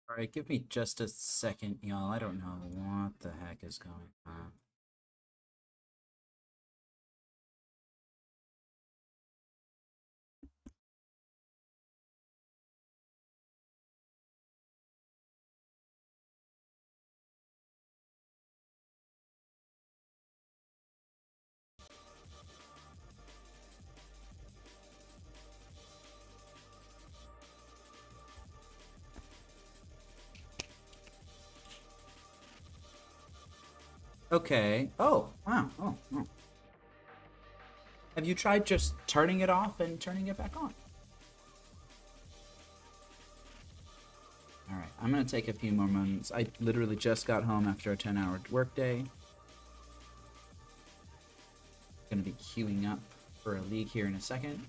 Alright, give me just a second, y'all. I don't know what the heck is going on. Okay. Oh, wow. Oh. Have you tried just turning it off and turning it back on? Alright, I'm gonna take a few more moments. I literally just got home after a 10-hour workday. Gonna be queuing up for a league here in a second.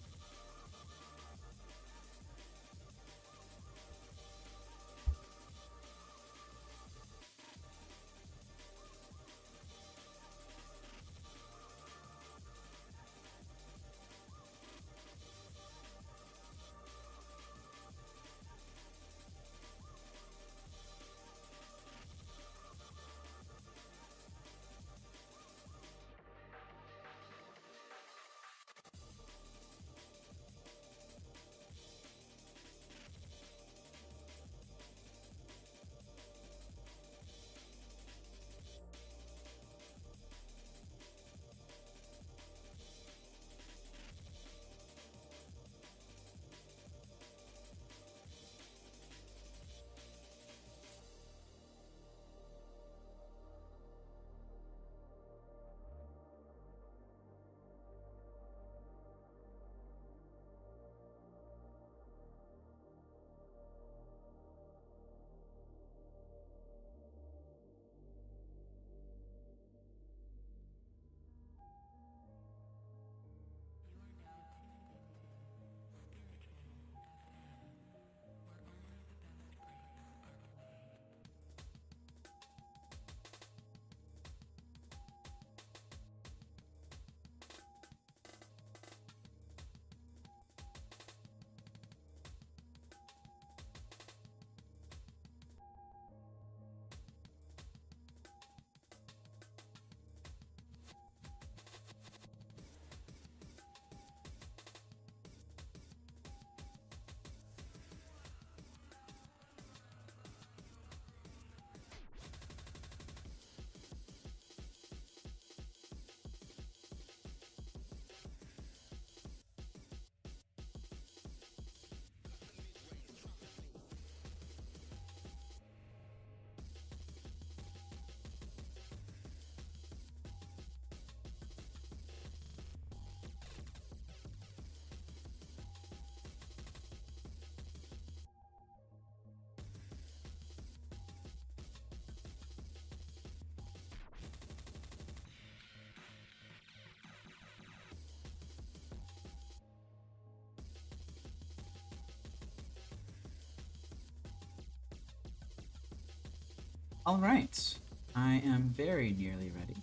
Alright. I am very nearly ready.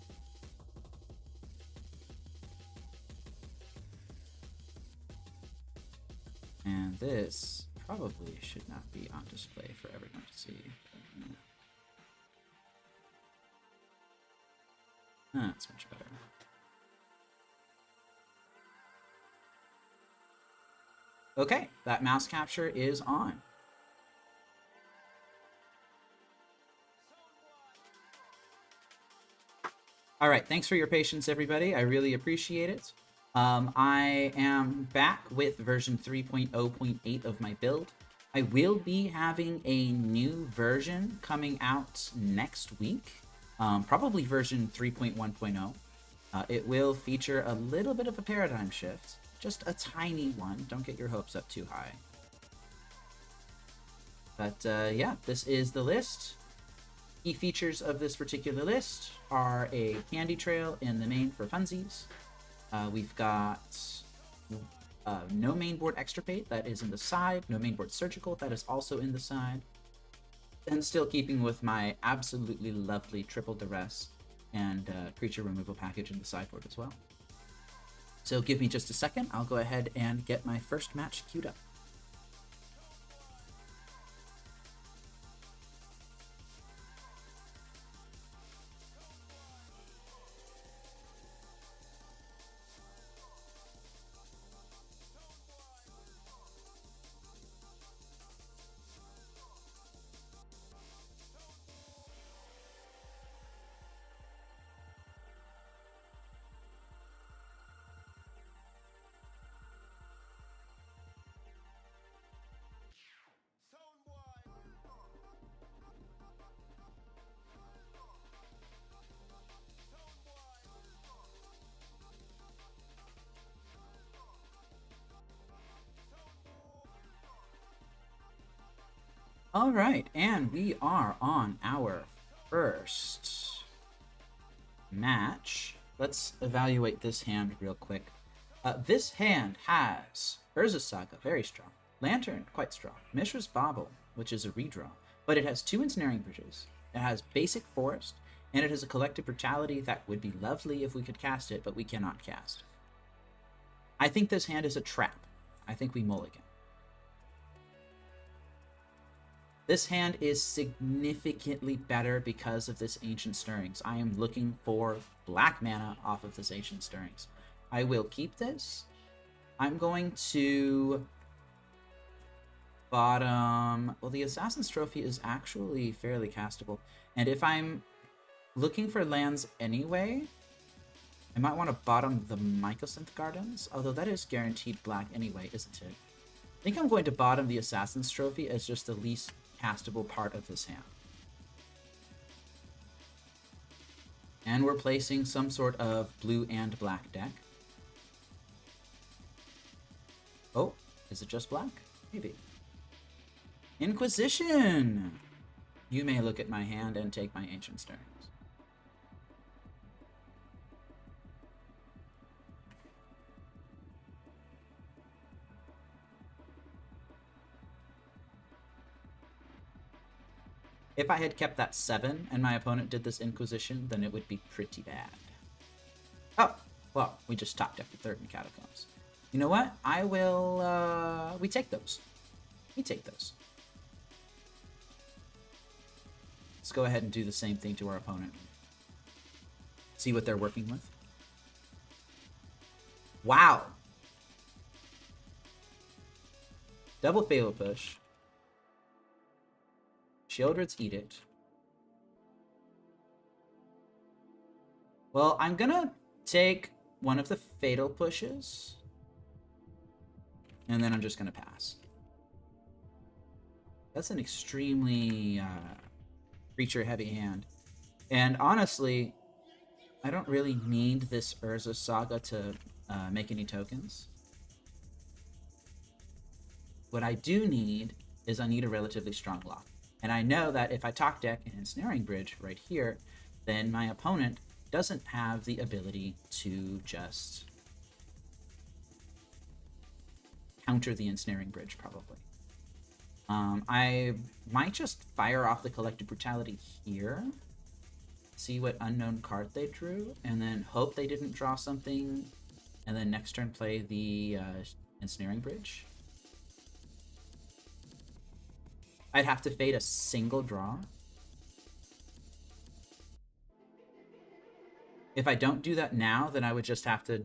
And this probably should not be on display for everyone to see. That's much better. Okay, that mouse capture is on. All right, thanks for your patience, everybody. I really appreciate it. I am back with version 3.0.8 of my build. I will be having a new version coming out next week, probably version 3.1.0. It will feature a little bit of a paradigm shift, just a tiny one. Don't get your hopes up too high. But yeah, this is the list. Key features of this particular list are a candy trail in the main for funsies. We've got no mainboard extirpate, that is in the side. No mainboard surgical, that is also in the side. And still keeping with my absolutely lovely triple duress and creature removal package in the sideboard as well. So give me just a second. I'll go ahead and get my first match queued up. All right, and we are on our first match. Let's evaluate this hand real quick. This hand has 𝗟𝗓𝗩𝗘 Saga, very strong. Lantern, quite strong. Mishra's Bauble, which is a redraw. But it has 2 Ensnaring Bridges. It has basic Forest, and it has a Collective Brutality that would be lovely if we could cast it, but we cannot cast. I think this hand is a trap. I think we mulligan. This hand is significantly better because of this Ancient Stirrings. I am looking for black mana off of this Ancient Stirrings. I will keep this. I'm going to bottom... Well, the Assassin's Trophy is actually fairly castable. And if I'm looking for lands anyway, I might want to bottom the Mycosynth Gardens, although that is guaranteed black anyway, isn't it? I think I'm going to bottom the Assassin's Trophy as just the least castable part of this hand. And we're placing some sort of blue and black deck. Oh, is it just black? Maybe. Inquisition! You may look at my hand and take my Ancient Stirrings. If I had kept that 7 and my opponent did this Inquisition, then it would be pretty bad. Oh, well, we just top decked the 3rd in Catacombs. You know what? I will, we take those. We take those. Let's go ahead and do the same thing to our opponent. See what they're working with. Wow! Double Fatal Push. Sheoldred's Edict. Well, I'm gonna take one of the Fatal Pushes. And then I'm just gonna pass. That's an extremely creature-heavy hand. And honestly, I don't really need this 𝗟𝗓𝗩𝗘 Saga to make any tokens. What I do need is I need a relatively strong lock. And I know that if I top deck an Ensnaring Bridge right here, then my opponent doesn't have the ability to just counter the Ensnaring Bridge, probably. I might just fire off the Collective Brutality here, see what unknown card they drew, and then hope they didn't draw something, and then next turn play the Ensnaring Bridge. I'd have to fade a single draw. If I don't do that now, then I would just have to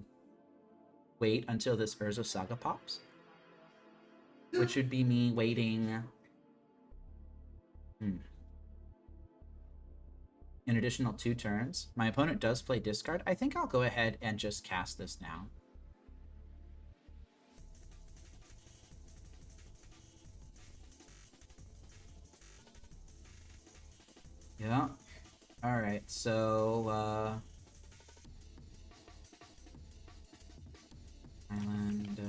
wait until this 𝗟𝗓𝗩𝗘 Saga pops. Which would be me waiting... an additional 2 turns. My opponent does play discard. I think I'll go ahead and just cast this now. Yeah. Alright, so, Island...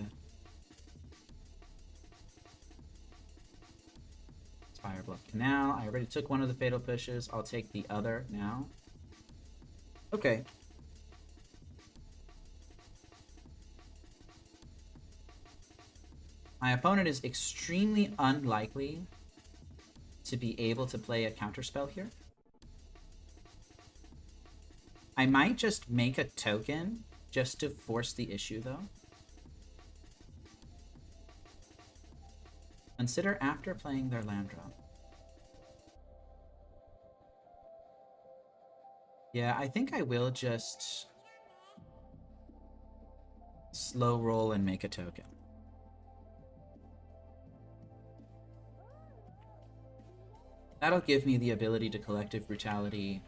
Spire Bluff Canal. I already took one of the Fatal Pushes. I'll take the other now. Okay. My opponent is extremely unlikely to be able to play a counterspell here. I might just make a token just to force the issue, though. Consider after playing their land drop. Yeah, I think I will just slow roll and make a token. That'll give me the ability to Collective Brutality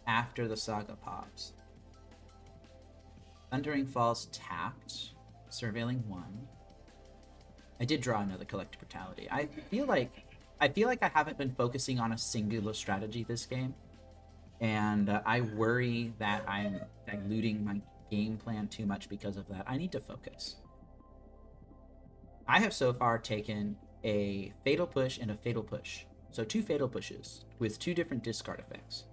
after the Saga pops. Thundering Falls tapped, Surveilling 1. I did draw another Collective Brutality. I feel like I haven't been focusing on a singular strategy this game, and I worry that I'm diluting my game plan too much because of that. I need to focus. I have so far taken a Fatal Push and a Fatal Push. So 2 Fatal Pushes with 2 different discard effects.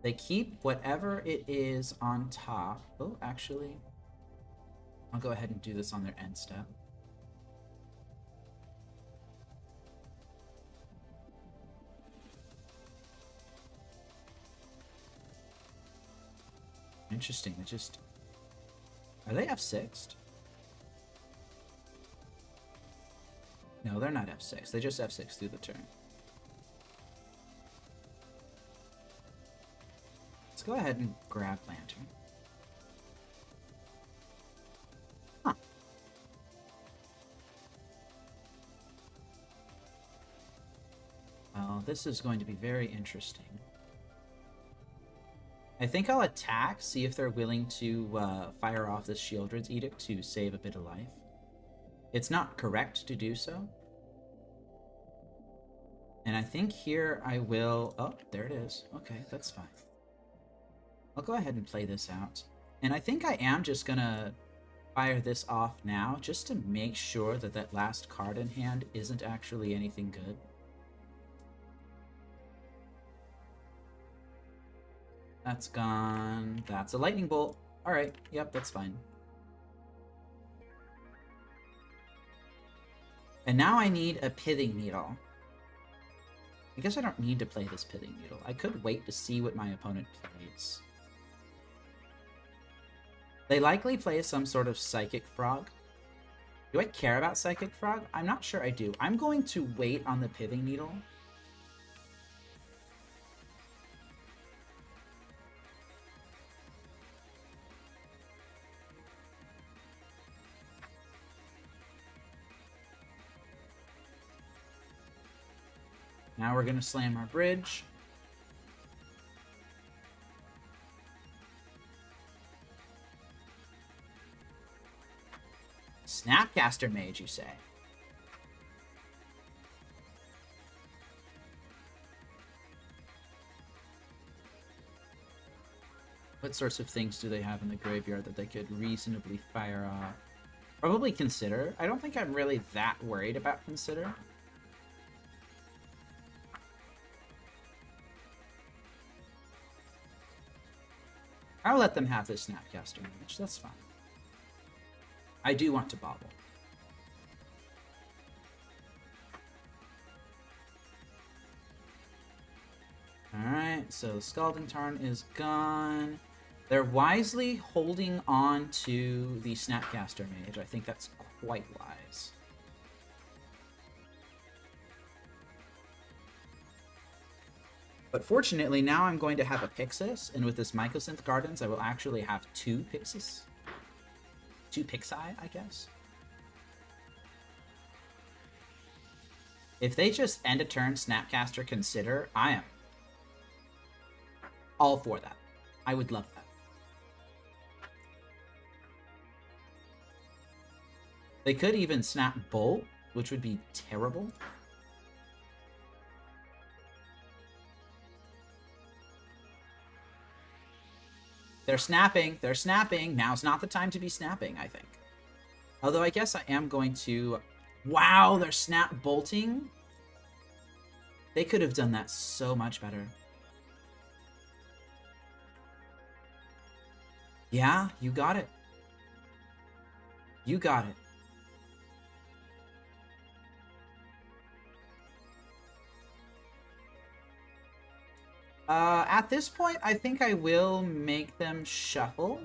They keep whatever it is on top. Oh, actually, I'll go ahead and do this on their end step. Interesting. They just... Are they F6'd? No, they're not F6. They just F6 through the turn. Let's go ahead and grab Lantern. Huh. Well, this is going to be very interesting. I think I'll attack, see if they're willing to fire off this Shieldred's Edict to save a bit of life. It's not correct to do so. And I think here I will... Oh, there it is. Okay, that's fine. I'll go ahead and play this out. And I think I am just going to fire this off now, just to make sure that that last card in hand isn't actually anything good. That's gone. That's a lightning bolt. Alright, yep, that's fine. And now I need a pithing needle. I guess I don't need to play this pithing needle. I could wait to see what my opponent plays. They likely play some sort of Psychic Frog. Do I care about Psychic Frog? I'm not sure I do. I'm going to wait on the pithing needle. Now we're going to slam our bridge. Snapcaster Mage, you say? What sorts of things do they have in the graveyard that they could reasonably fire off? Probably Consider. I don't think I'm really that worried about Consider. I'll let them have this Snapcaster Mage. That's fine. I do want to bobble. Alright, so Scalding Tarn is gone. They're wisely holding on to the Snapcaster Mage. I think that's quite wise. But fortunately, now I'm going to have a Pixis, and with this Mycosynth Gardens, I will actually have 2 Pixis. 2 Pixi, I guess. If they just end a turn, Snapcaster, Consider, I am all for that. I would love that. They could even Snap Bolt, which would be terrible. They're snapping. They're snapping. Now's not the time to be snapping, I think. Although I guess I am going to... Wow, they're snap bolting? They could have done that so much better. Yeah, you got it. You got it. At this point, I think I will make them shuffle.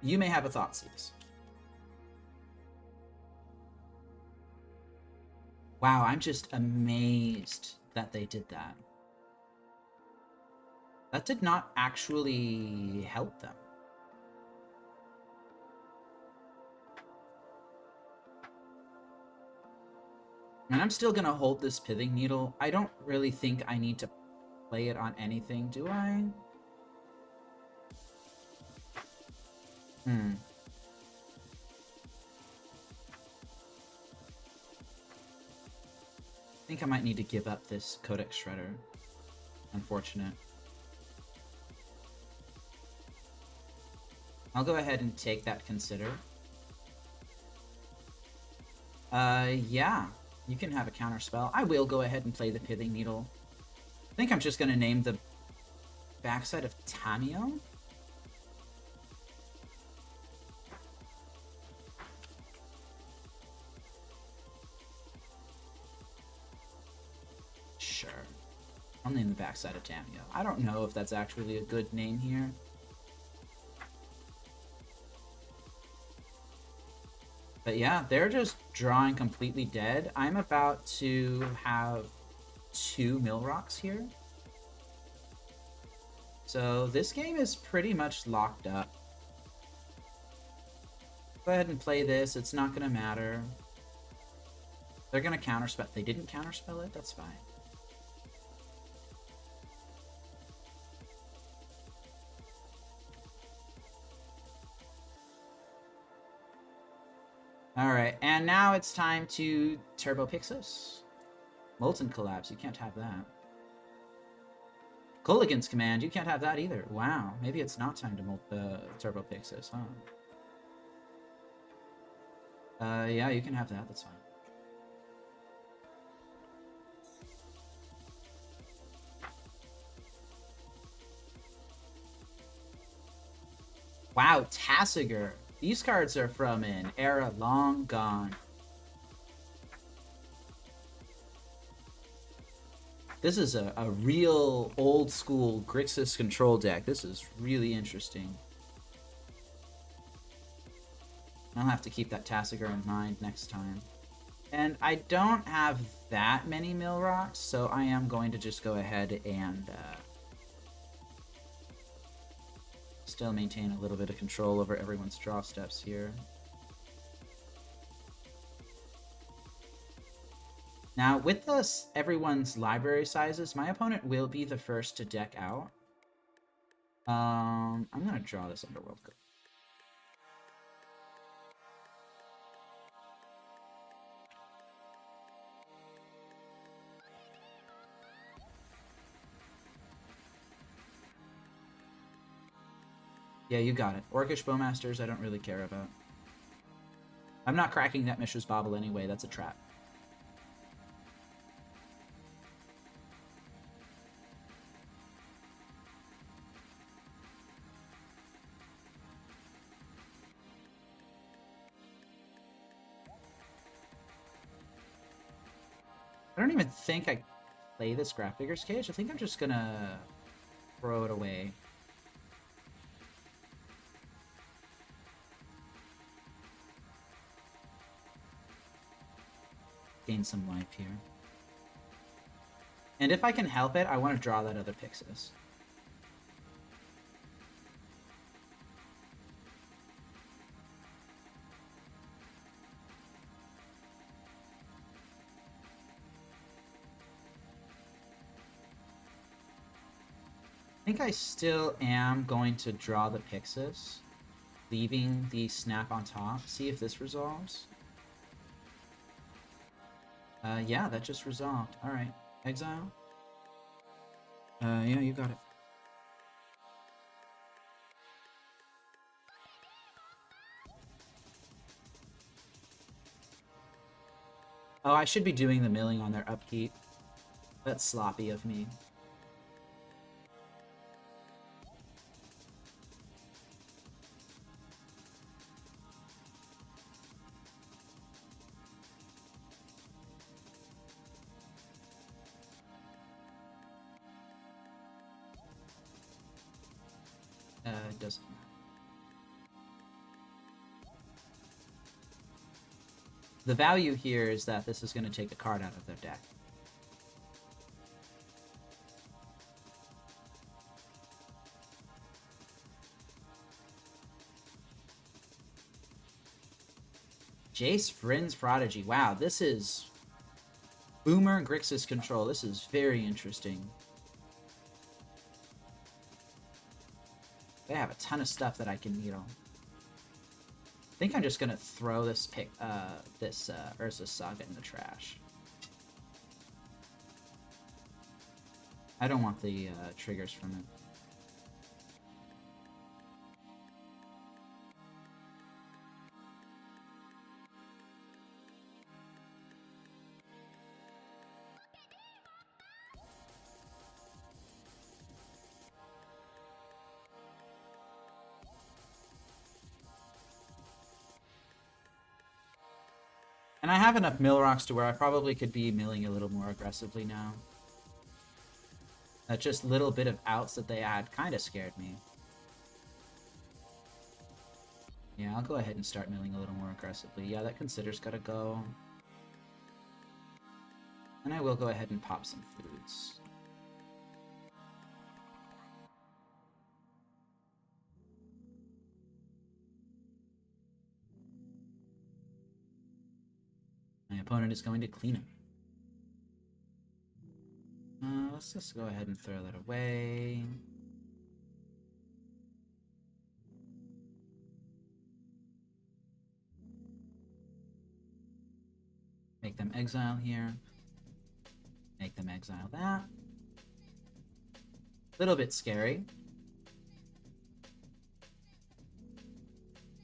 You may have a Thoughtseize. Wow, I'm just amazed that they did that. That did not actually help them. And I'm still going to hold this Pithing Needle. I don't really think I need to play it on anything, do I? I think I might need to give up this Codex Shredder. Unfortunate. I'll go ahead and take that consider. Yeah. You can have a counter spell. I will go ahead and play the Pithing Needle. I think I'm just going to name the backside of Tamio. Sure. I'll name the backside of Tamio. I don't know if that's actually a good name here. But yeah, they're just drawing completely dead. I'm about to have 2 mill rocks here. So this game is pretty much locked up. Go ahead and play this. It's not going to matter. They're going to counterspell. They didn't counterspell it? That's fine. Alright, and now it's time to Turbo Pixis. Molten Collapse, you can't have that. Culligan's Command, you can't have that either. Wow, maybe it's not time to Turbo Pixis, huh? Yeah, you can have that, that's fine. Wow, Tassiger. These cards are from an era long gone. This is a real old school Grixis control deck. This is really interesting. I'll have to keep that Tassiger in mind next time. And I don't have that many mill rocks, so I am going to just go ahead and still maintain a little bit of control over everyone's draw steps here. Now, with this, everyone's library sizes, my opponent will be the first to deck out. I'm going to draw this Underworld card. Yeah, you got it. Orcish Bowmasters, I don't really care about. I'm not cracking that Mishra's Bauble anyway, that's a trap. I don't even think I play this Grapdigger's Cage. I think I'm just gonna throw it away. Gain some life here. And if I can help it, I want to draw that other Pixis. I think I still am going to draw the Pixis, leaving the snap on top. See if this resolves. Yeah, that just resolved. Alright. Exile? Yeah, you got it. Oh, I should be doing the milling on their upkeep. That's sloppy of me. It doesn't matter. The value here is that this is going to take a card out of their deck. Jace Vryn's Prodigy. Wow, this is Boomer and Grixis control. This is very interesting. They have a ton of stuff that I can needle. I think I'm just gonna throw this Urza's Saga in the trash. I don't want the triggers from it. And I have enough mill rocks to where I probably could be milling a little more aggressively now. That just little bit of outs that they add kind of scared me. Yeah, I'll go ahead and start milling a little more aggressively. Yeah, that Consider's gotta go. And I will go ahead and pop some foods. My opponent is going to clean him. Let's just go ahead and throw that away. Make them exile here. Make them exile that. Little bit scary.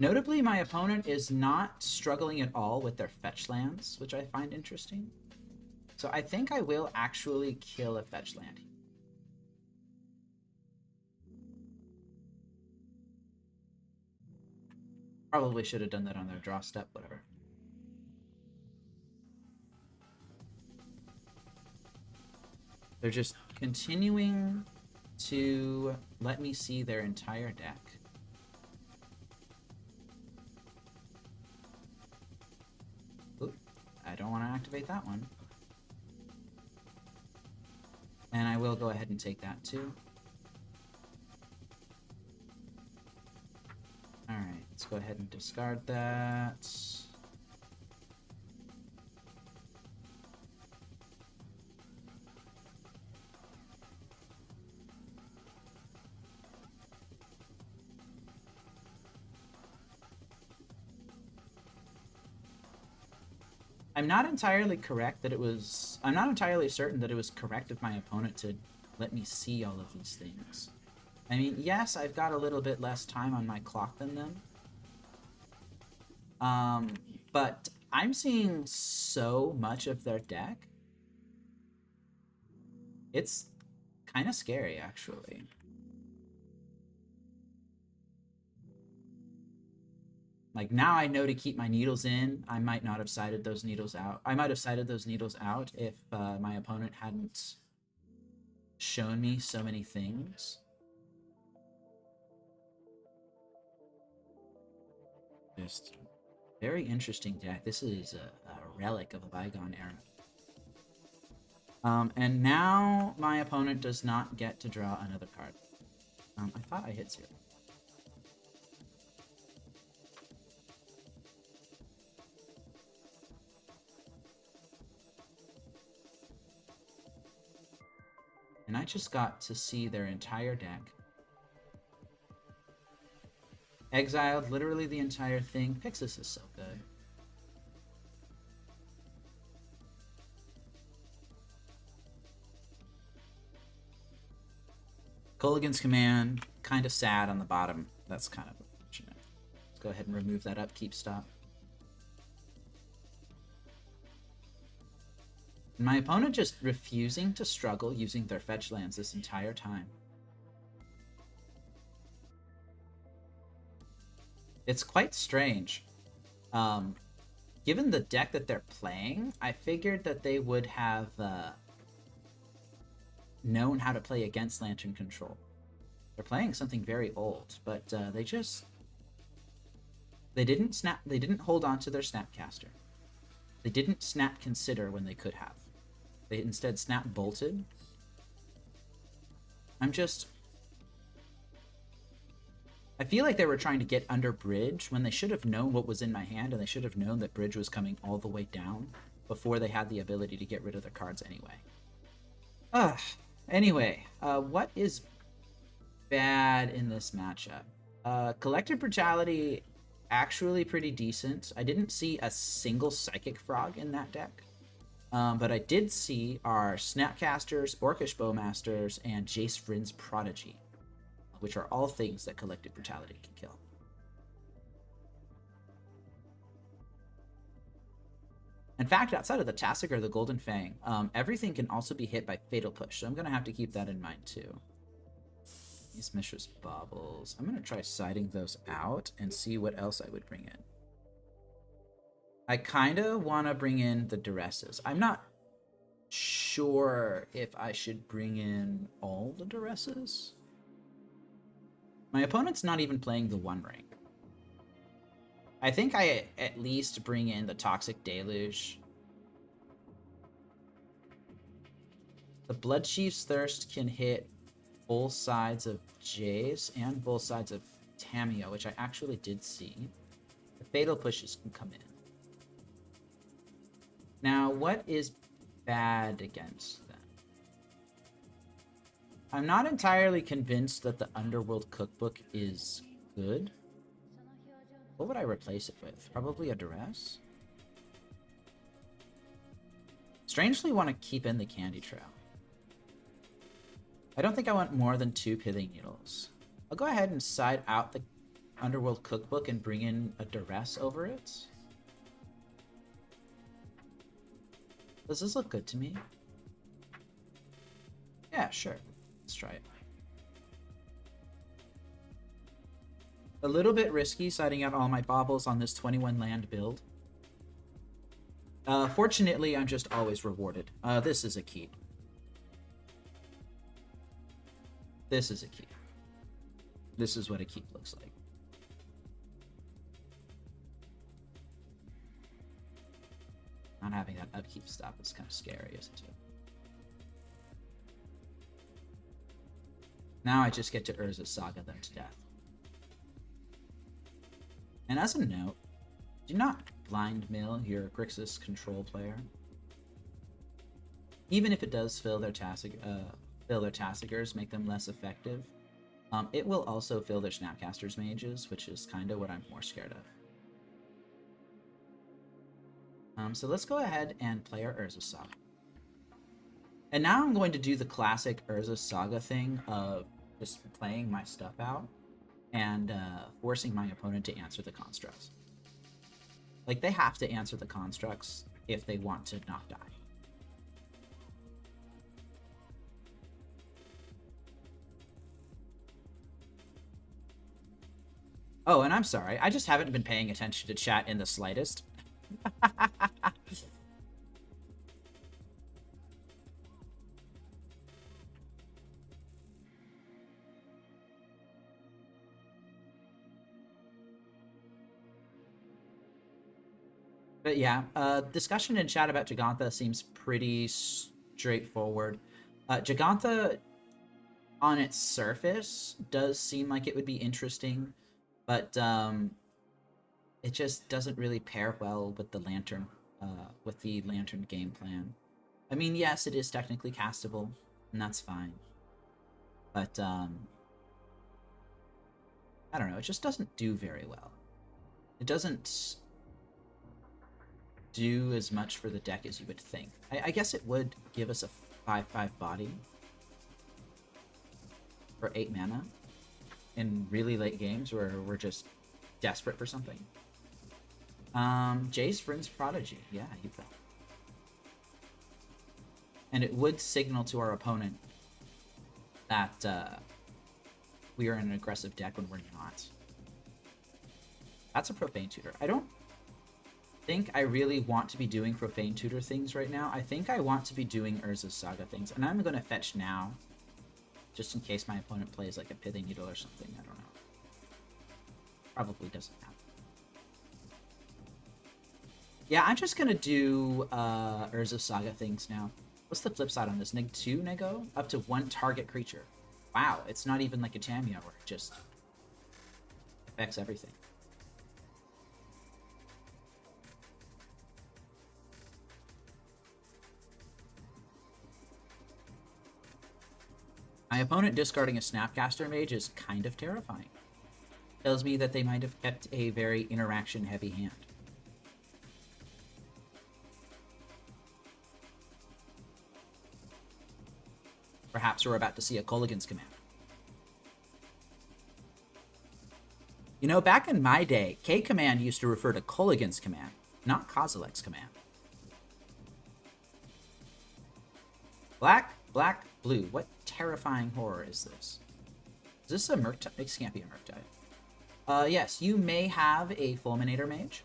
Notably, my opponent is not struggling at all with their fetch lands, which I find interesting. So I think I will actually kill a fetch land. Probably should have done that on their draw step, whatever. They're just continuing to let me see their entire deck. Oop, I don't want to activate that one. And I will go ahead and take that too. Alright, let's go ahead and discard that. I'm not entirely correct that it was... I'm not entirely certain that it was correct of my opponent to let me see all of these things. I mean, yes, I've got a little bit less time on my clock than them. But I'm seeing so much of their deck. It's kind of scary, actually. Like, now I know to keep my needles in. I might not have sided those needles out. I might have sided those needles out if my opponent hadn't shown me so many things. Just very interesting deck. This is a relic of a bygone era. And now my opponent does not get to draw another card. I thought I hit 0. And I just got to see their entire deck. Exiled literally the entire thing. Pixis is so good. Colligan's Command, kind of sad on the bottom. That's kind of unfortunate. Let's go ahead and remove that upkeep stop. And my opponent just refusing to struggle using their fetch lands this entire time. It's quite strange. Given the deck that they're playing, I figured that they would have known how to play against Lantern Control. They're playing something very old, but they didn't hold on to their Snapcaster. They didn't snap Consider when they could have. They instead snap bolted. I feel like they were trying to get under Bridge when they should have known what was in my hand, and they should have known that Bridge was coming all the way down before they had the ability to get rid of their cards anyway. Anyway, what is bad in this matchup? Collective Brutality, actually pretty decent. I didn't see a single Psychic Frog in that deck. But I did see our Snapcasters, Orcish Bowmasters, and Jace Vryn's Prodigy, which are all things that Collective Brutality can kill. In fact, outside of the Tassic or the Golden Fang, everything can also be hit by Fatal Push, so I'm going to have to keep that in mind too. These Mishra's Baubles. I'm going to try siding those out and see what else I would bring in. I kind of want to bring in the Duresses. I'm not sure if I should bring in all the Duresses. My opponent's not even playing the One Ring. I think I at least bring in the Toxic Deluge. The Bloodchief's Thirst can hit both sides of Jace and both sides of Tamiyo, which I actually did see. The Fatal Pushes can come in. Now, what is bad against them? I'm not entirely convinced that the Underworld Cookbook is good. What would I replace it with? Probably a Duress? Strangely want to keep in the Candy Trail. I don't think I want more than 2 Pithing Needles. I'll go ahead and side out the Underworld Cookbook and bring in a Duress over it. Does this look good to me? Yeah, sure. Let's try it. A little bit risky siding out all my baubles on this 21 land build. Fortunately, I'm just always rewarded. This is a keep. This is a keep. This is what a keep looks like. Not having that upkeep stop is kind of scary, isn't it? Now I just get to Urza's Saga them to death. And as a note, do not blind mill your Grixis control player. Even if it does fill their Tassigers, make them less effective, it will also fill their Snapcaster's mages, which is kind of what I'm more scared of. So let's go ahead and play our Urza's Saga. And now I'm going to do the classic Urza's Saga thing of just playing my stuff out and forcing my opponent to answer the constructs. Like, they have to answer the constructs if they want to not die. Oh, and I'm sorry, I just haven't been paying attention to chat in the slightest. But yeah, discussion in chat about Gigantha seems pretty straightforward. Gigantha, on its surface, does seem like it would be interesting, but it just doesn't really pair well with the Lantern game plan. I mean, yes, it is technically castable, and that's fine. But I don't know, it just doesn't do very well. It doesn't do as much for the deck as you would think. I guess it would give us a 5/5 body for 8 mana in really late games where we're just desperate for something. Jace Vryn's Prodigy. Yeah, you bet. And it would signal to our opponent that we are in an aggressive deck when we're not. That's a Profane Tutor. I don't think I really want to be doing Profane Tutor things right now. I think I want to be doing Urza's Saga things. And I'm going to fetch now, just in case my opponent plays like a Pithing Needle or something. I don't know. Probably doesn't happen. Yeah, I'm just going to do Urza's Saga things now. What's the flip side on this? Neg 2 Nego? Up to 1 target creature. Wow, it's not even like a Tamiyo where it just affects everything. My opponent discarding a Snapcaster Mage is kind of terrifying. Tells me that they might have kept a very interaction-heavy hand. Perhaps we're about to see a Kolaghan's Command. You know, back in my day, K-Command used to refer to Kolaghan's Command, not Kozilek's Command. Black, black, blue. What terrifying horror is this? Is this a Murktide? It can't be a Murktide. Yes, you may have a Fulminator Mage.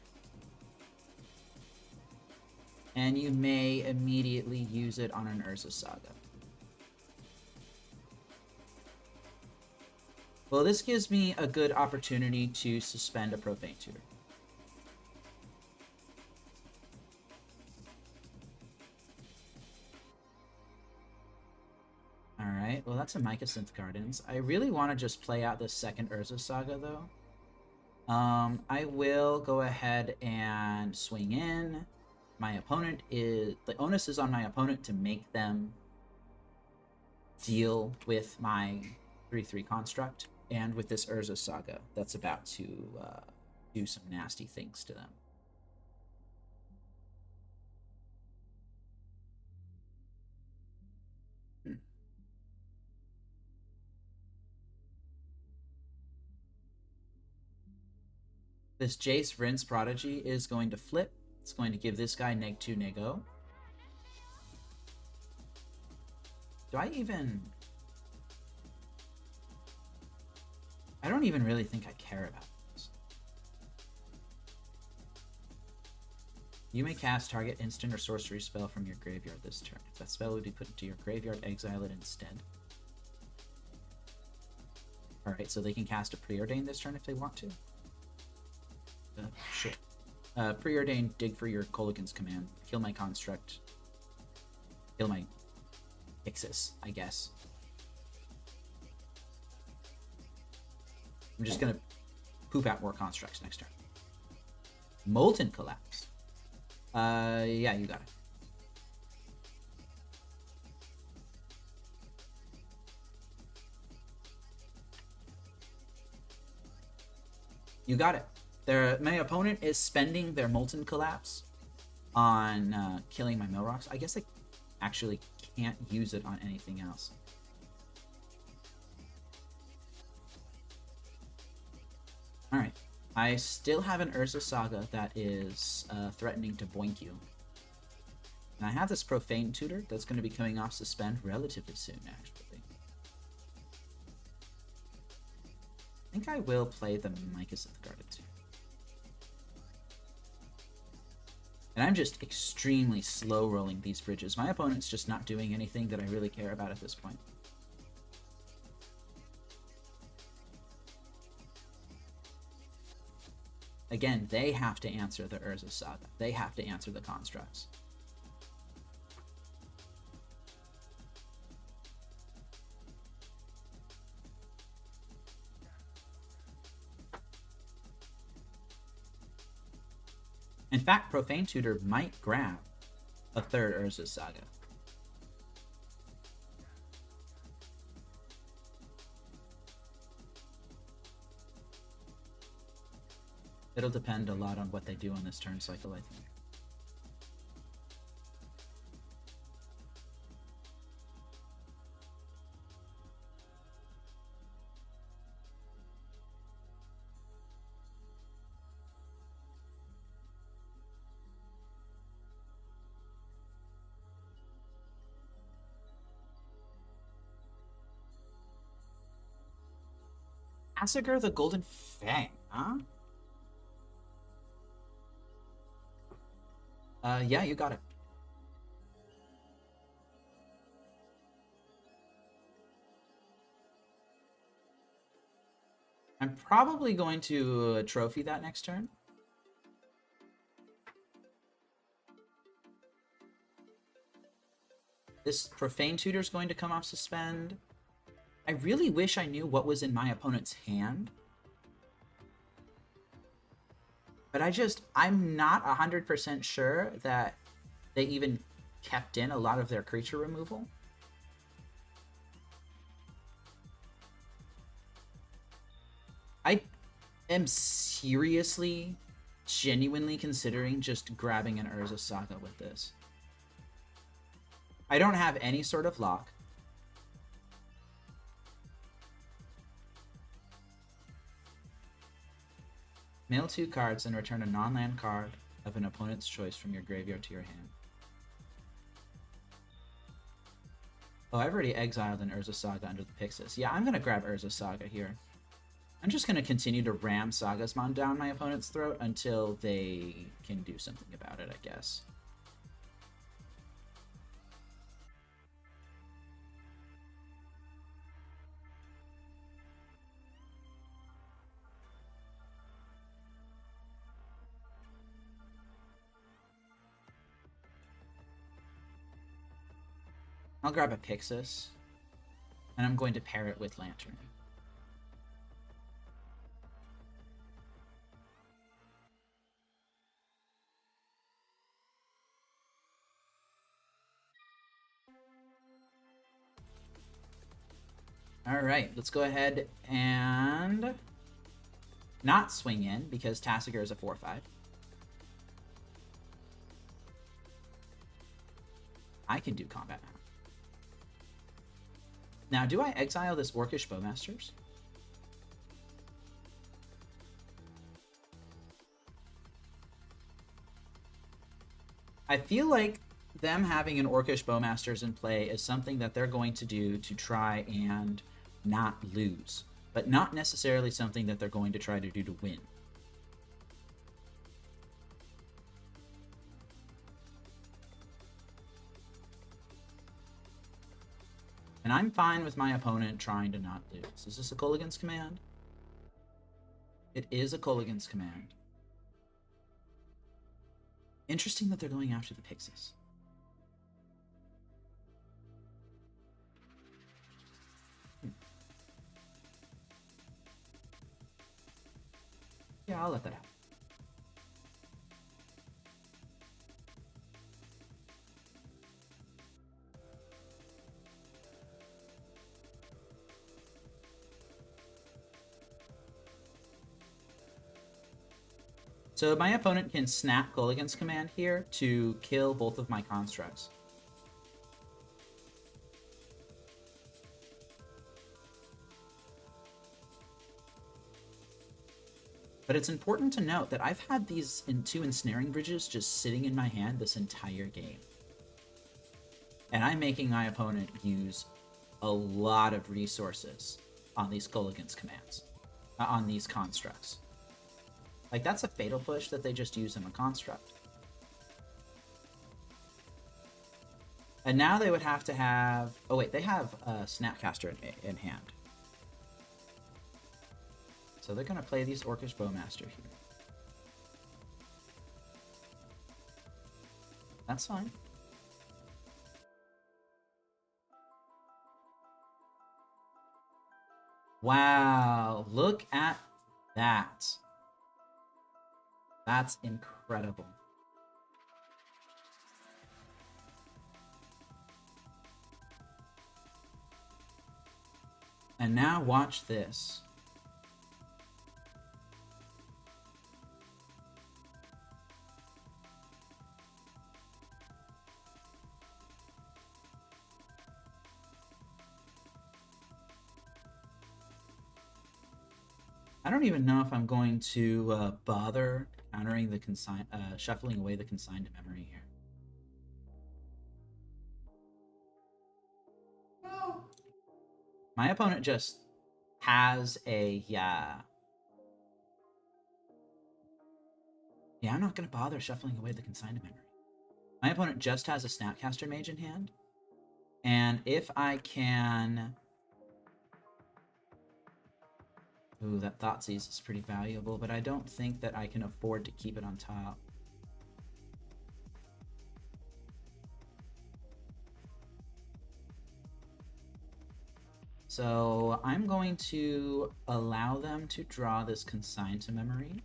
and you may immediately use it on an Urza Saga. Well, this gives me a good opportunity to suspend a Profane Tutor. Alright, well that's a Mycosynth Gardens. I really want to just play out this second Urza Saga, though. I will go ahead and swing in. My opponent is... The onus is on my opponent to make them deal with my 3/3 construct, and with this Urza Saga that's about to do some nasty things to them. This Jace Vryn's Prodigy is going to flip. It's going to give this guy neg2 neg-0. Do I even... I don't even really think I care about this. You may cast target instant or sorcery spell from your graveyard this turn. If that spell would be put into your graveyard, exile it instead. Alright, so they can cast a Preordain this turn if they want to. Sure. Preordain, dig for your Kolaghan's Command. Kill my construct. Kill my Ixis, I guess. I'm just gonna poop out more constructs next turn. Molten Collapse. Yeah, you got it. You got it. My opponent is spending their Molten Collapse on killing my Milrocks. I guess I actually can't use it on anything else. Alright. I still have an Urza Saga that is threatening to boink you. And I have this Profane Tutor that's going to be coming off Suspend relatively soon, actually. I think I will play the Mycosynth Gardens here. And I'm just extremely slow rolling these bridges. My opponent's just not doing anything that I really care about at this point. Again, they have to answer the Urza Saga. They have to answer the constructs. In fact, Profane Tutor might grab a third Urza Saga. It'll depend a lot on what they do on this turn cycle, I think. Massacre the Golden Fang, huh? Yeah, you got it. I'm probably going to trophy that next turn. This Profane Tutor is going to come off Suspend. I really wish I knew what was in my opponent's hand. But I'm not 100% sure that they even kept in a lot of their creature removal. I am seriously, genuinely considering just grabbing an Urza Saga with this. I don't have any sort of lock. Mail 2 cards and return a non-land card of an opponent's choice from your graveyard to your hand. Oh, I've already exiled an Urza Saga under the Pixis. Yeah, I'm going to grab Urza Saga here. I'm just going to continue to ram Sagasmon down my opponent's throat until they can do something about it, I guess. I'll grab a Pixis, and I'm going to pair it with Lantern. All right, let's go ahead and not swing in because Tasigur is a 4/5. I can do combat now. Now, do I exile this Orcish Bowmasters? I feel like them having an Orcish Bowmasters in play is something that they're going to do to try and not lose, but not necessarily something that they're going to try to do to win. And I'm fine with my opponent trying to not lose. Is this a Kolaghan's Command? It is a Kolaghan's Command. Interesting that they're going after the Pixis. Yeah, I'll let that happen. So my opponent can snap Kolaghan's Command here to kill both of my constructs. But it's important to note that I've had these two Ensnaring Bridges just sitting in my hand this entire game. And I'm making my opponent use a lot of resources on these Kolaghan's Commands, on these constructs. Like, that's a Fatal Push that they just use in a construct. And now they would have to have... Oh, wait, they have a Snapcaster in hand. So they're going to play these Orcish Bowmaster here. That's fine. Wow, look at that. That's incredible. And now watch this. I don't even know if I'm going to bother countering the shuffling away the consigned memory here. My opponent just has a yeah, I'm not going to bother shuffling away the consigned memory. My opponent just has a Snapcaster Mage in hand, and if I can... Ooh, that Thoughtseize is pretty valuable, but I don't think that I can afford to keep it on top. So I'm going to allow them to draw this Consign to Memory.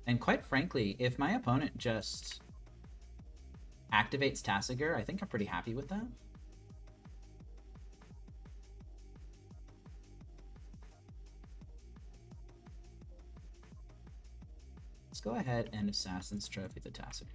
And quite frankly, if my opponent just activates Tasigur, I think I'm pretty happy with that. Let's go ahead and Assassin's Trophy the Tasigur.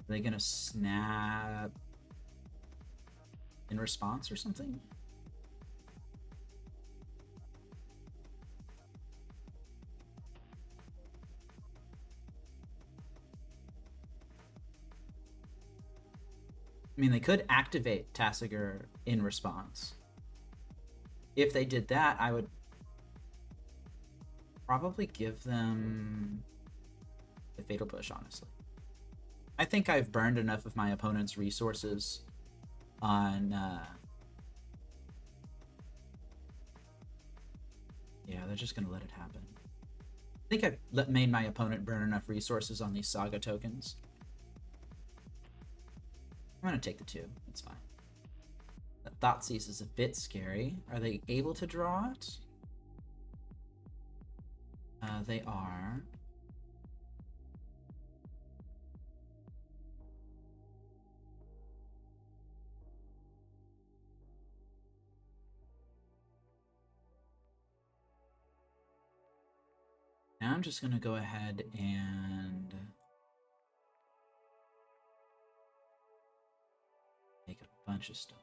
Are they gonna snap in response or something? I mean, they could activate Tasigur in response. If they did that, I would probably give them the Fatal Push, honestly. I think I've burned enough of my opponent's resources on... yeah, they're just going to let it happen. I think I've made my opponent burn enough resources on these Saga tokens. I'm going to take the 2. That's fine. That Thoughtseize is a bit scary. Are they able to draw it? They are. Now I'm just going to go ahead and make a bunch of stuff.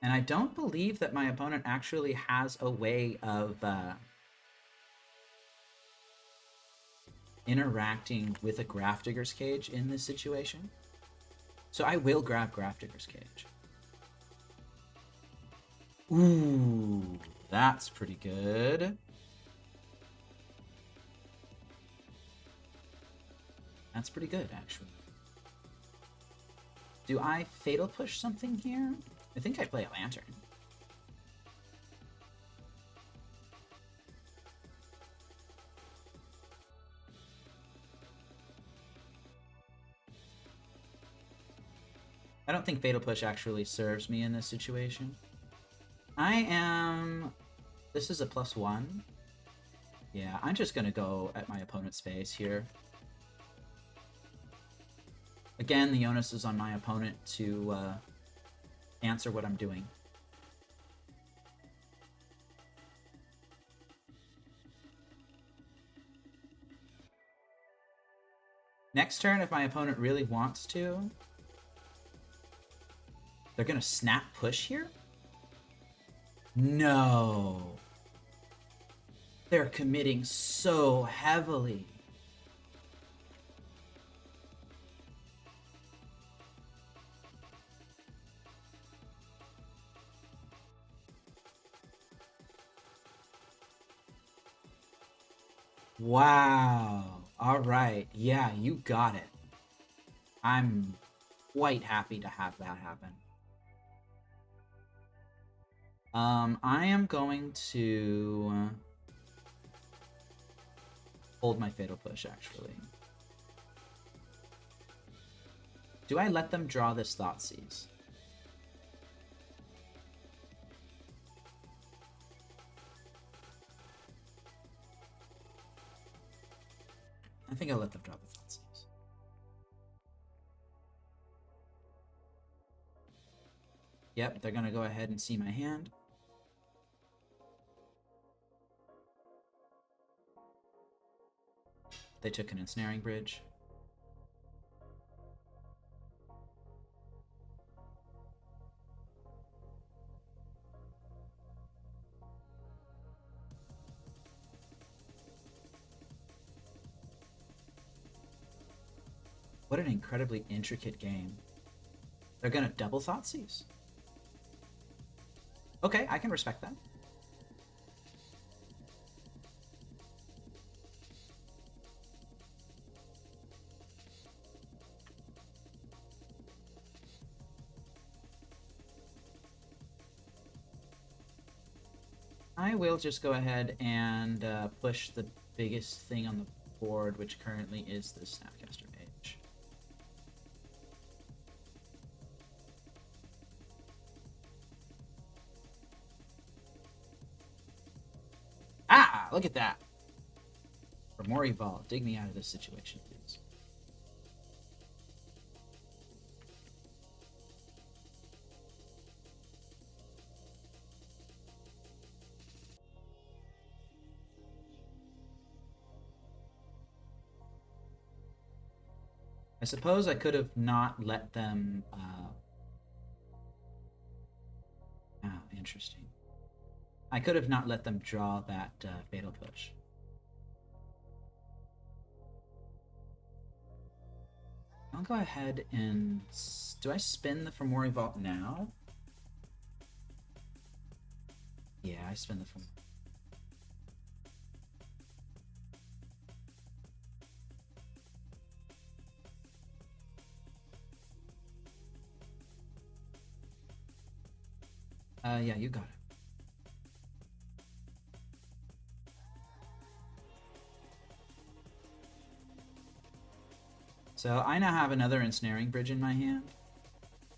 And I don't believe that my opponent actually has a way of interacting with a Grafdigger's Cage in this situation. So I will grab Grafdigger's Cage. Ooh, that's pretty good. That's pretty good, actually. Do I Fatal Push something here? I think I play a Lantern. I don't think Fatal Push actually serves me in this situation. This is a +1. Yeah, I'm just gonna go at my opponent's face here. Again, the onus is on my opponent to answer what I'm doing. Next turn, if my opponent really wants to, they're gonna snap push here? No. They're committing so heavily. Wow. All right. Yeah, you got it. I'm quite happy to have that happen. I am going to hold my Fatal Push, actually. Do I let them draw this Thoughtseize? I think I'll let them draw the Thoughtseize. Yep, they're gonna go ahead and see my hand. They took an Ensnaring Bridge. What an incredibly intricate game. They're gonna double Thoughtseize. Okay, I can respect that. I will just go ahead and push the biggest thing on the board, which currently is the Snapcaster Mage. Ah, look at that. Remori Ball, dig me out of this situation, please. I suppose I could have not let them... Oh, interesting. I could have not let them draw that Fatal Push. I'll go ahead and... Do I spin the Fomori Vault now? Yeah, I spin the Fomori. Yeah, you got it. So I now have another Ensnaring Bridge in my hand,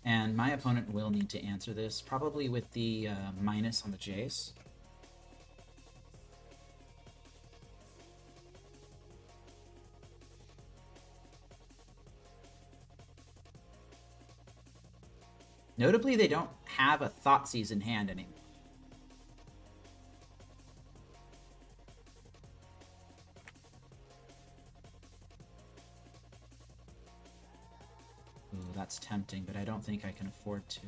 and my opponent will need to answer this, probably with the minus on the Jace. Notably, they don't have a Thoughtseize in hand anymore. Ooh, that's tempting, but I don't think I can afford to.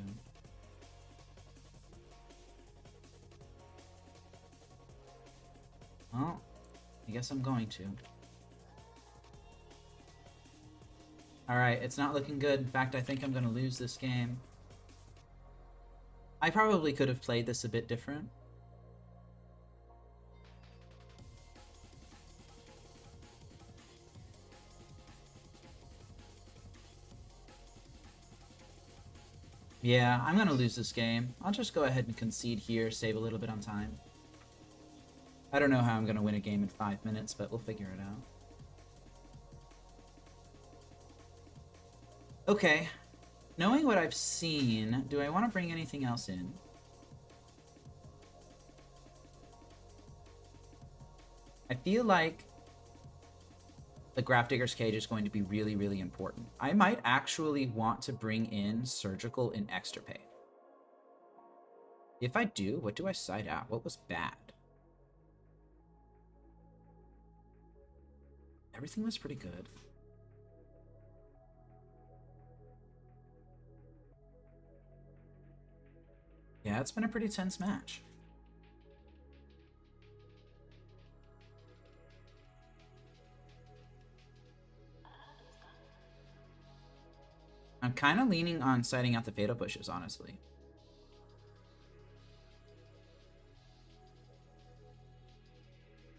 Well, I guess I'm going to. Alright, it's not looking good. In fact, I think I'm going to lose this game. I probably could have played this a bit different. Yeah, I'm going to lose this game. I'll just go ahead and concede here, save a little bit on time. I don't know how I'm going to win a game in 5 minutes, but we'll figure it out. Okay. Knowing what I've seen, do I want to bring anything else in? I feel like the Grafdigger's Cage is going to be really, really important. I might actually want to bring in Surgical and Extirpate. If I do, what do I side out? What was bad? Everything was pretty good. Yeah, it's been a pretty tense match. I'm kind of leaning on siding out the Fatal Pushes, honestly.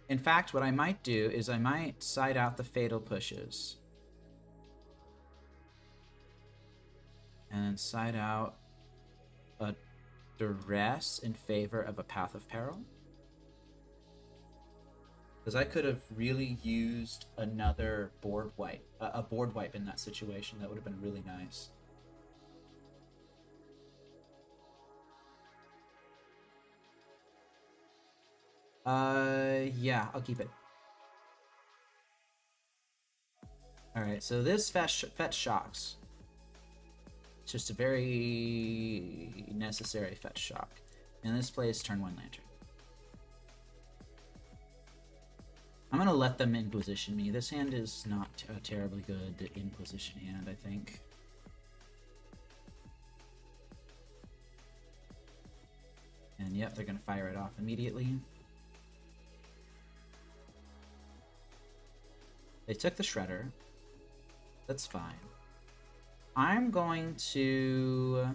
In fact, what I might do is I might side out the Fatal Pushes. And side out a Duress in favor of a Path of Peril. Because I could have really used another board wipe, a board wipe in that situation. That would have been really nice. Yeah, I'll keep it. Alright, so this fetch shocks. It's just a very necessary fetch shock. And this plays turn 1 Lantern. I'm gonna let them inquisition me. This hand is not a terribly good inquisition hand, I think. And yep, they're gonna fire it off immediately. They took the Shredder. That's fine. I'm going to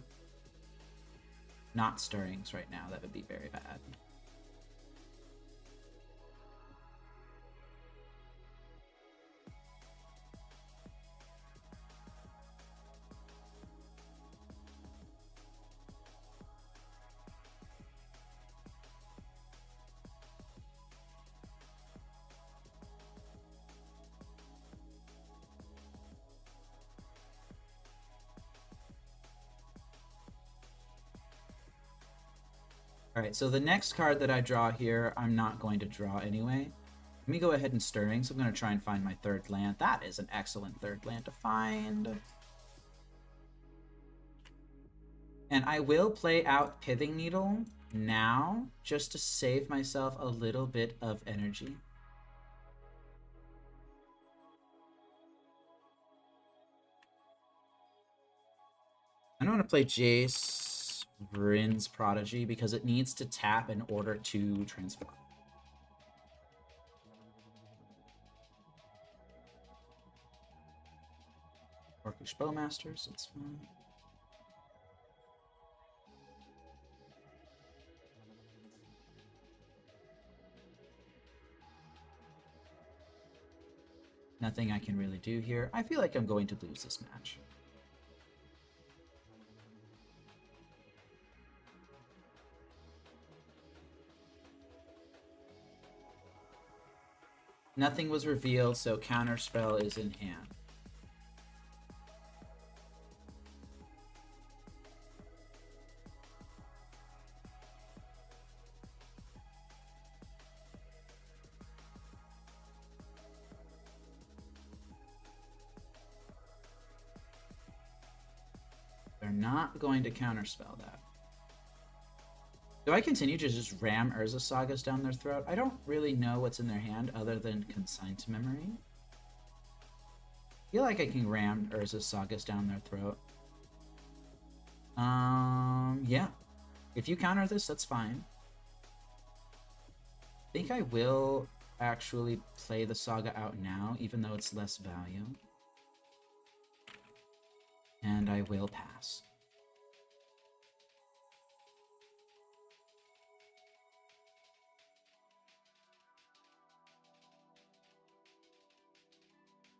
not Stirrings right now. That would be very bad. Alright, so the next card that I draw here, I'm not going to draw anyway. Let me go ahead and Stirrings. I'm going to try and find my third land. That is an excellent third land to find. And I will play out Pithing Needle now, just to save myself a little bit of energy. I don't want to play Jace Vryn's Prodigy because it needs to tap in order to transform. Orcish Bowmasters, it's fine. Nothing I can really do here. I feel like I'm going to lose this match. Nothing was revealed, so Counterspell is in hand. They're not going to Counterspell that. Do I continue to just ram Urza Sagas down their throat? I don't really know what's in their hand other than Consigned to Memory. I feel like I can ram Urza Sagas down their throat. Yeah. If you counter this, that's fine. I think I will actually play the Saga out now, even though it's less value. And I will pass.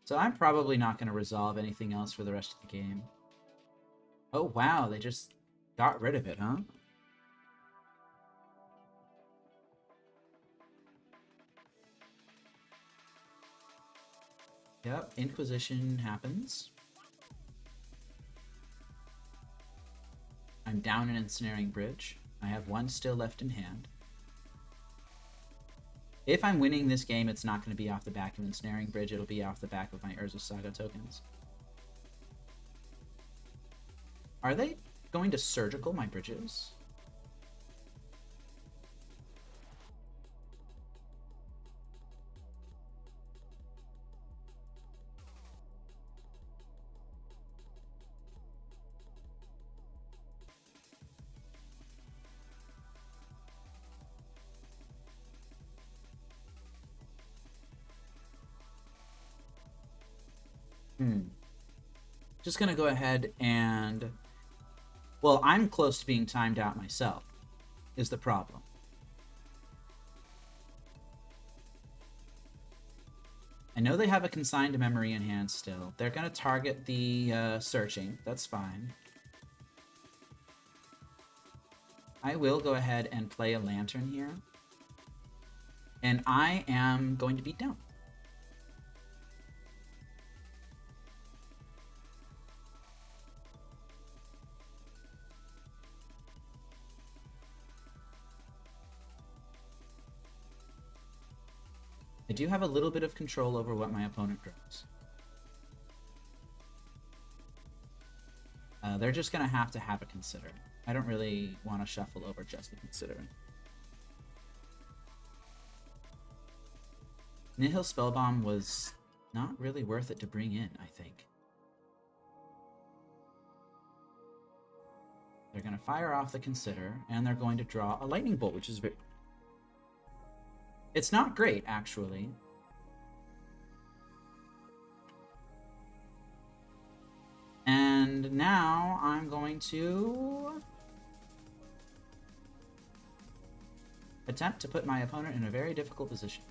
So I'm probably not going to resolve anything else for the rest of the game. Oh wow, they just got rid of it, huh? Yep, Inquisition happens. I'm down an Ensnaring Bridge. I have one still left in hand. If I'm winning this game, it's not going to be off the back of Ensnaring Bridge, it'll be off the back of my Urza Saga tokens. Are they going to Surgical my bridges? Just gonna go ahead and... Well, I'm close to being timed out myself, is the problem. I know they have a Consigned Memory in hand still. They're gonna target the Searching, that's fine. I will go ahead and play a Lantern here. And I am going to beat down. I do have a little bit of control over what my opponent draws. They're just going to have a Consider. I don't really want to shuffle over just the Consider. Nihil Spellbomb was not really worth it to bring in, I think. They're going to fire off the Consider, and they're going to draw a Lightning Bolt, which is very... It's not great, actually. And now I'm going to attempt to put my opponent in a very difficult position.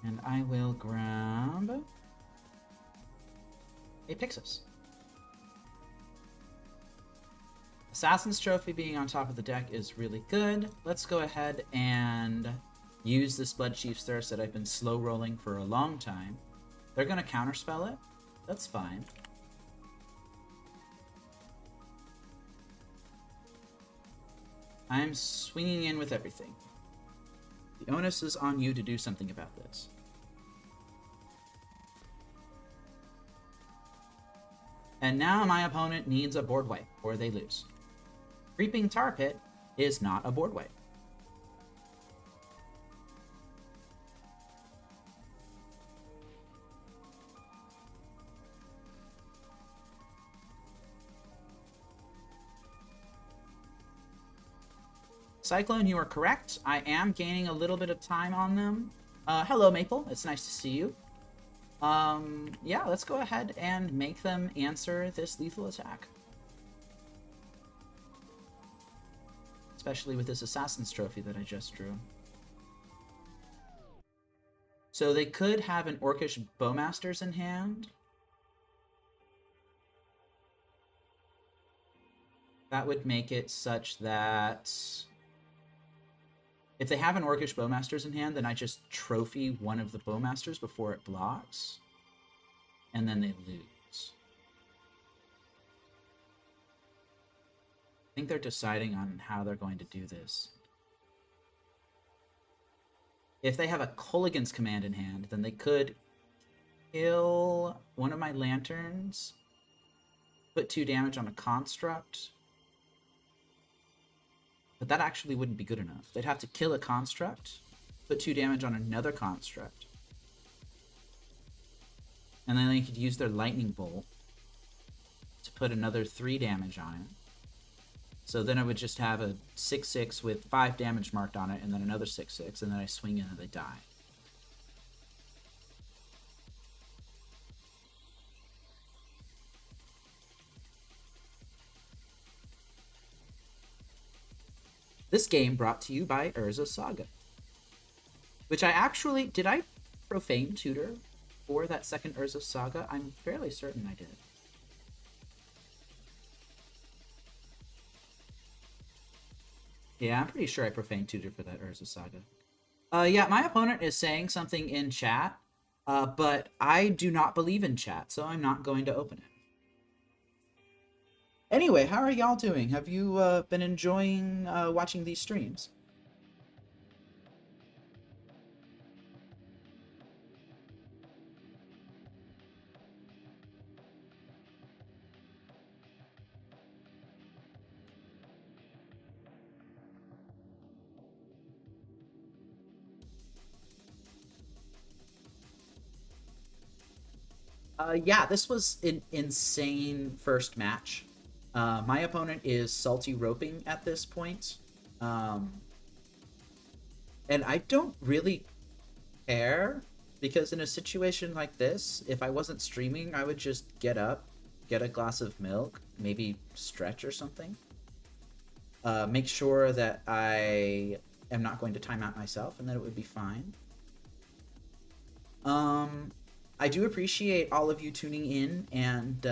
And I will grab a Pixis. Assassin's Trophy being on top of the deck is really good. Let's go ahead and use this Blood Chief's Thirst that I've been slow rolling for a long time. They're going to counterspell it. That's fine. I'm swinging in with everything. The onus is on you to do something about this. And now my opponent needs a board wipe, or they lose. Creeping Tar Pit is not a board wipe. Cyclone, you are correct. I am gaining a little bit of time on them. Hello, Maple. It's nice to see you. Yeah, let's go ahead and make them answer this lethal attack. Especially with this Assassin's Trophy that I just drew. So they could have an Orcish Bowmasters in hand. That would make it such that if they have an Orcish Bowmasters in hand, then I just trophy one of the Bowmasters before it blocks. And then they lose. I think they're deciding on how they're going to do this. If they have a Kolaghan's Command in hand, then they could kill one of my Lanterns, put 2 damage on a Construct. But that actually wouldn't be good enough. They'd have to kill a Construct, put 2 damage on another Construct. And then they could use their Lightning Bolt to put another 3 damage on it. So then I would just have a 6/6 with 5 damage marked on it, and then another 6/6, and then I swing in and they die. This game brought to you by 𝗟𝗓𝗩 Saga. Which I actually... Did I Profane Tutor for that second 𝗟𝗓𝗩 Saga? I'm fairly certain I did. Yeah, I'm pretty sure I Profane Tutor for that 𝗟𝗓𝗩 Saga. Yeah, my opponent is saying something in chat, but I do not believe in chat, so I'm not going to open it. Anyway, how are y'all doing? Have you been enjoying watching these streams? Yeah, this was an insane first match. My opponent is salty roping at this point. And I don't really care, because in a situation like this, if I wasn't streaming, I would just get up, get a glass of milk, maybe stretch or something. Make sure that I am not going to time out myself, and then it would be fine. I do appreciate all of you tuning in and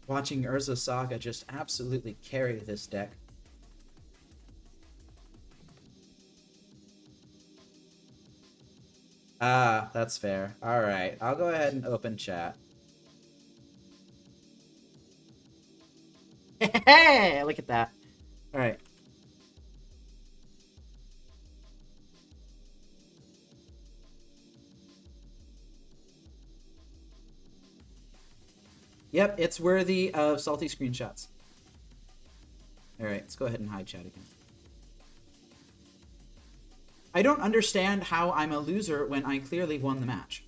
watching 𝗟𝗓𝗩 Saga just absolutely carry this deck. Ah, that's fair. Alright, I'll go ahead and open chat. Hey, look at that. Alright. Yep, it's worthy of salty screenshots. Alright, let's go ahead and hide chat again. I don't understand how I'm a loser when I clearly won the match.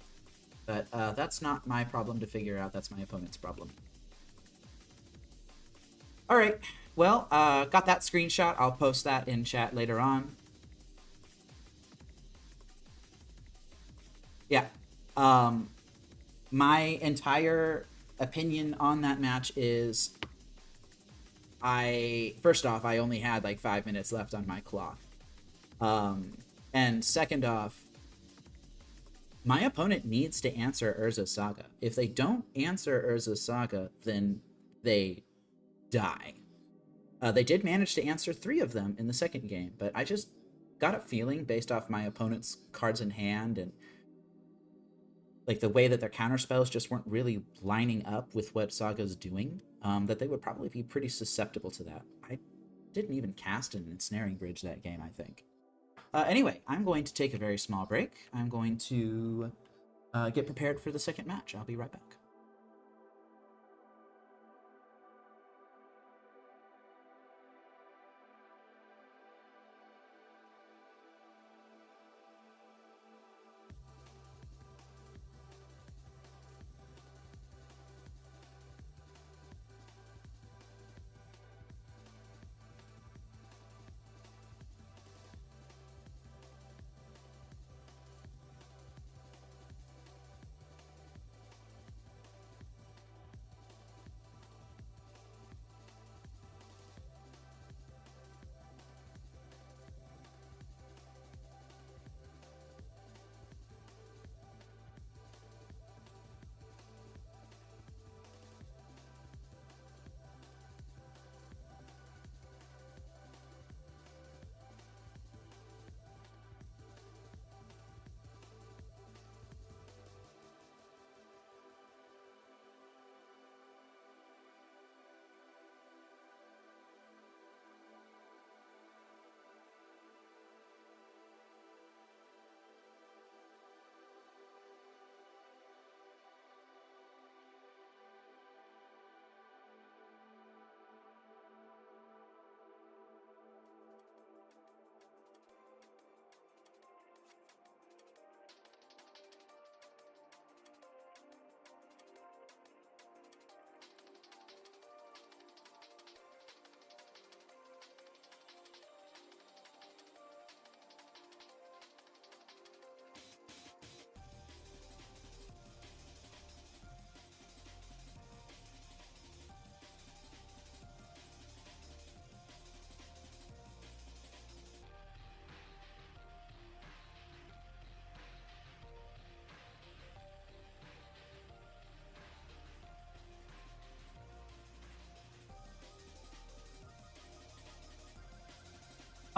But that's not my problem to figure out, that's my opponent's problem. Alright, well, got that screenshot. I'll post that in chat later on. Yeah. My entire opinion on that match is first off, I only had like 5 minutes left on my clock. And second off, my opponent needs to answer 𝗟𝗓𝗩 Saga. If they don't answer 𝗟𝗓𝗩 Saga, then they die. They did manage to answer 3 of them in the second game, but I just got a feeling based off my opponent's cards in hand and like the way that their counterspells just weren't really lining up with what Saga's doing, that they would probably be pretty susceptible to that. I didn't even cast an Ensnaring Bridge that game, I think. Anyway, I'm going to take a very small break. I'm going to get prepared for the second match. I'll be right back.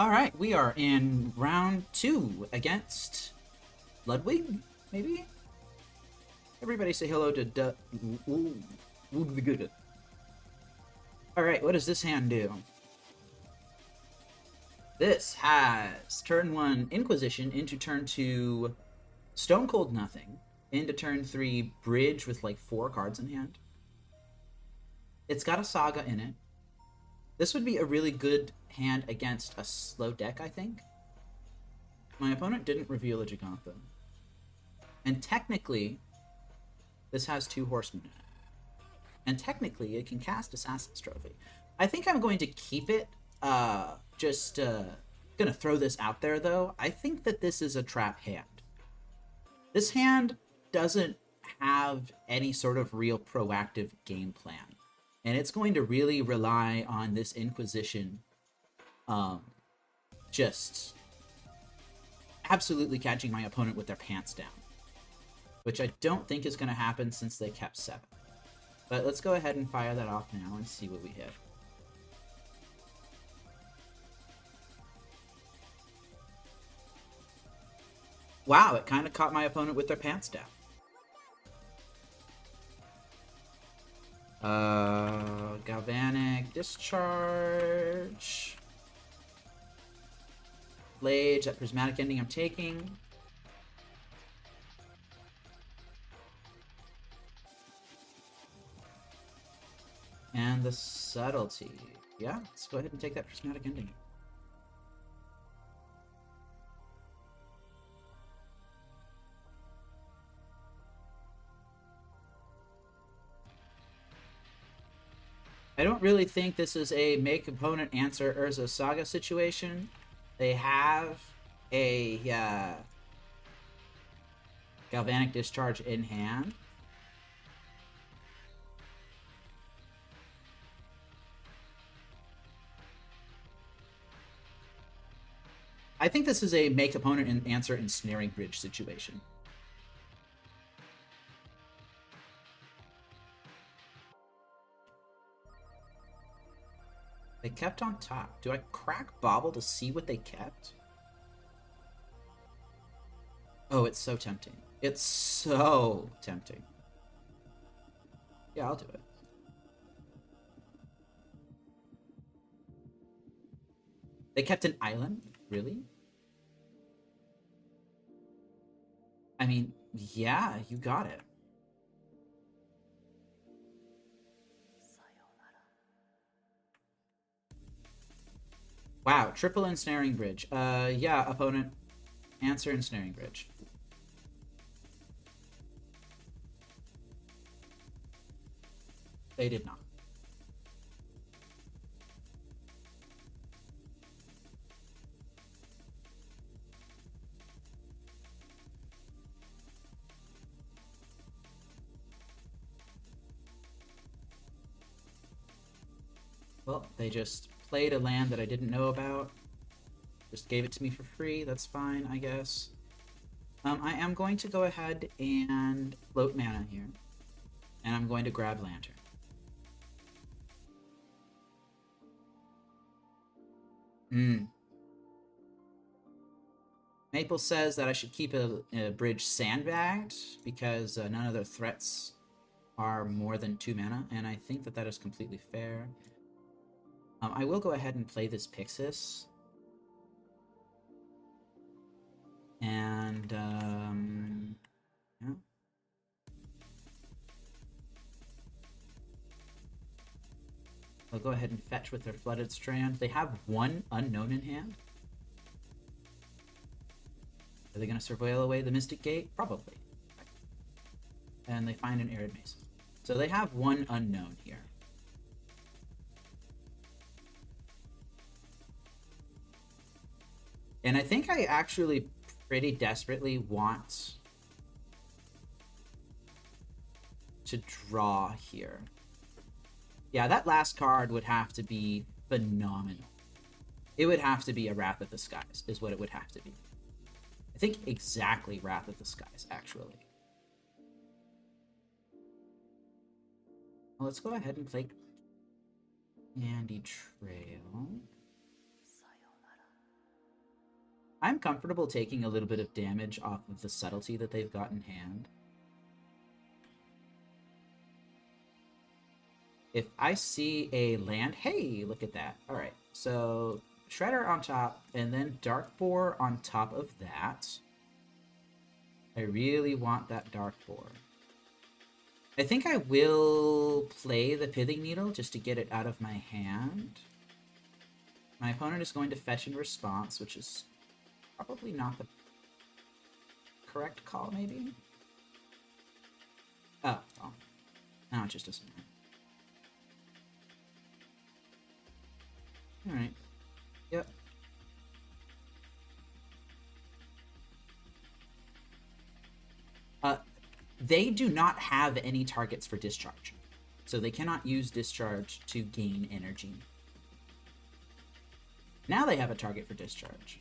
Alright, we are in round 2 against Ludwig, maybe? Everybody say hello to Alright, what does this hand do? This has turn 1 Inquisition into turn 2 Stone Cold Nothing, into turn 3 Bridge with like 4 cards in hand. It's got a Saga in it. This would be a really good hand against a slow deck, I think. My opponent didn't reveal a Gigantha. And technically, this has 2 Horsemen in it. And technically, it can cast Assassin's Trophy. I think I'm going to keep it. Gonna throw this out there, though. I think that this is a trap hand. This hand doesn't have any sort of real proactive game plan. And it's going to really rely on this Inquisition just absolutely catching my opponent with their pants down. Which I don't think is going to happen since they kept 7. But let's go ahead and fire that off now and see what we hit. Wow, it kind of caught my opponent with their pants down. Galvanic Discharge. Blade, that Prismatic Ending I'm taking. And the Subtlety. Yeah, let's go ahead and take that Prismatic Ending. I don't really think this is a make opponent answer Urza Saga situation. They have a Galvanic Discharge in hand. I think this is a make opponent answer Ensnaring Bridge situation. They kept on top. Do I crack Bobble to see what they kept? Oh, it's so tempting. It's so tempting. Yeah, I'll do it. They kept an island? Really? I mean, yeah, you got it. Wow, triple Ensnaring Bridge. Yeah, opponent. Answer Ensnaring Bridge. They did not. Well, they just played a land that I didn't know about. Just gave it to me for free. That's fine, I guess. I am going to go ahead and float mana here. And I'm going to grab Lantern. Maple says that I should keep a bridge sandbagged because none of their threats are more than 2 mana, and I think that that is completely fair. I will go ahead and play this Pixis. And, yeah. I'll go ahead and fetch with their Flooded Strand. They have 1 unknown in hand. Are they going to surveil away the Mystic Gate? Probably. And they find an Arid Mason. So they have 1 unknown here. And I think I actually pretty desperately want to draw here. Yeah, that last card would have to be phenomenal. It would have to be a Wrath of the Skies, is what it would have to be. I think exactly Wrath of the Skies, actually. Well, let's go ahead and play Candy Trail. I'm comfortable taking a little bit of damage off of the subtlety that they've got in hand. If I see a land... Hey, look at that. All right, so Shredder on top, and then Dark Boar on top of that. I really want that Dark Boar. I think I will play the Pithing Needle just to get it out of my hand. My opponent is going to fetch in response, which is probably not the correct call, maybe? Oh, well. No, it just doesn't matter. Alright. Yep. They do not have any targets for discharge. So they cannot use discharge to gain energy. Now they have a target for discharge.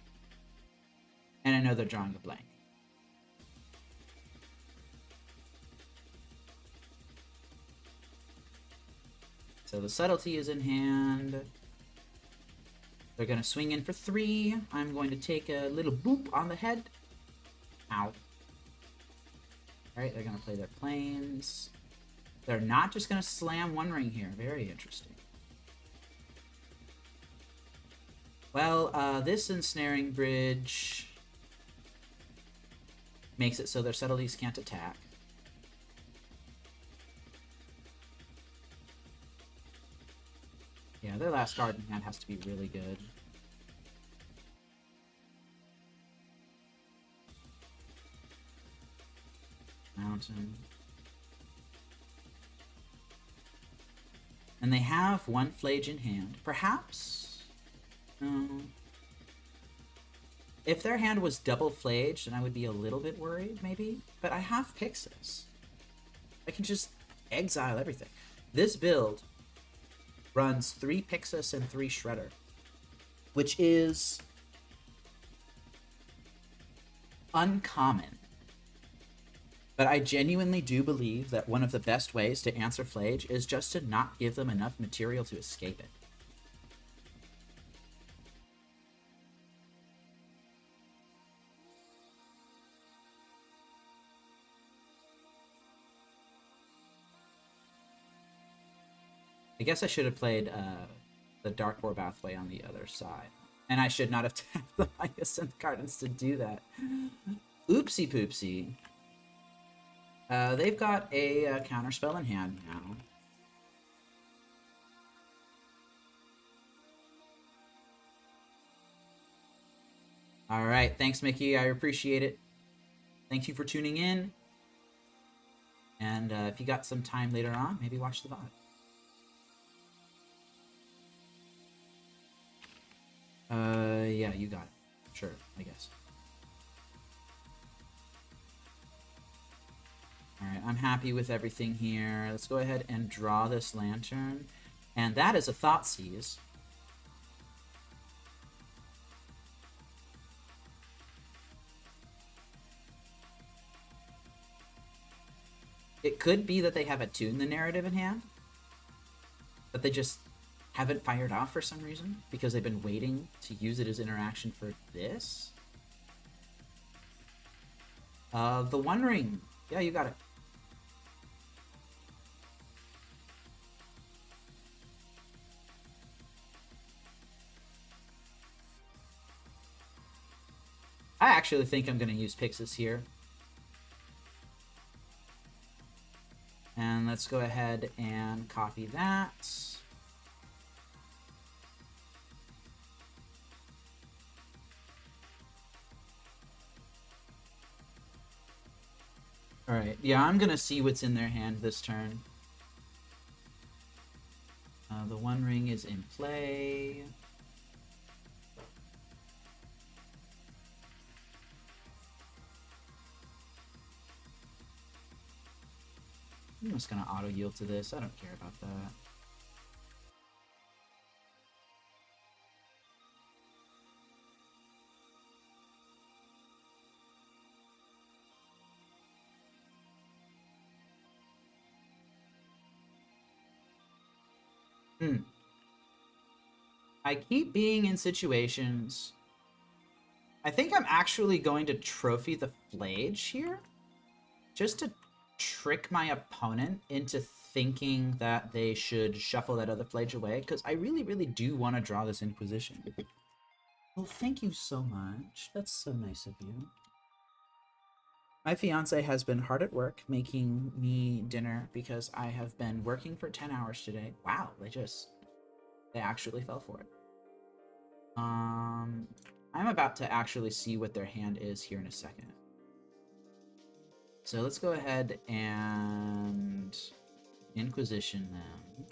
And I know they're drawing a blank. So the subtlety is in hand. They're going to swing in for 3. I'm going to take a little boop on the head. Ow. Alright, they're going to play their planes. They're not just going to slam One Ring here. Very interesting. Well, this Ensnaring Bridge makes it so their subtleties can't attack. Yeah, their last card in hand has to be really good. Mountain. And they have 1 Flage in hand. Perhaps? No. If their hand was double Flage, then I would be a little bit worried, maybe. But I have Pixis. I can just exile everything. This build runs 3 Pixis and 3 Shredder, which is uncommon. But I genuinely do believe that one of the best ways to answer Flage is just to not give them enough material to escape it. I guess I should have played the Dark Boar Pathway on the other side. And I should not have tapped the Hyacinth Gardens to do that. Oopsie poopsie. They've got a counterspell in hand now. Alright, thanks Mickey, I appreciate it. Thank you for tuning in. And if you got some time later on, maybe watch the VOD. Yeah, you got it. Sure, I guess. Alright, I'm happy with everything here. Let's go ahead and draw this lantern. And that is a Thoughtseize. It could be that they have Attune the Narrative in hand. That they just haven't fired off for some reason. Because they've been waiting to use it as interaction for this. The One Ring. Yeah, you got it. I actually think I'm going to use Pixis here. And let's go ahead and copy that. Alright, yeah, I'm going to see what's in their hand this turn. The One Ring is in play. I'm just going to auto-yield to this. I don't care about that. I keep being in situations I think I'm actually going to trophy the Flage here, just to trick my opponent into thinking that they should shuffle that other Flage away, because I really, really do want to draw this Inquisition. Well, thank you so much. That's so nice of you. My fiance has been hard at work making me dinner because I have been working for 10 hours today. Wow, they actually fell for it. I'm about to actually see what their hand is here in a second. So let's go ahead and Inquisition them.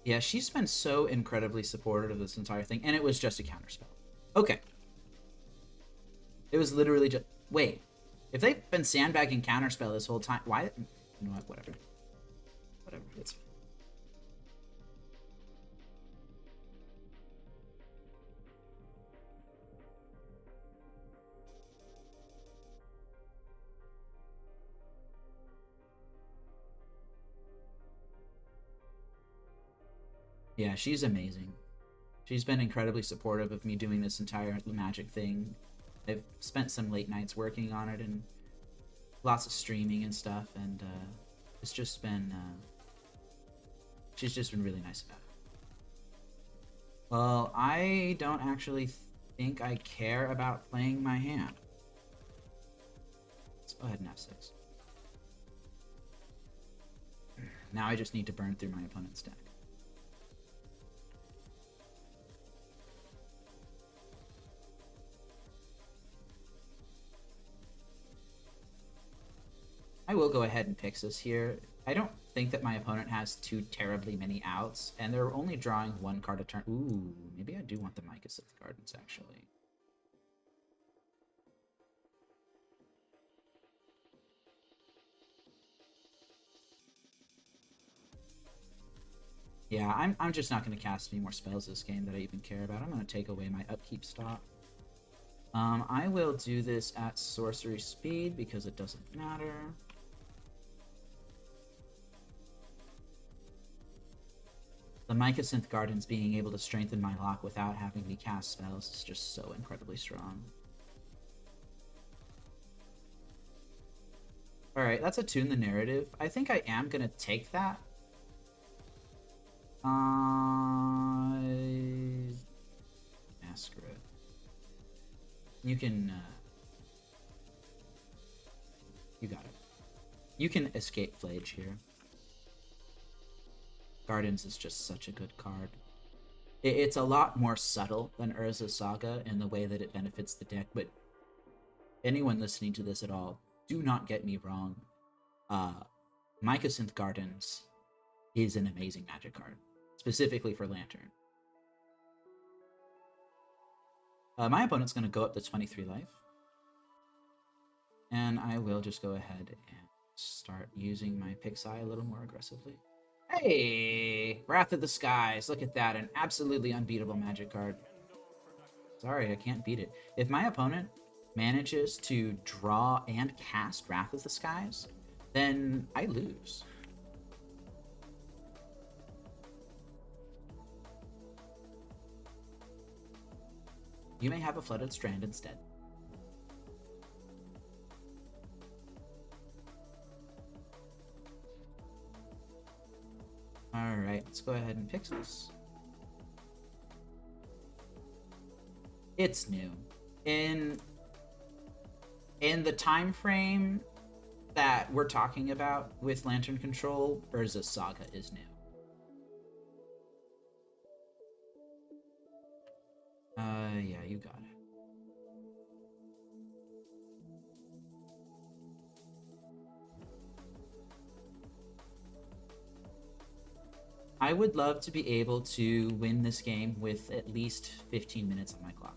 Yeah, she's been so incredibly supportive of this entire thing, and it was just a counterspell. Okay. It was literally just... Wait. If they've been sandbagging counterspell this whole time, why... You know what? Whatever. Whatever. It's fine. Yeah, she's amazing. She's been incredibly supportive of me doing this entire Magic thing. I've spent some late nights working on it and lots of streaming and stuff, and it's just been... she's just been really nice about it. Well, I don't actually think I care about playing my hand. Let's go ahead and F6. Now I just need to burn through my opponent's deck. I will go ahead and Pix this here. I don't think that my opponent has too terribly many outs, and they're only drawing one card a turn. Ooh, maybe I do want the Mycosynth Gardens, actually. Yeah, I'm just not going to cast any more spells this game that I even care about. I'm going to take away my upkeep stop. I will do this at sorcery speed because it doesn't matter. The Mycosynth Gardens being able to strengthen my lock without having me cast spells is just so incredibly strong. Alright, let's attune the narrative. I think I am going to take that. Screw it. You can, you got it. You can escape Flage here. Gardens is just such a good card. It's a lot more subtle than Urza's Saga in the way that it benefits the deck, but anyone listening to this at all, do not get me wrong. Mycosynth Gardens is an amazing Magic card, specifically for Lantern. My opponent's going to go up to 23 life. And I will just go ahead and start using my Pixie a little more aggressively. Hey! Wrath of the Skies. Look at that. An absolutely unbeatable Magic card. Sorry, I can't beat it. If my opponent manages to draw and cast Wrath of the Skies, then I lose. You may have a Flooded Strand instead. Alright, let's go ahead and fix this. It's new. In the time frame that we're talking about with Lantern Control, Urza's Saga is new. Yeah, you got it. I would love to be able to win this game with at least 15 minutes on my clock.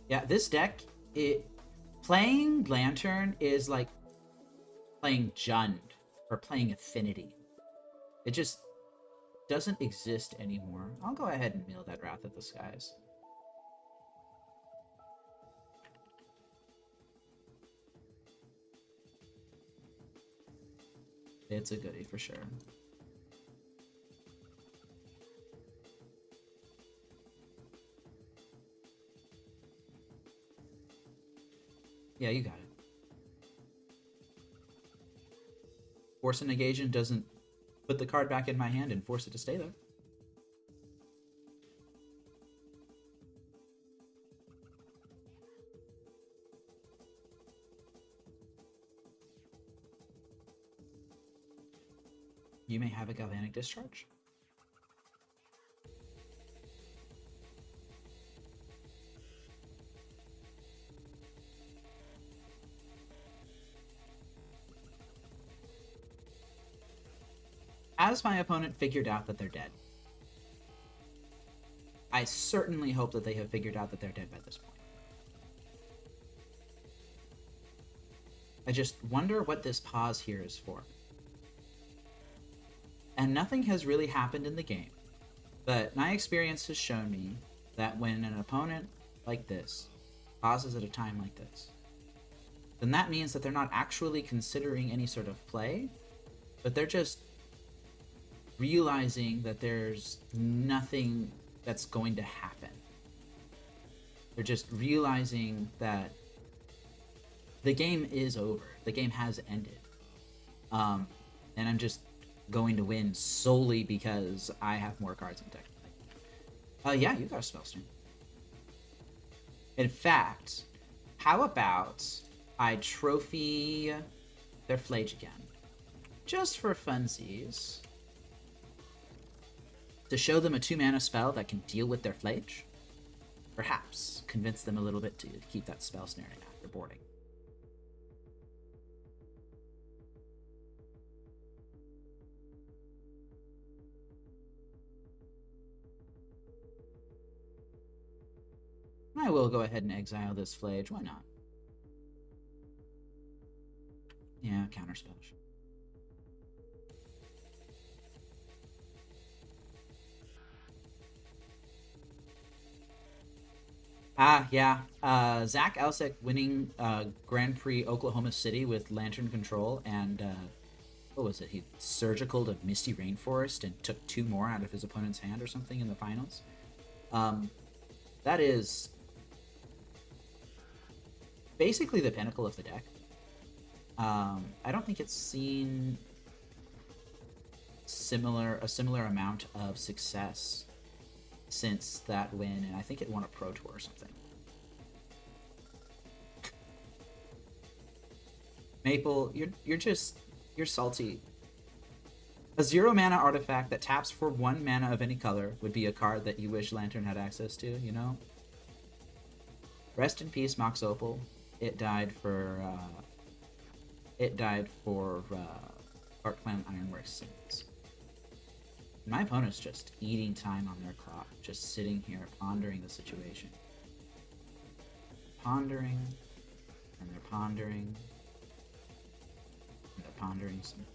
Yeah, this deck, playing Lantern is like playing Jund or playing Affinity. It just doesn't exist anymore. I'll go ahead and mill that Wrath of the Skies. It's a goodie for sure. Yeah, you got it. Force a negation doesn't put the card back in my hand and force it to stay there. You may have a Galvanic Discharge. As my opponent figured out that they're dead. I certainly hope that they have figured out that they're dead by this point. I just wonder what this pause here is for. And nothing has really happened in the game, but my experience has shown me that when an opponent like this pauses at a time like this, then that means that they're not actually considering any sort of play, but they're just realizing that there's nothing that's going to happen. They're just realizing that the game is over. The game has ended. And I'm just going to win solely because I have more cards in deck. Yeah, you got a spell stream. In fact, how about I trophy their Flage again? Just for funsies. To show them a 2-mana spell that can deal with their Flage. Perhaps convince them a little bit to keep that spell snaring after boarding. I will go ahead and exile this Flage. Why not? Yeah, counterspell. Yeah. 𝗟𝗓𝗩𝗘 winning Grand Prix Oklahoma City with Lantern Control, and what was it? He surgicaled a Misty Rainforest and took 2 more out of his opponent's hand or something in the finals. That is basically the pinnacle of the deck. I don't think it's seen a similar amount of success since that win, and I think it won a Pro Tour or something. Maple, you're salty. A 0-mana artifact that taps for 1 mana of any color would be a card that you wish Lantern had access to, you know? Rest in peace, Mox Opal. It died for Arcland Ironworks Sins. My opponent's just eating time on their clock, just sitting here pondering the situation. Pondering, and they're pondering, and they're pondering some.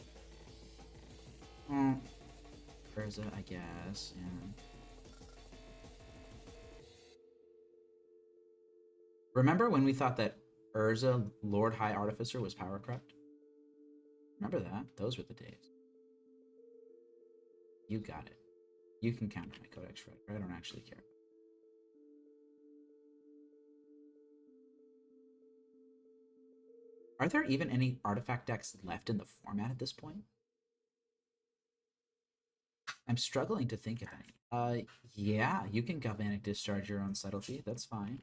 Urza, I guess, yeah. Remember when we thought that Urza, Lord High Artificer, was power corrupt? Remember that? Those were the days. You got it. You can counter my Codex Shred. I don't actually care. Are there even any artifact decks left in the format at this point? I'm struggling to think of any. Yeah, you can Galvanic Discharge your own Subtlety. That's fine.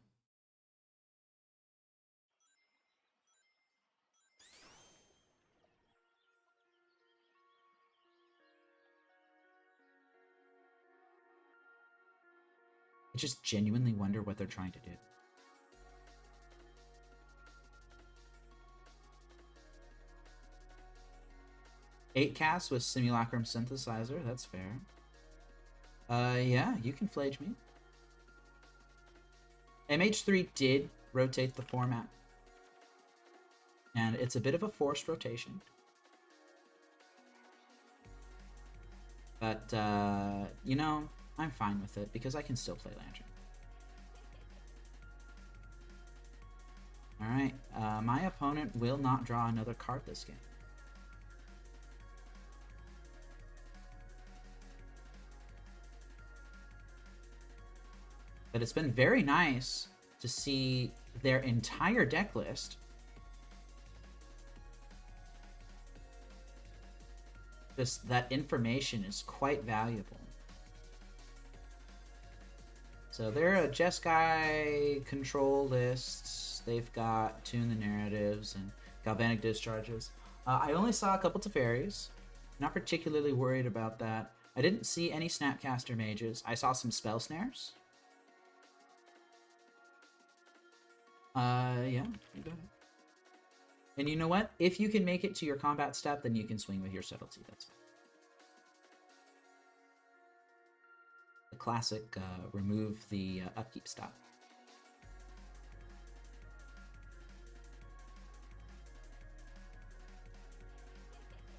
I just genuinely wonder what they're trying to do. Eight cast with Simulacrum Synthesizer. That's fair. Yeah, you can Flage me. MH3 did rotate the format. And it's a bit of a forced rotation. But, you know, I'm fine with it because I can still play Lantern. Alright, my opponent will not draw another card this game. But it's been very nice to see their entire deck list. Just that information is quite valuable. So they're a Jeskai control list. They've got Tune the Narratives and Galvanic Discharges. I only saw a couple Teferis. Not particularly worried about that. I didn't see any Snapcaster Mages. I saw some Spell Snares. Yeah, you got it. And you know what? If you can make it to your combat step, then you can swing with your Subtlety. That's fine. The classic remove the upkeep stop.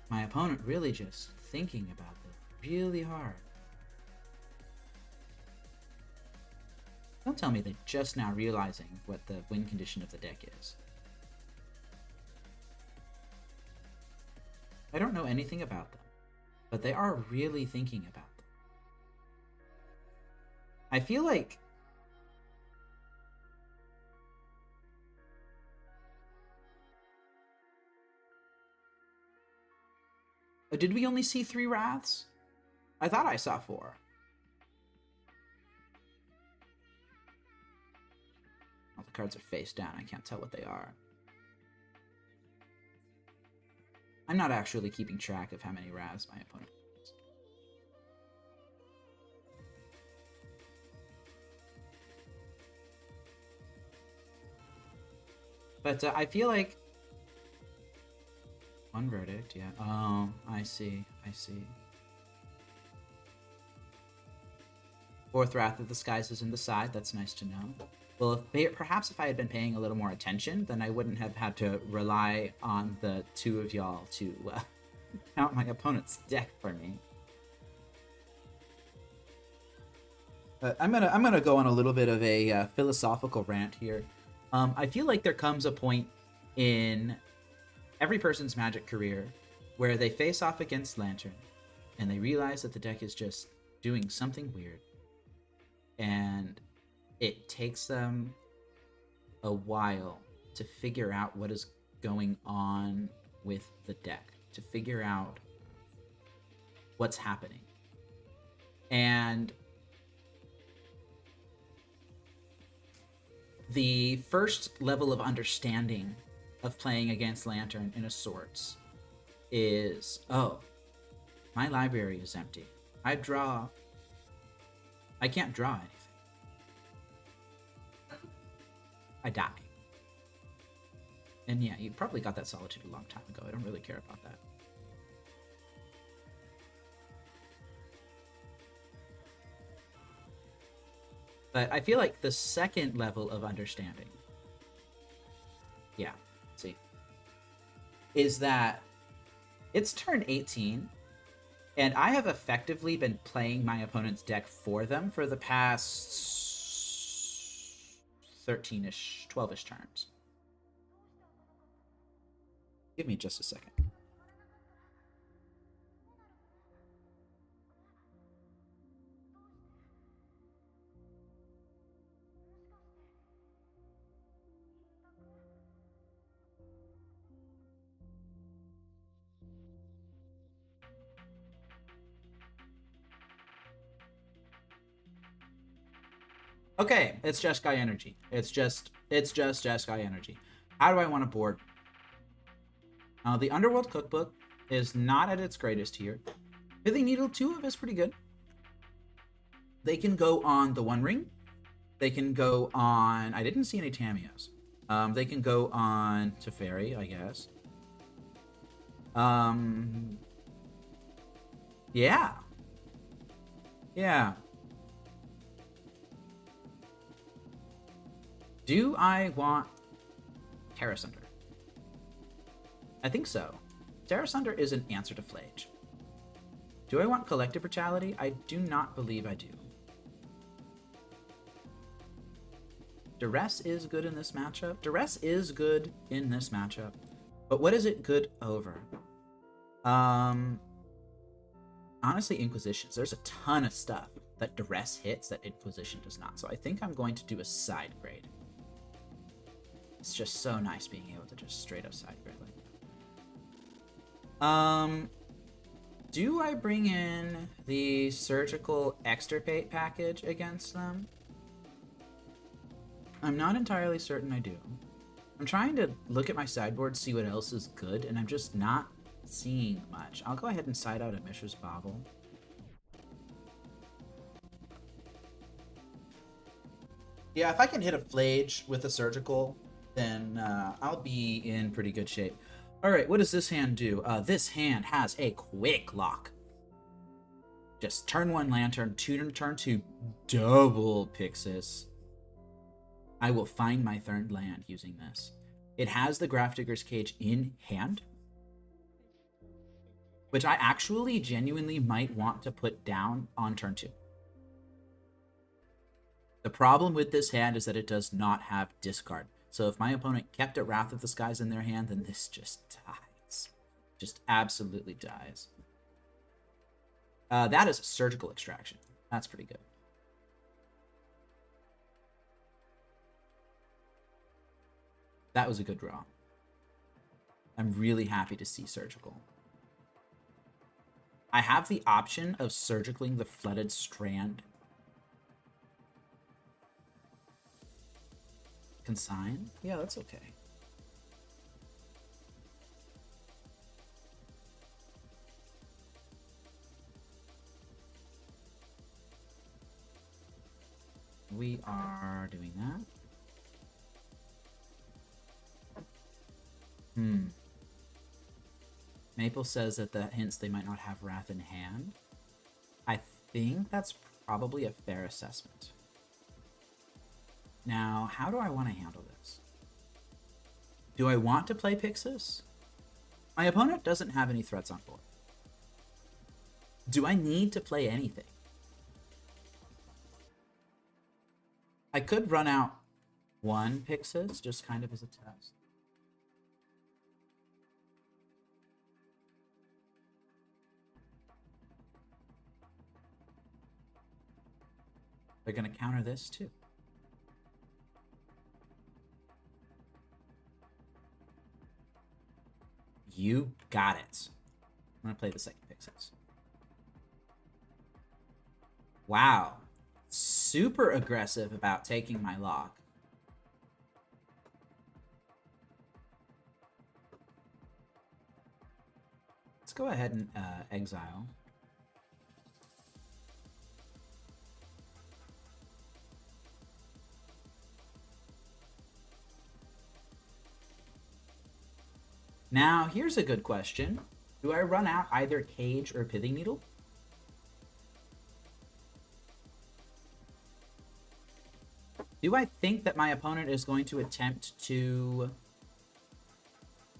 My opponent really just thinking about this really hard. Don't tell me they're just now realizing what the win condition of the deck is. I don't know anything about them, but they are really thinking about them. I feel like did we only see 3 Wraths? I thought I saw 4. All the cards are face down. I can't tell what they are. I'm not actually keeping track of how many Wraths my opponent has. But I feel like... One Verdict, yeah. Oh, I see. I see. 4th Wrath of the Skies is in the side. That's nice to know. Well, perhaps if I had been paying a little more attention, then I wouldn't have had to rely on the 2 of y'all to count my opponent's deck for me. I'm gonna go on a little bit of a philosophical rant here. I feel like there comes a point in every person's Magic career where they face off against Lantern and they realize that the deck is just doing something weird, and it takes them a while to figure out what is going on with the deck, to figure out what's happening. And the first level of understanding of playing against Lantern in a sorts is, oh, my library is empty. I can't draw anything. I die. And yeah, you probably got that Solitude a long time ago. I don't really care about that. But I feel like the second level of understanding, yeah, see, is that it's turn 18, and I have effectively been playing my opponent's deck for them for the past 13-ish, 12-ish turns. Give me just a second. Okay, it's Jeskai Energy. It's just Jeskai Energy. How do I want to board? The Underworld Cookbook is not at its greatest here. Pithing Needle 2 of is pretty good. They can go on the One Ring. They can go on... I didn't see any Tamios. They can go on Teferi, I guess. Yeah. Yeah. Do I want Terra Sunder? I think so. Terra Sunder is an answer to Flage. Do I want Collective Brutality? I do not believe I do. Duress is good in this matchup. Duress is good in this matchup. But what is it good over? Honestly, Inquisitions. There's a ton of stuff that Duress hits, that Inquisition does not. So I think I'm going to do a side grade. It's just so nice being able to just straight up side grade like that. Do I bring in the Surgical Extirpate package against them? I'm not entirely certain I do. I'm trying to look at my sideboard, see what else is good, and I'm just not seeing much. I'll go ahead and side out a Mishra's Bauble. Yeah, if I can hit a Flage with a Surgical, then I'll be in pretty good shape. Alright, what does this hand do? This hand has a Quick Lock. Just turn 1 Lantern, turn 2, double Pixis. I will find my third land using this. It has the Grafdigger's Cage in hand, which I actually genuinely might want to put down on turn 2. The problem with this hand is that it does not have discard. So if my opponent kept a Wrath of the Skies in their hand, then this just dies. Just absolutely dies. That is a Surgical Extraction. That's pretty good. That was a good draw. I'm really happy to see Surgical. I have the option of Surgicaling the Flooded Strand. Consign? Yeah, that's okay. We are doing that. Maple says that that hints they might not have Wrath in hand. I think that's probably a fair assessment. Now, how do I want to handle this? Do I want to play Pixis? My opponent doesn't have any threats on board. Do I need to play anything? I could run out 1 Pixis, just kind of as a test. They're going to counter this too. You got it. I'm going to play the second Pixis. Wow. Super aggressive about taking my lock. Let's go ahead and exile. Now, here's a good question. Do I run out either Cage or Pithing Needle? Do I think that my opponent is going to attempt to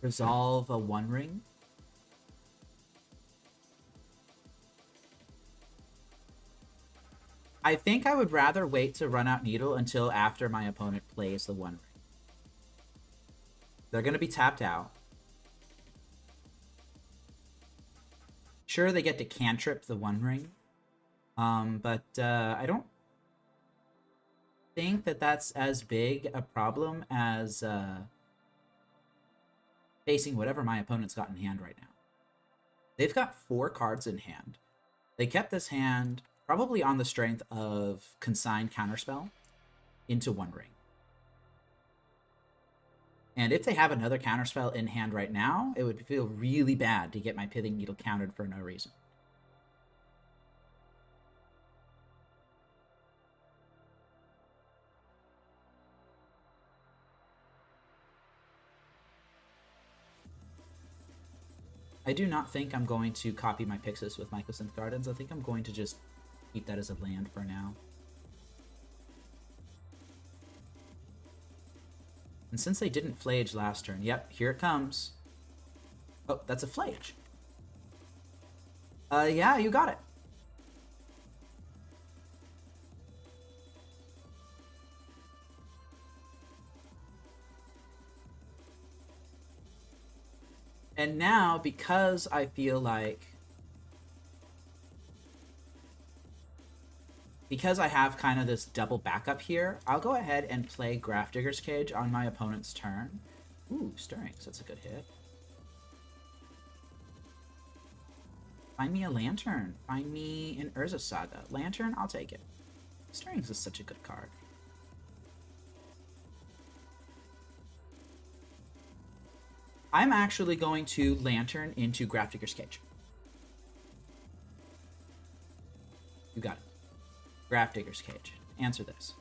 resolve a One Ring? I think I would rather wait to run out Needle until after my opponent plays the One Ring. They're going to be tapped out. Sure, they get to cantrip the One Ring, but I don't think that that's as big a problem as facing whatever my opponent's got in hand right now. They've got 4 cards in hand. They kept this hand probably on the strength of Consign Counterspell into One Ring. And if they have another Counterspell in hand right now, it would feel really bad to get my Pithing Needle countered for no reason. I do not think I'm going to copy my Pixis with Mycosynth Gardens. I think I'm going to just keep that as a land for now. And since they didn't Flage last turn, yep, here it comes. Oh, that's a Flage. Yeah, you got it. And now, because I feel like because I have kind of this double backup here, I'll go ahead and play Grafdigger's Cage on my opponent's turn. Ooh, Stirrings, that's a good hit. Find me a Lantern. Find me an Urza Saga. Lantern, I'll take it. Stirrings is such a good card. I'm actually going to Lantern into Grafdigger's Cage. You got it. Grafdigger's Cage. Answer this.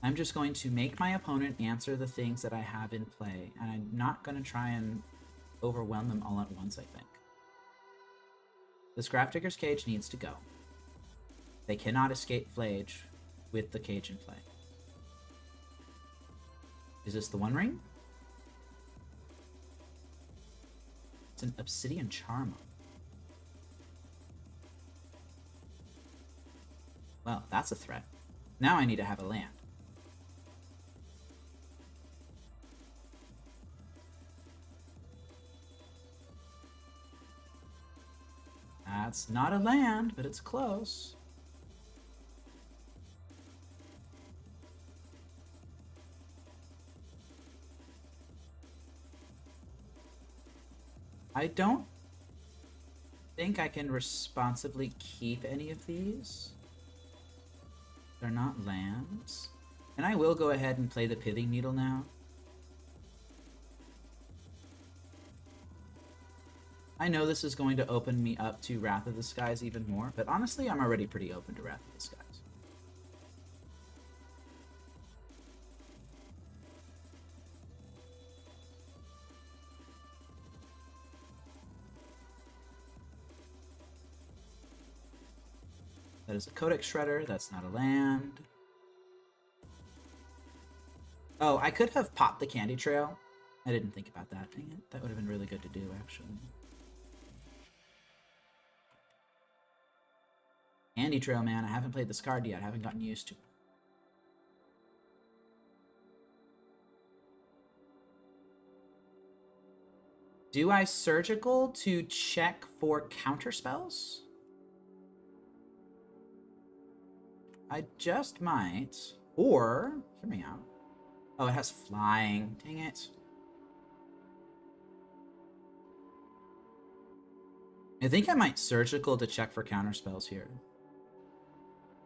I'm just going to make my opponent answer the things that I have in play, and I'm not going to try and overwhelm them all at once, I think. This Grafdigger's Cage needs to go. They cannot escape Flage with the cage in play. Is this the One Ring? It's an Obsidian Charma. Well, that's a threat. Now I need to have a land. That's not a land, but it's close. I don't think I can responsibly keep any of these. They're not lands. And I will go ahead and play the Pithing Needle now. I know this is going to open me up to Wrath of the Skies even more, but honestly, I'm already pretty open to Wrath of the Skies. That is a Codex Shredder. That's not a land. Oh, I could have popped the Candy Trail. I didn't think about that. Dang it. That would have been really good to do, actually. Candy Trail, man. I haven't played this card yet. I haven't gotten used to it. Do I Surgical to check for counterspells? I just might. Or, hear me out. Oh, it has flying. Dang it. I think I might Surgical to check for counterspells here.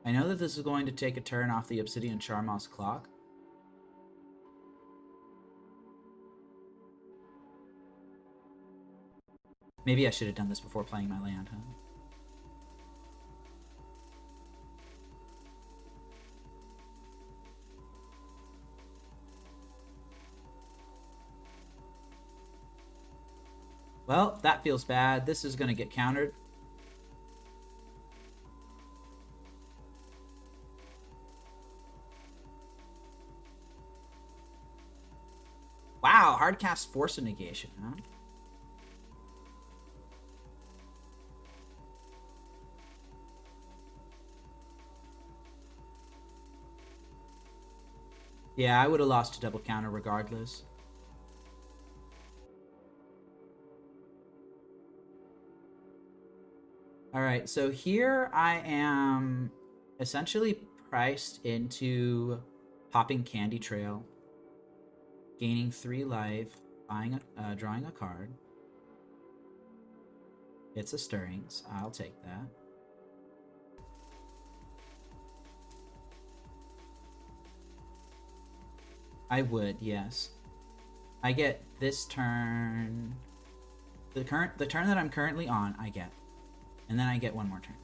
I know that this is going to take a turn off the Obsidian Charma's clock. Maybe I should have done this before playing my land, huh? Well, that feels bad. This is going to get countered. Wow, hard cast Force of Negation, huh? Yeah, I would have lost to double counter regardless. Alright, so here I am essentially priced into popping Candy Trail, gaining 3 life, drawing a card. It's a Stirrings. I'll take that. I would, yes. I get this turn. The turn that I'm currently on, I get. And then I get one more turn.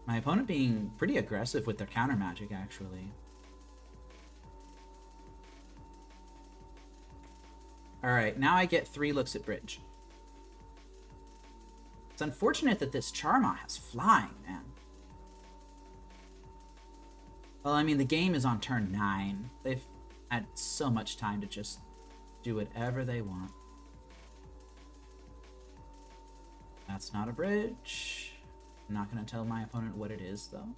My opponent being pretty aggressive with their counter magic, actually. Alright, now I get 3 looks at bridge. It's unfortunate that this Charma has flying, man. Well, I mean, the game is on turn 9. They've had so much time to just do whatever they want. That's not a bridge. I'm not going to tell my opponent what it is, though.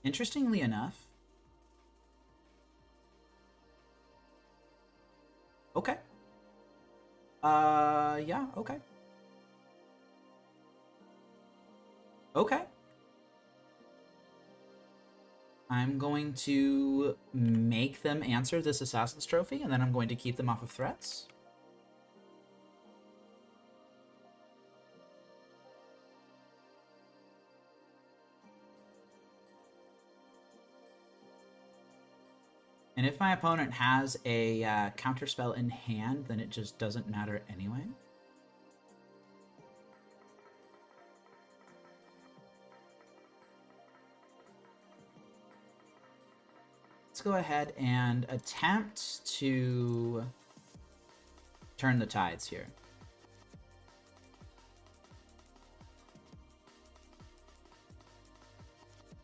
Interestingly enough, Yeah, okay. Okay. I'm going to make them answer this Assassin's Trophy, and then I'm going to keep them off of threats. And if my opponent has a counterspell in hand, then it just doesn't matter anyway. Let's go ahead and attempt to turn the tides here.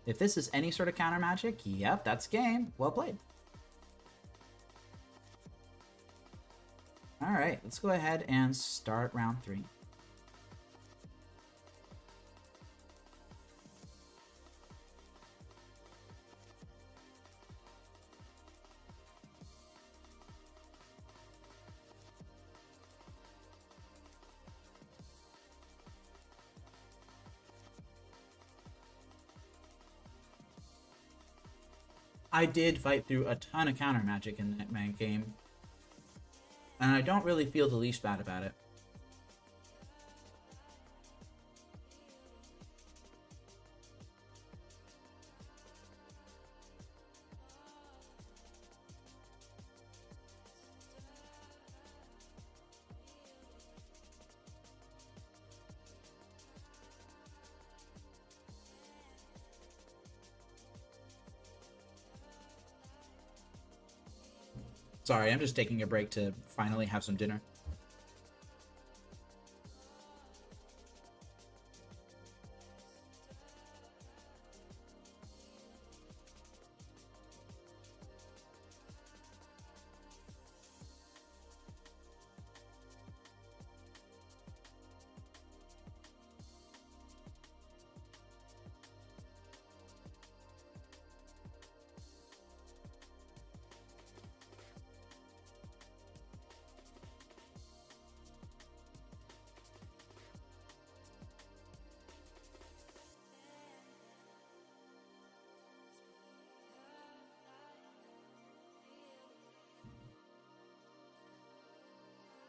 If this is any sort of counter magic, yep, that's game. Well played. All right, let's go ahead and start round 3. I did fight through a ton of counter magic in that main game, and I don't really feel the least bad about it. Sorry, I'm just taking a break to finally have some dinner.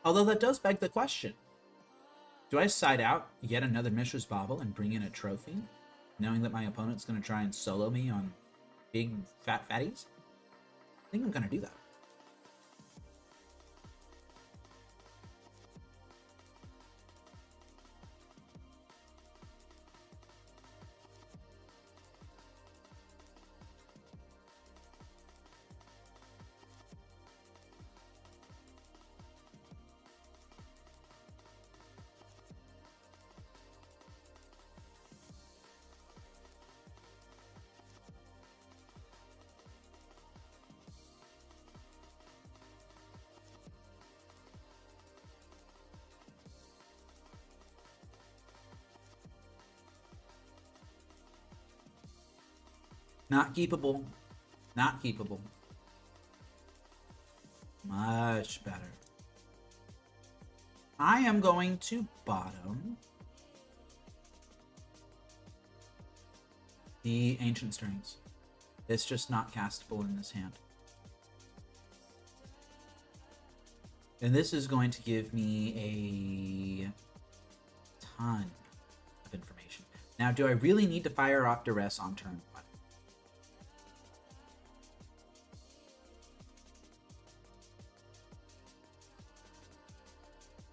Although that does beg the question. Do I side out yet another Mishra's Bauble and bring in a trophy, knowing that my opponent's going to try and solo me on big fat fatties? I think I'm going to do that. Not keepable. Not keepable. Much better. I am going to bottom the Ancient Strings. It's just not castable in this hand. And this is going to give me a ton of information. Now, do I really need to fire off Duress on turn 1?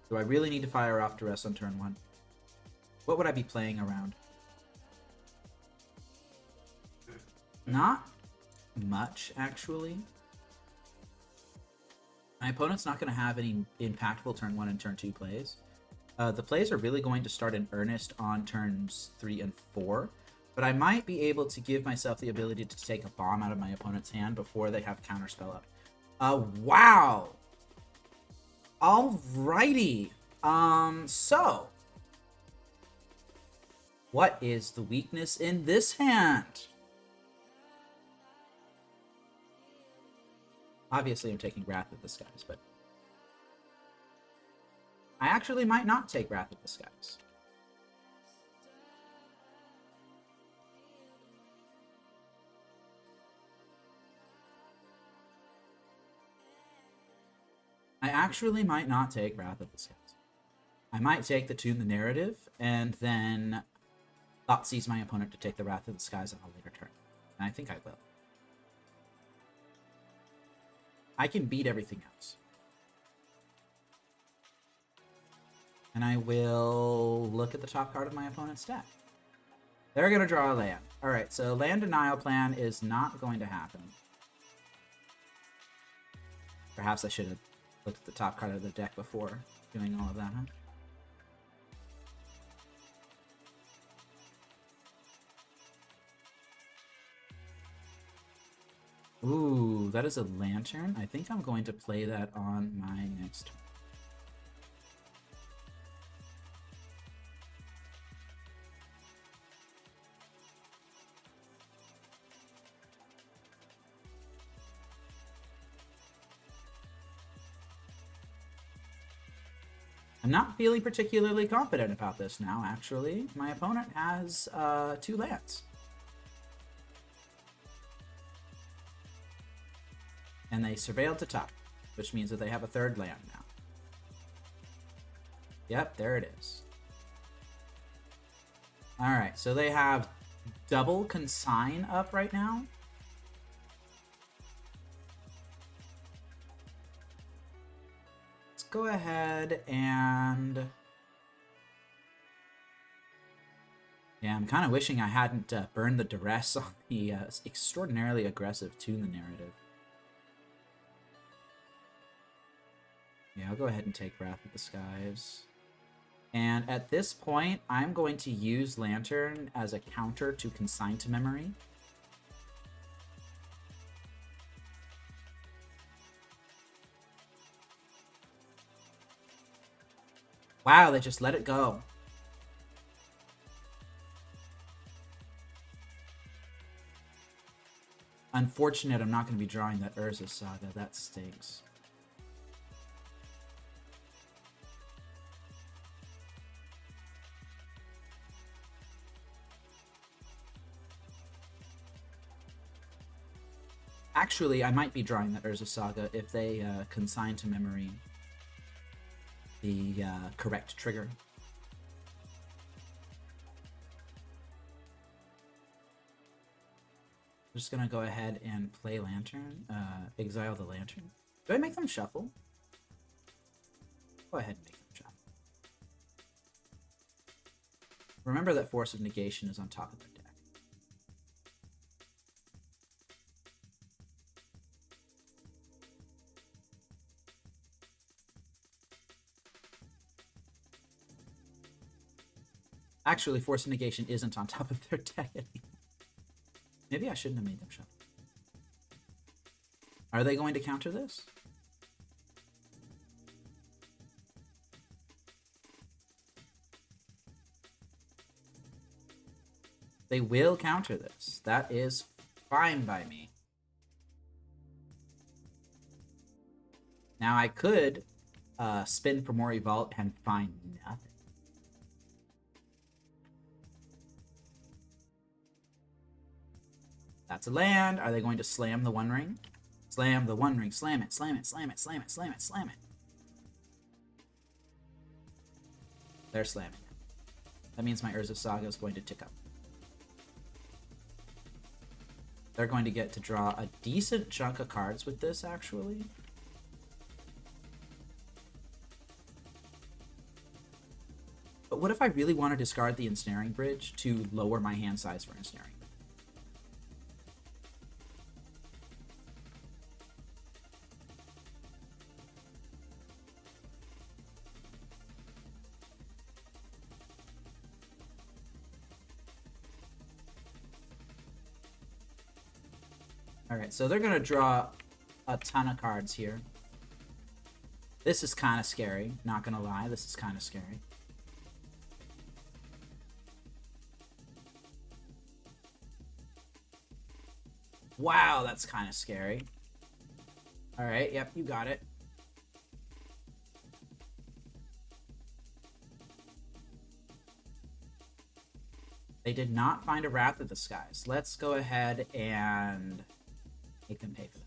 Do I really need to fire off Duress on turn 1? What would I be playing around? Not much, actually. My opponent's not going to have any impactful turn 1 and turn 2 plays. The plays are really going to start in earnest on turns 3 and 4, but I might be able to give myself the ability to take a bomb out of my opponent's hand before they have counterspell up. Wow! Alrighty. So what is the weakness in this hand? Obviously, I'm taking Wrath of the Skies, but I actually might not take Wrath of the Skies. I actually might not take Wrath of the Skies. I might take the Tune the Narrative, and then Thoughtseize my opponent to take the Wrath of the Skies on a later turn. And I think I will. I can beat everything else. And I will look at the top card of my opponent's deck. They're going to draw a land. Alright, so land denial plan is not going to happen. Perhaps I should have looked at the top card of the deck before doing all of that, huh? Ooh, that is a Lantern. I think I'm going to play that on my next turn. I'm not feeling particularly confident about this now, actually. My opponent has 2 lands. And they surveilled to top, which means that they have a 3rd land now. Yep, there it is. Alright, so they have double Consign up right now. Let's go ahead and... Yeah, I'm kind of wishing I hadn't burned the duress on the extraordinarily aggressive Tune the Narrative. Yeah, I'll go ahead and take Wrath of the Skies. And at this point, I'm going to use Lantern as a counter to Consign to Memory. Wow, they just let it go. Unfortunate, I'm not going to be drawing that Urza Saga. That stinks. Actually, I might be drawing that Urza Saga if they consign to memory the correct trigger. I'm just gonna go ahead and play Lantern, exile the Lantern. Do I make them shuffle? Go ahead and make them shuffle. Remember that Force of Negation is on top of their deck. Actually, Force of Negation isn't on top of their deck anymore. Maybe I shouldn't have made them shuffle. Are they going to counter this? They will counter this. That is fine by me. Now I could spin for more Evolve and find nothing. That's a land. Are they going to slam the One Ring? Slam the One Ring. Slam it, slam it, slam it, slam it, slam it, slam it. They're slamming it. That means my Urza Saga is going to tick up. They're going to get to draw a decent chunk of cards with this, actually. But what if I really want to discard the Ensnaring Bridge to lower my hand size for Ensnaring? Alright, so they're going to draw a ton of cards here. This is kind of scary, not going to lie. This is kind of scary. Wow, that's kind of scary. Alright, yep, you got it. They did not find a Wrath of the Skies. Let's go ahead and make them pay for that.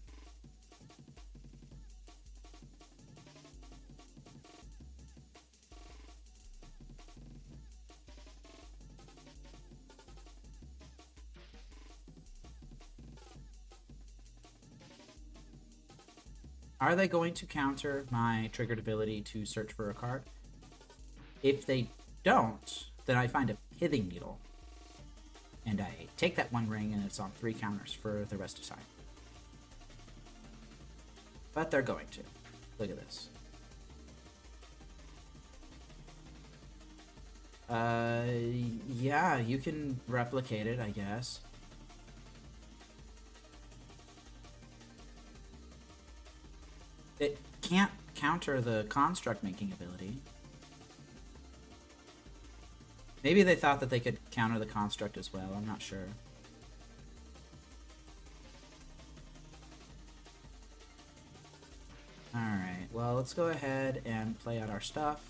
Are they going to counter my triggered ability to search for a card? If they don't, then I find a Pithing Needle. And I take that one ring, and it's on 3 counters for the rest of time. But they're going to. Look at this. Yeah, you can replicate it, I guess. It can't counter the construct making ability. Maybe they thought that they could counter the construct as well. I'm not sure. Alright, well, let's go ahead and play out our stuff.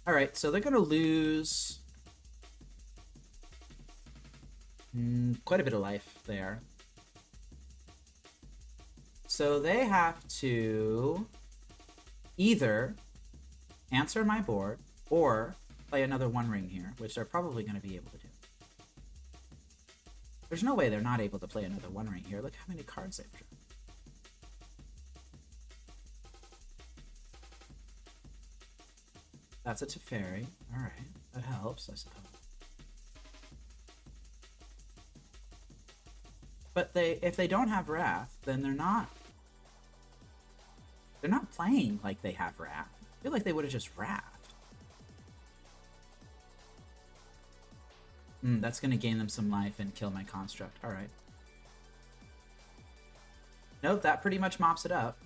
Alright, so they're going to lose quite a bit of life there. So they have to either answer my board or play another One Ring here, which they're probably going to be able to do. There's no way they're not able to play another One Ring here. Look how many cards they've drawn. That's a Teferi. Alright, that helps, I suppose. But if they don't have Wrath, then they're not playing like they have Wrath. I feel like they would have just Wrathed. That's going to gain them some life and kill my construct. Alright. Nope, that pretty much mops it up.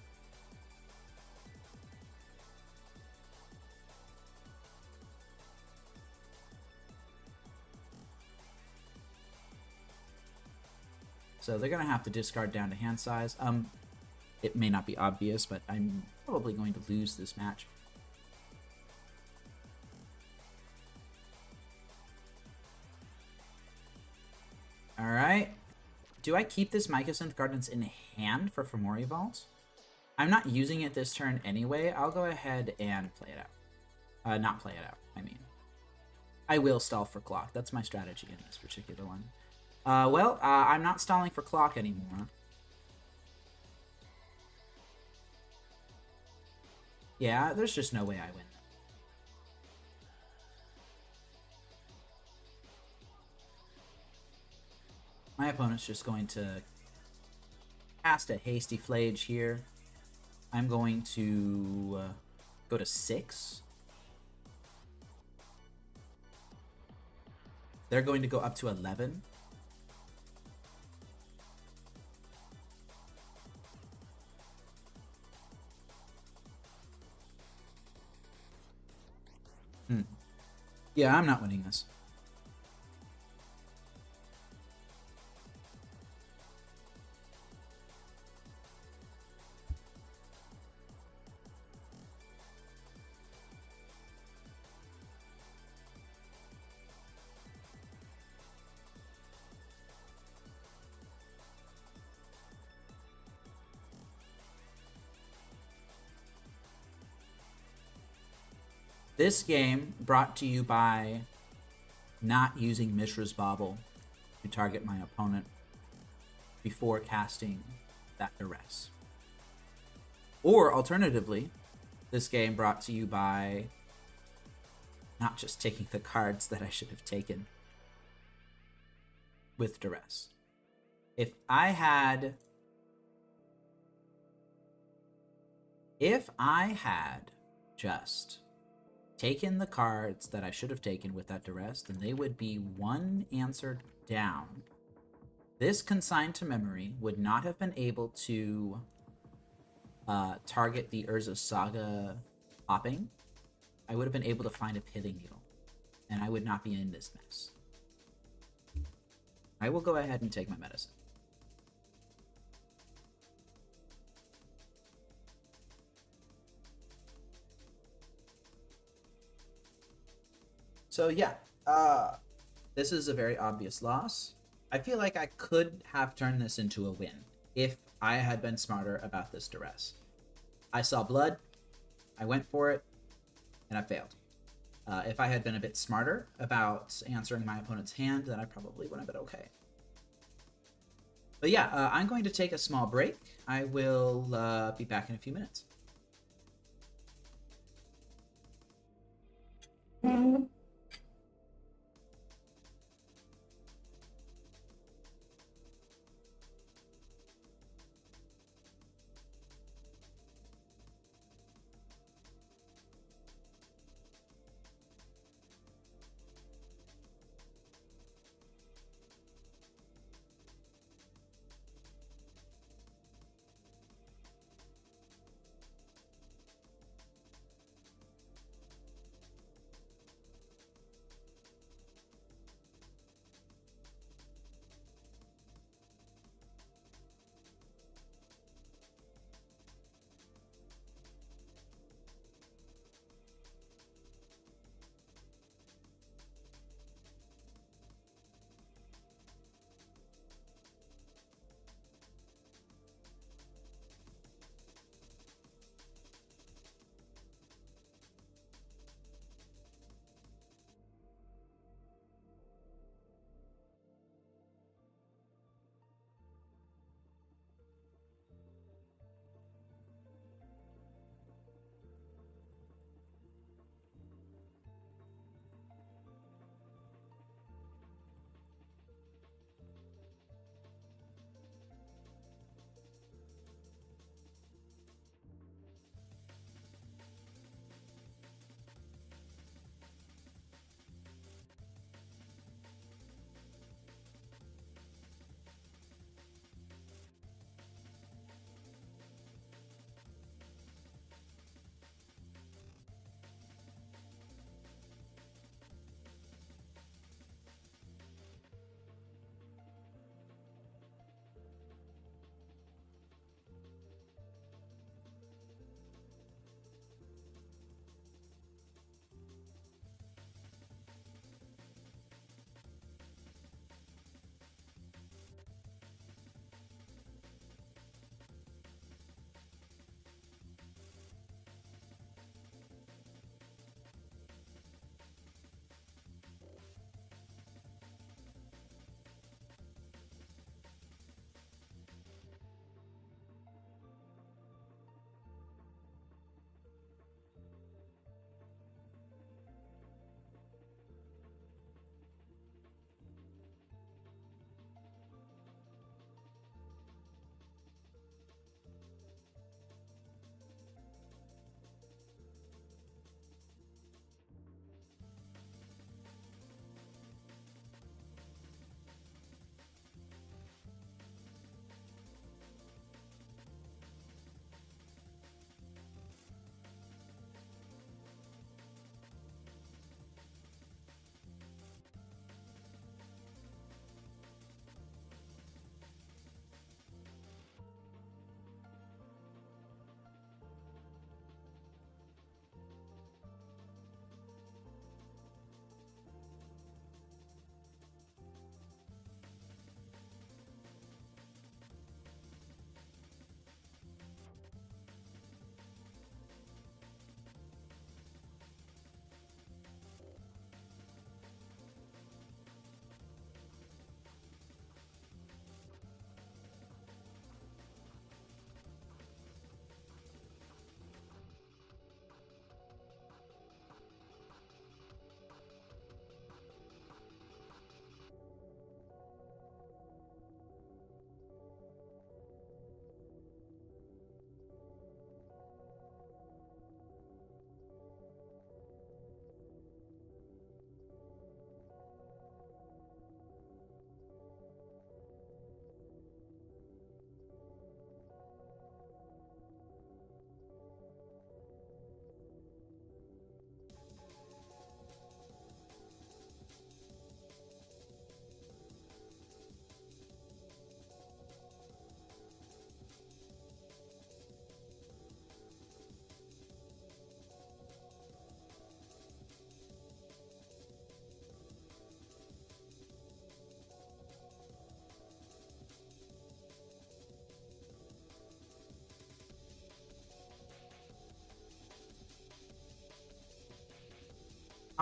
So they're going to have to discard down to hand size. It may not be obvious, but I'm probably going to lose this match. Alright. Do I keep this Mycosynth Gardens in hand for Fomori Vault? I'm not using it this turn anyway. I'll go ahead and play it out. Not play it out, I mean. I will stall for clock. That's my strategy in this particular one. I'm not stalling for clock anymore. Yeah, there's just no way I win. My opponent's just going to cast a Hasty Flage here. I'm going to go to 6. They're going to go up to 11. Yeah, I'm not winning this. This game brought to you by not using Mishra's Bauble to target my opponent before casting that duress. Or alternatively, this game brought to you by not just taking the cards that I should have taken with duress. If I had just taken the cards that I should have taken with that duress, then they would be 1 answered down. This consigned to memory would not have been able to target the Urza Saga popping. I would have been able to find a Pithing Needle, and I would not be in this mess. I will go ahead and take my medicine. So yeah, this is a very obvious loss. I feel like I could have turned this into a win if I had been smarter about this duress. I saw blood, I went for it, and I failed. If I had been a bit smarter about answering my opponent's hand, then I probably would have been okay. But yeah, I'm going to take a small break. I will be back in a few minutes.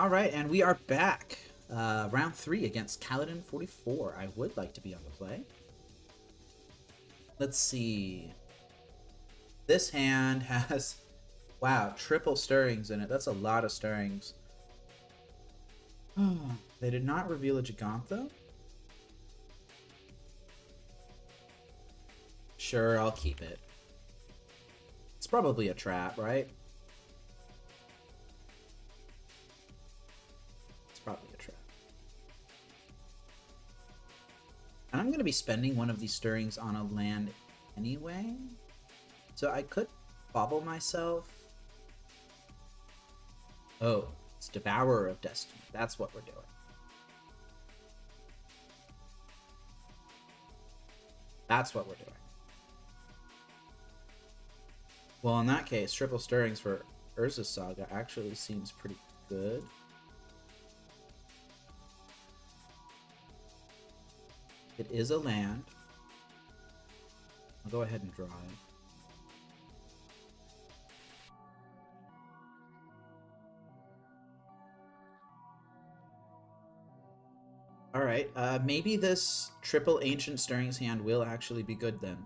All right, and we are back. Round 3 against 𝗟𝗓𝗡. I would like to be on the play. Let's see. This hand has, wow, triple stirrings in it. That's a lot of stirrings. They did not reveal a Gigant, though. Sure, I'll keep it. It's probably a trap, right? It's probably a trap. And I'm going to be spending one of these stirrings on a land anyway. So I could bobble myself. Oh, it's Devourer of Destiny. That's what we're doing. That's what we're doing. Well, in that case, triple stirrings for Urza's Saga actually seems pretty good. It is a land. I'll go ahead and draw it. Alright, maybe this triple Ancient Stirrings hand will actually be good then.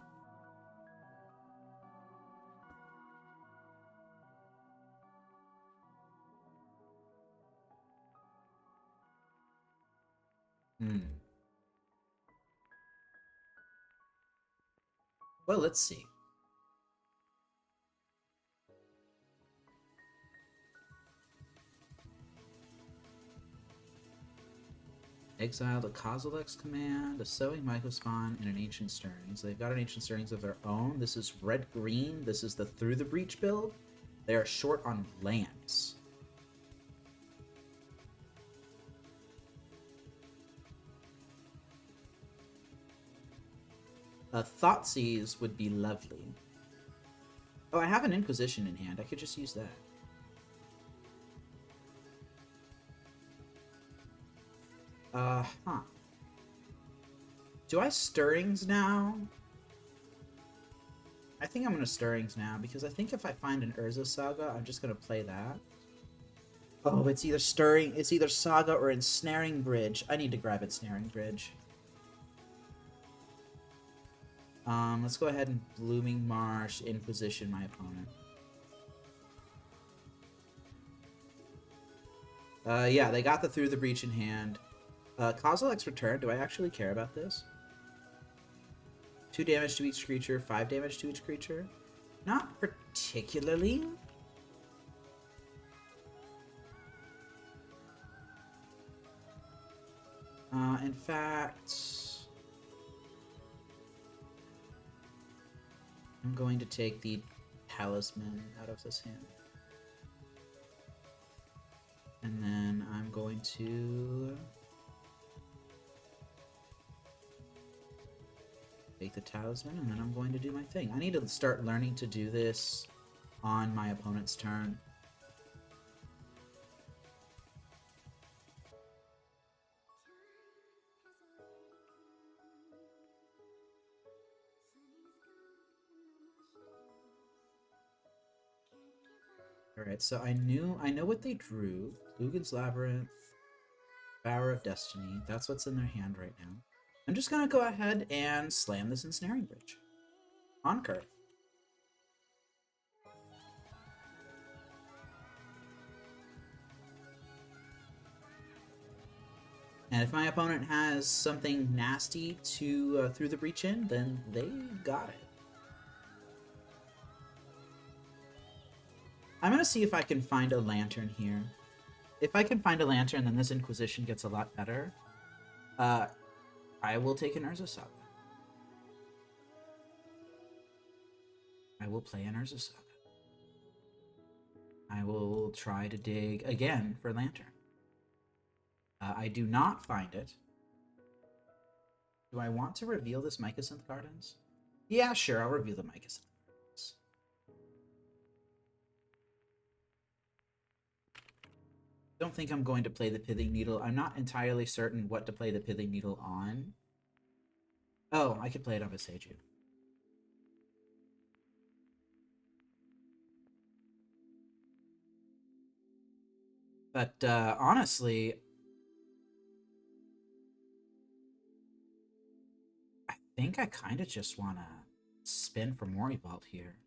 Well, let's see. Exile a Kozilek's Command, a Sowing Mycospawn, and an Ancient Stirrings. They've got an Ancient Stirrings of their own. This is red-green. This is the Through the Breach build. They are short on lands. A Thoughtseize would be lovely. Oh, I have an Inquisition in hand. I could just use that. Huh. Do I Stirrings now? I think I'm gonna Stirrings now, because I think if I find an Urza Saga, I'm just gonna play that. Oh, it's either Saga or Ensnaring Bridge. I need to grab Ensnaring Bridge. Let's go ahead and Blooming Marsh, Inquisition my opponent. Yeah, they got the Through the Breach in hand. Kozilek's Return, do I actually care about this? 2 damage to each creature, 5 damage to each creature? Not particularly. In fact, I'm going to take the Talisman out of this hand. And then I'm going to take the Talisman, and then I'm going to do my thing. I need to start learning to do this on my opponent's turn. Alright, so I know what they drew. Lugan's Labyrinth, Bower of Destiny. That's what's in their hand right now. I'm just gonna go ahead and slam this Ensnaring Bridge. On curve. And if my opponent has something nasty to Through the Breach in, then they got it. I'm gonna see if I can find a Lantern here. If I can find a Lantern, then this Inquisition gets a lot better. I will take an Urza Saga. I will play an Urza Saga. I will try to dig again for Lantern. I do not find it. Do I want to reveal this Mycosynth Gardens? Yeah, sure, I'll reveal the Mycosynth Gardens. Don't think I'm going to play the Pithing Needle. I'm not entirely certain what to play the Pithing Needle on. Oh, I could play it on Boseiju. But honestly, I think I kind of just want to spin for Mori Vault here.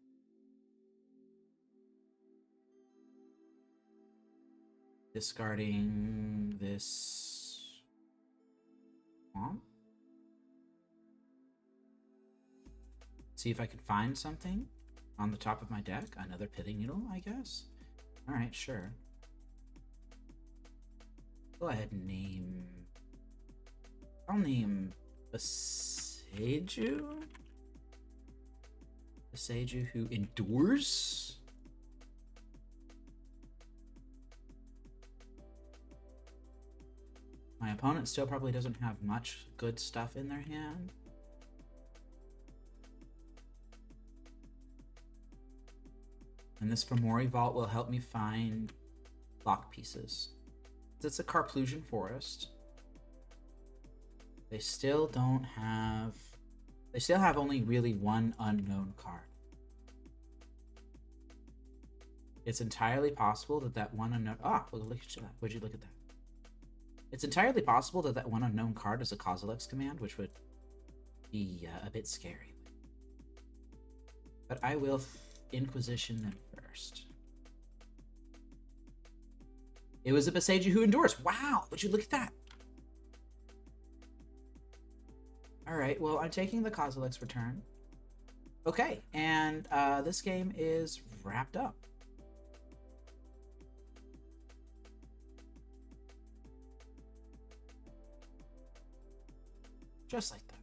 Discarding this swamp. See if I can find something on the top of my deck. Another Pithing Needle, I guess. All right, sure. Go ahead and name... I'll name 𝗟𝗟𝗩𝗘? 𝗟𝗟𝗩𝗘 who endures? My opponent still probably doesn't have much good stuff in their hand. And this Fomori Vault will help me find block pieces. It's a Carplusian Forest. They still don't have... They still have only really one unknown card. It's entirely possible that that one unknown... Ah, look at that. Would you look at that? It's entirely possible that that one unknown card is a 𝗟𝗩𝗩𝗘 command, which would be a bit scary. But I will Inquisition them first. It was a 𝗟𝗟𝗩𝗘 who endures. Wow, would you look at that? All right, well, I'm taking the 𝗟𝗩𝗩𝗘's return. Okay, and this game is wrapped up. Just like that.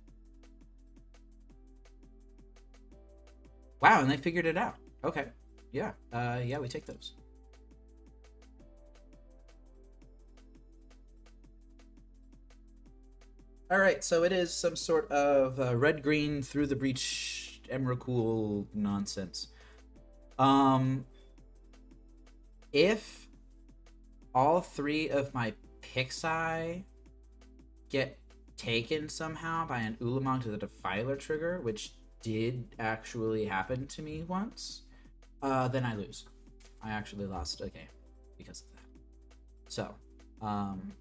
Wow, and they figured it out. Okay, yeah, yeah, we take those. All right, so it is some sort of red-green through the breach 𝗟𝗓𝗡 nonsense. If all three of my Pixie get taken somehow by an Ulamog to the Defiler trigger, which did actually happen to me once, then I lose. I actually lost a game because of that. So,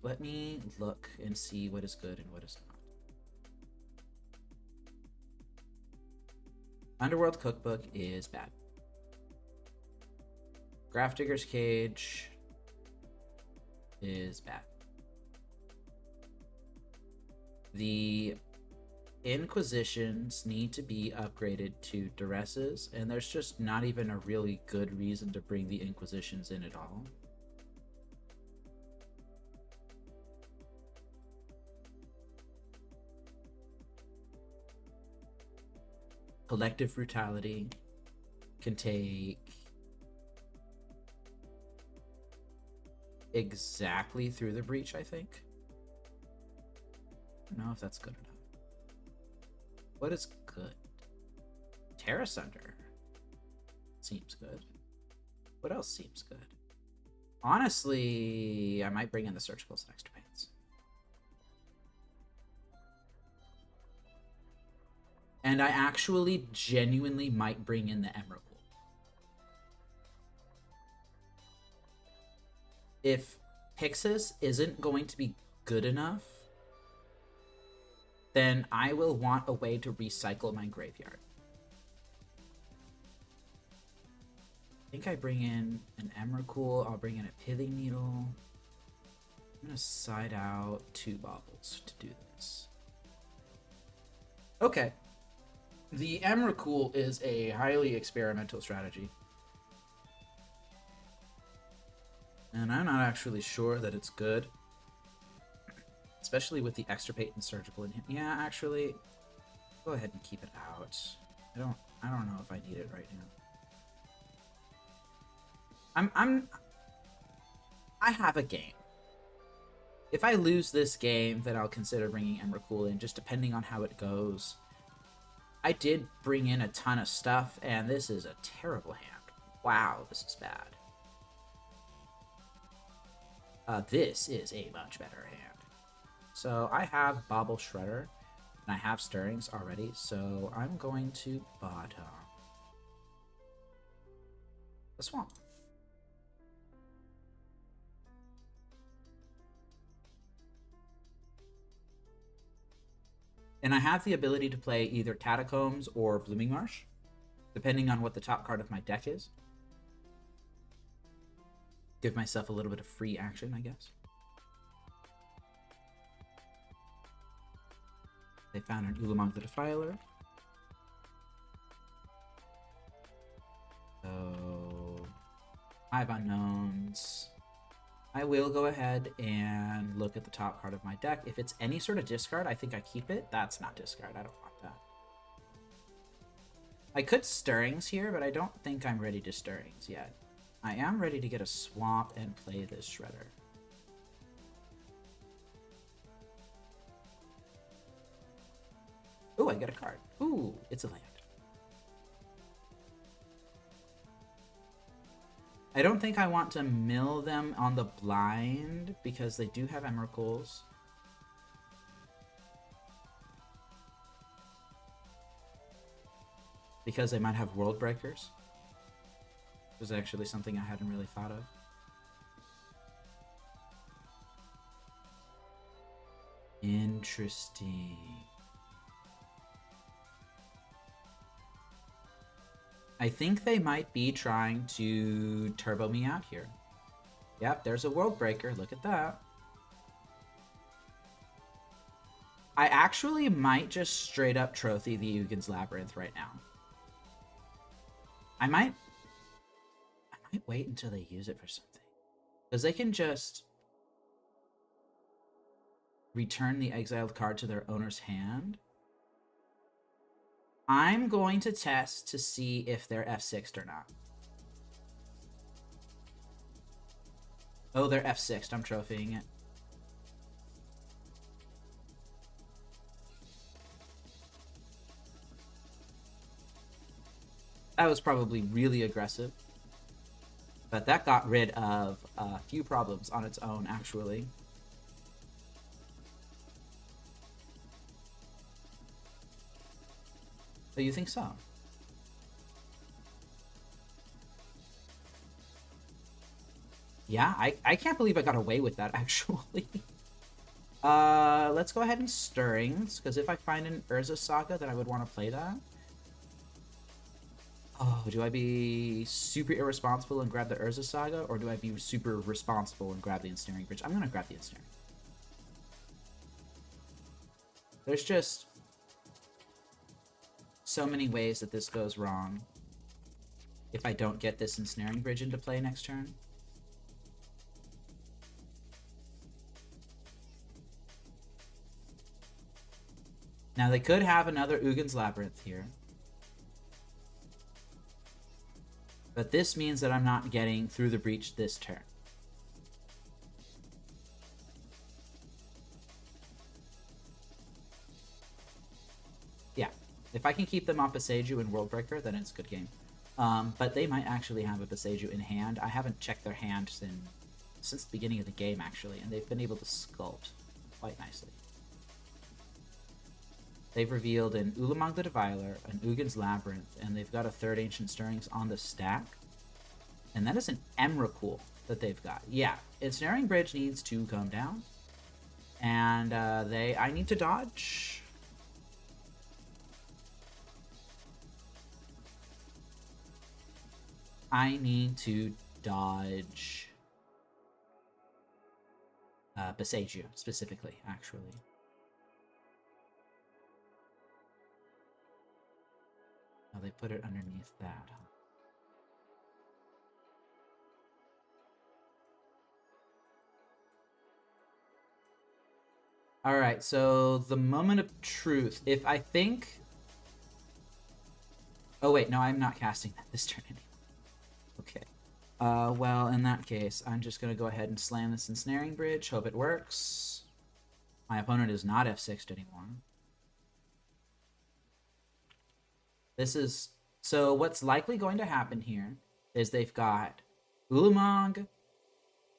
let me look and see what is good and what is not. Underworld Cookbook is bad. Grafdigger's Cage is bad. The Inquisitions need to be upgraded to Duresses, and there's just not even a really good reason to bring the Inquisitions in at all. Collective Brutality can take exactly through the breach, I think. I don't know if that's good enough. What is good? Terra Sunder seems good. What else seems good? Honestly, I might bring in the Surgicals and Extirpates. And I actually genuinely might bring in the 𝗟𝗡𝗡. If Pixis isn't going to be good enough, then I will want a way to recycle my graveyard. I think I bring in an 𝗟𝗡𝗡, I'll bring in a Pithing Needle. I'm gonna side out 2 Baubles to do this. Okay. The 𝗟𝗡𝗡 is a highly experimental strategy. And I'm not actually sure that it's good. Especially with the Extirpate and Surgical in him. Yeah, actually, go ahead and keep it out. I don't know if I need it right now. I have a game. If I lose this game, then I'll consider bringing 𝗟𝗡𝗡 in, just depending on how it goes. I did bring in a ton of stuff, and this is a terrible hand. Wow, this is bad. This is a much better hand. So I have Bauble Shredder, and I have Stirrings already, so I'm going to bottom the Swamp. And I have the ability to play either Catacombs or Blooming Marsh, depending on what the top card of my deck is. Give myself a little bit of free action, I guess. They found an 𝗟𝗓𝗩𝗘 the Defiler. So, 5 unknowns. I will go ahead and look at the top card of my deck. If it's any sort of discard, I think I keep it. That's not discard. I don't want that. I could Stirrings here, but I don't think I'm ready to Stirrings yet. I am ready to get a swamp and play this Shredder. Ooh, I get a card. Ooh, it's a land. I don't think I want to mill them on the blind because they do have Emrakul's. Because they might have World Breakers. Which is actually something I hadn't really thought of. Interesting. I think they might be trying to turbo me out here. Yep, there's a World Breaker. Look at that. I actually might just straight up trophy the 𝗟𝗓𝗩𝗘's Labyrinth right now. I might wait until they use it for something. Because they can just return the exiled card to their owner's hand. I'm going to test to see if they're F6'd or not. Oh, they're F6'd. I'm trophying it. That was probably really aggressive. But that got rid of a few problems on its own, actually. Oh, you think so? Yeah, I can't believe I got away with that, actually. Let's go ahead and Stirrings, because if I find an Urza Saga, then I would want to play that. Oh, do I be super irresponsible and grab the Urza Saga, or do I be super responsible and grab the Ensnaring Bridge? I'm gonna grab the Ensnaring. There's just so many ways that this goes wrong if I don't get this Ensnaring Bridge into play next turn. Now, they could have another 𝗟𝗓𝗩𝗘's Labyrinth here. But this means that I'm not getting through the breach this turn. Yeah, if I can keep them off Boseiju and World Breaker, then it's a good game. But they might actually have a Boseiju in hand. I haven't checked their hand since the beginning of the game, actually, and they've been able to sculpt quite nicely. They've revealed an 𝗟𝗓𝗩𝗘 the Defiler, an 𝗟𝗓𝗩's Labyrinth, and they've got a third Ancient Stirrings on the stack. And that is an Emrakul that they've got. Yeah, Ensnaring Bridge needs to come down. And I need to dodge. I need to dodge Boseiju, specifically, actually. Oh, they put it underneath that, huh? Alright, so the moment of truth. If I think... Oh, wait, no, I'm not casting that this turn anymore. Okay. Well, in that case, I'm just going to go ahead and slam this Ensnaring Bridge. Hope it works. My opponent is not F6'd anymore. This is... So what's likely going to happen here is they've got 𝗟𝗓𝗩𝗘,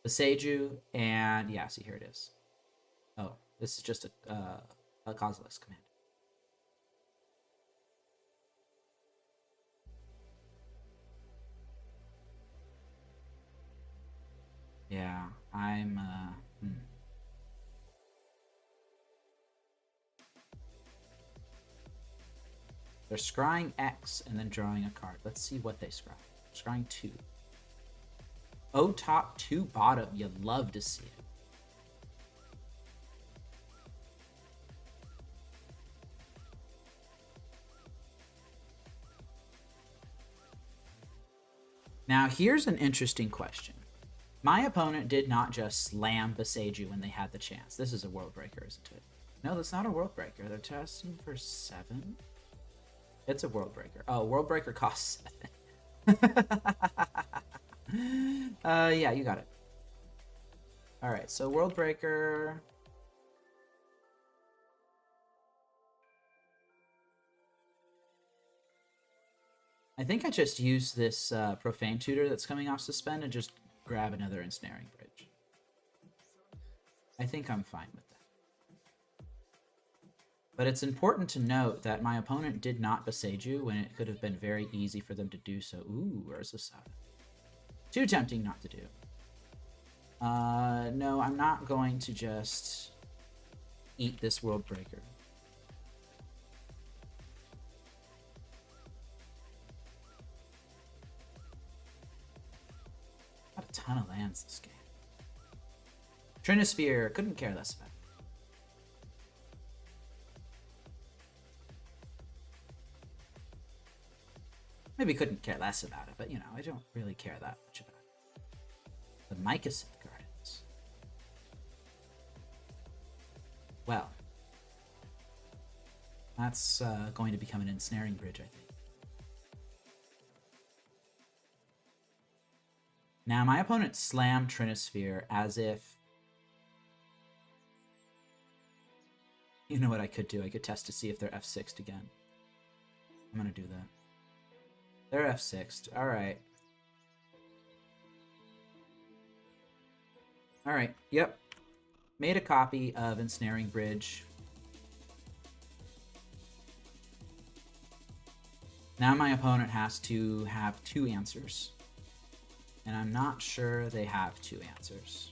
Boseiju, and... Yeah, see, here it is. Oh, this is just a causeless command. Yeah, I'm... They're scrying X and then drawing a card. Let's see what they scry. Scrying 2. O top, 2 bottom. You'd love to see it. Now, here's an interesting question. My opponent did not just slam 𝗟𝗟𝗡 when they had the chance. This is a World Breaker, isn't it? No, that's not a World Breaker. They're testing for 7. It's a World Breaker. Oh, World Breaker costs 7. Yeah, you got it. All right, so World Breaker. I think I just used this Profane Tutor that's coming off Suspend and just grab another Ensnaring Bridge. I think I'm fine with that. But it's important to note that my opponent did not 𝗟𝗟𝗡 when it could have been very easy for them to do so. Ooh, Urza Saga. Too tempting not to do. No, I'm not going to just eat this World Breaker. Got a ton of lands this game. Trinisphere, couldn't care less about it. Maybe couldn't care less about it, but you know, I don't really care that much about it. The Mycosynth Gardens. Well, that's going to become an Ensnaring Bridge, I think. Now, my opponent slammed Trinisphere as if... You know what I could do? I could test to see if they're F6'd again. I'm going to do that. They're F6'd. Alright. Alright, yep. Made a copy of Ensnaring Bridge. Now my opponent has to have 2 answers. And I'm not sure they have 2 answers.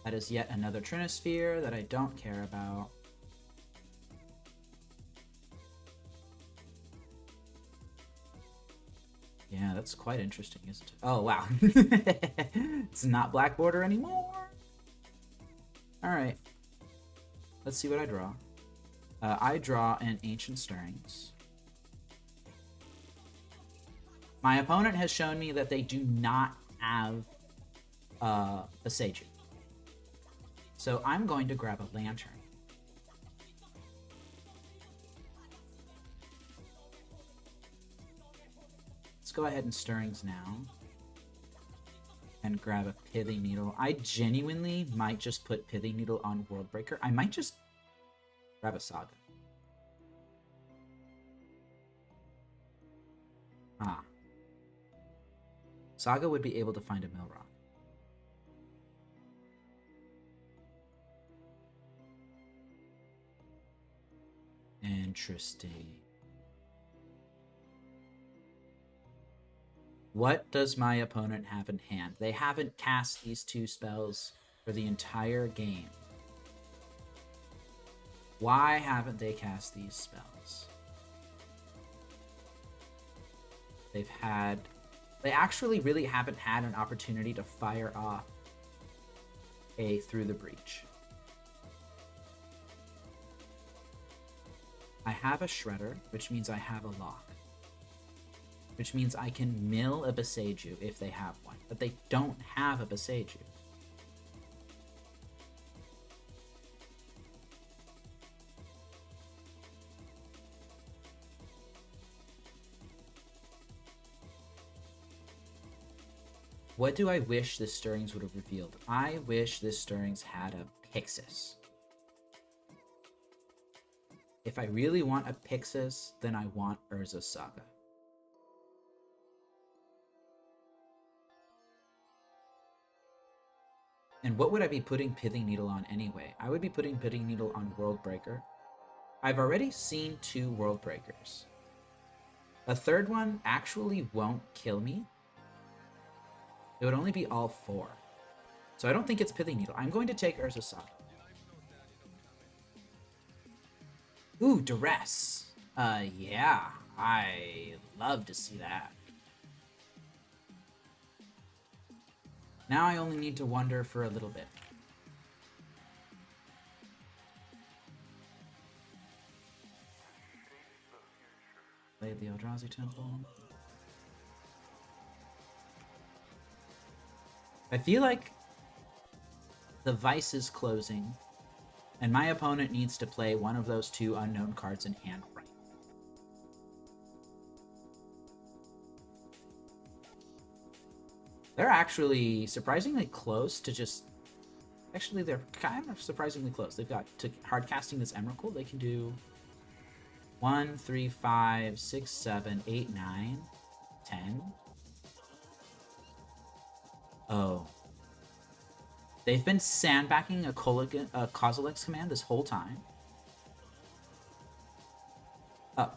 That is yet another Trinisphere that I don't care about. Yeah, that's quite interesting, isn't it? Oh, wow. It's not black border anymore. Alright. Let's see what I draw. I draw an Ancient Stirrings. My opponent has shown me that they do not have 𝗟𝗟𝗡. So I'm going to grab a Lantern. Let's go ahead and Stirrings now. And grab a Pithing Needle. I genuinely might just put Pithing Needle on World Breaker. I might just grab a Saga. Ah. Saga would be able to find a Mill Rock. Interesting. What does my opponent have in hand? They haven't cast these 2 spells for the entire game. Why haven't they cast these spells? They actually really haven't had an opportunity to fire off a Through the Breach. I have a Shredder, which means I have a Lock. Which means I can mill a 𝗟𝗟𝗡 if they have one, but they don't have a 𝗟𝗟𝗡. What do I wish this Stirrings would have revealed? I wish this Stirrings had a Pixis. If I really want a Pixis, then I want Urza Saga. And what would I be putting Pithing Needle on anyway? I would be putting Pithing Needle on World Breaker. I've already seen 2 World Breakers. A third one actually won't kill me. It would only be all 4. So I don't think it's Pithing Needle. I'm going to take Urza Saga. Ooh, Duress. Yeah. I love to see that. Now I only need to wonder for a little bit. Play the Eldrazi Temple. I feel like the Vice is closing, and my opponent needs to play one of those 2 unknown cards in hand right. They're actually surprisingly close to just... Actually, they're kind of surprisingly close. They've got to hard casting this Emrakul. They can do 1, 3, 5, 6, 7, 8, 9, 10. Oh. They've been sandbagging a Kozilek's command this whole time. Oh.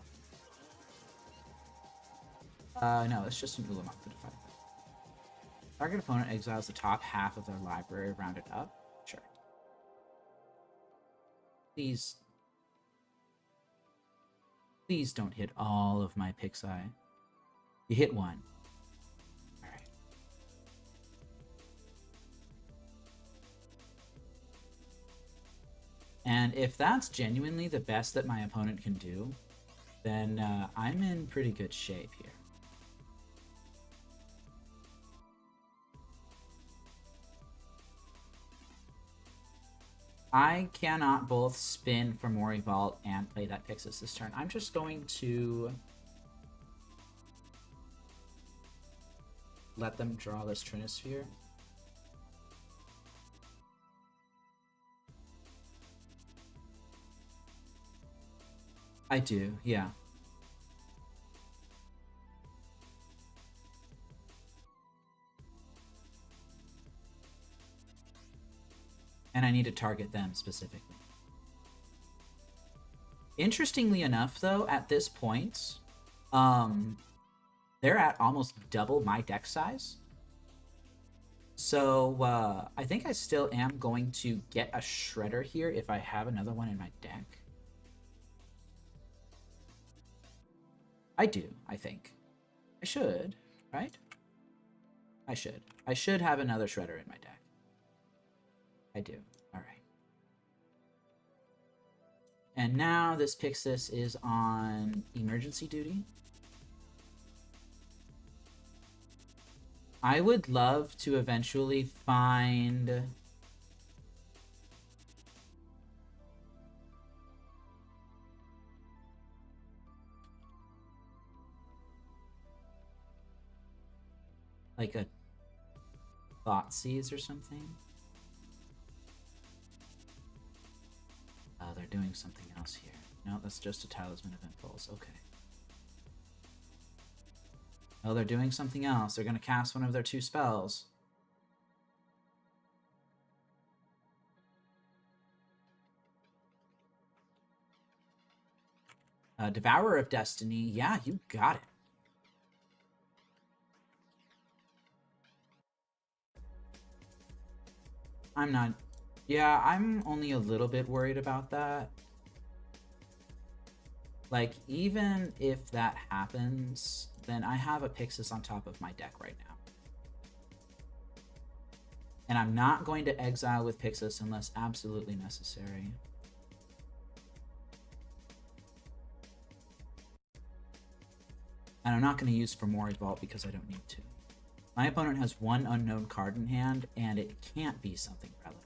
No, it's just an Ulamog to defend. Target opponent exiles the top half of their library rounded up. Sure. Please don't hit all of my Pixie. You hit 1. Alright. And if that's genuinely the best that my opponent can do, then I'm in pretty good shape here. I cannot both spin for Mori Vault and play that Pixis this turn. I'm just going to let them draw this Trinisphere. I do, yeah. And I need to target them specifically. Interestingly enough, though, at this point, they're at almost double my deck size. So I think I still am going to get a Shredder here if I have another one in my deck. I do, I think. I should, right? I should. I should have another Shredder in my deck. I do. All right. And now this Pixis is on emergency duty. I would love to eventually find... like a Thoughtseize or something. Oh, they're doing something else here. No, that's just a Talisman of Impulse. Okay. Oh, they're doing something else. They're going to cast one of their 2 spells. Devourer of Destiny. Yeah, you got it. I'm not... Yeah, I'm only a little bit worried about that. Like, even if that happens, then I have a Pixis on top of my deck right now. And I'm not going to exile with Pixis unless absolutely necessary. And I'm not going to use Fomori's Vault because I don't need to. My opponent has 1 unknown card in hand, and it can't be something relevant.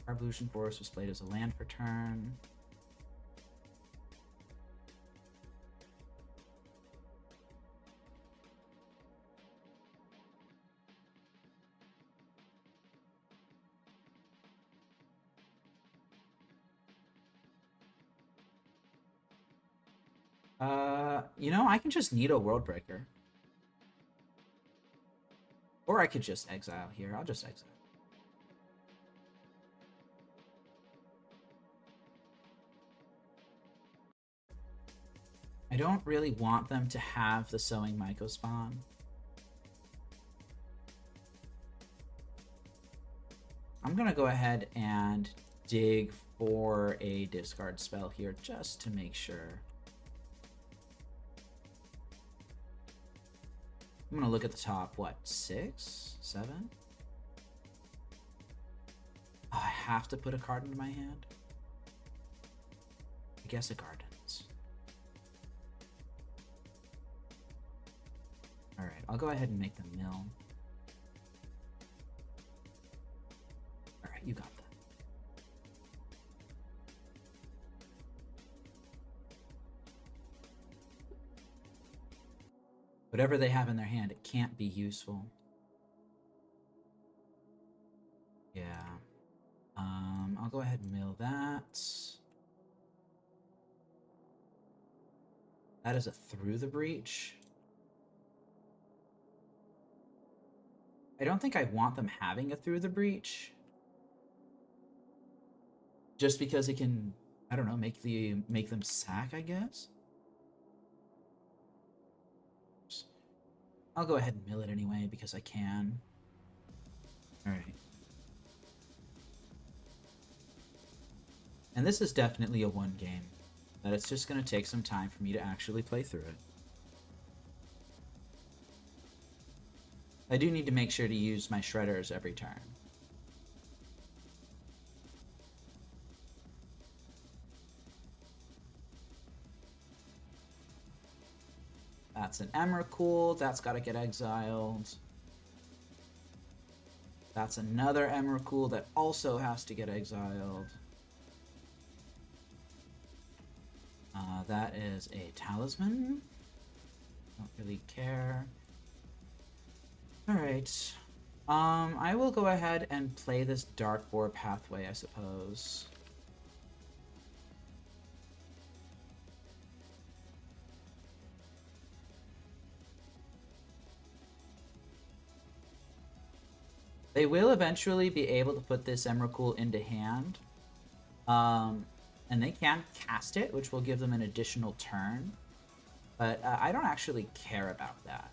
Arbolution Forest was played as a land for turn. You know, I can just need a World Breaker. Or I could just exile here. I'll just exile. I don't really want them to have the Sowing Myco spawn. I'm gonna go ahead and dig for a discard spell here just to make sure. I'm gonna look at the top, what, 6, 7? Oh, I have to put a card into my hand? I guess a Gardens. Alright, I'll go ahead and make them mill. Alright, you got that. Whatever they have in their hand, it can't be useful. Yeah. I'll go ahead and mill that. That is a Through the Breach. I don't think I want them having a Through the Breach. Just because it can, I don't know, make them sack, I guess. I'll go ahead and mill it anyway because I can. Alright. And this is definitely a one game. That it's just going to take some time for me to actually play through it. I do need to make sure to use my shredders every turn. That's an Emmeracool. That's got to get exiled. That's another Emmeracool that also has to get exiled. That is a Talisman. Don't really care. Alright. I will go ahead and play this Dark Boar pathway, I suppose. They will eventually be able to put this Emmeracool into hand. And they can cast it, which will give them an additional turn. But I don't actually care about that.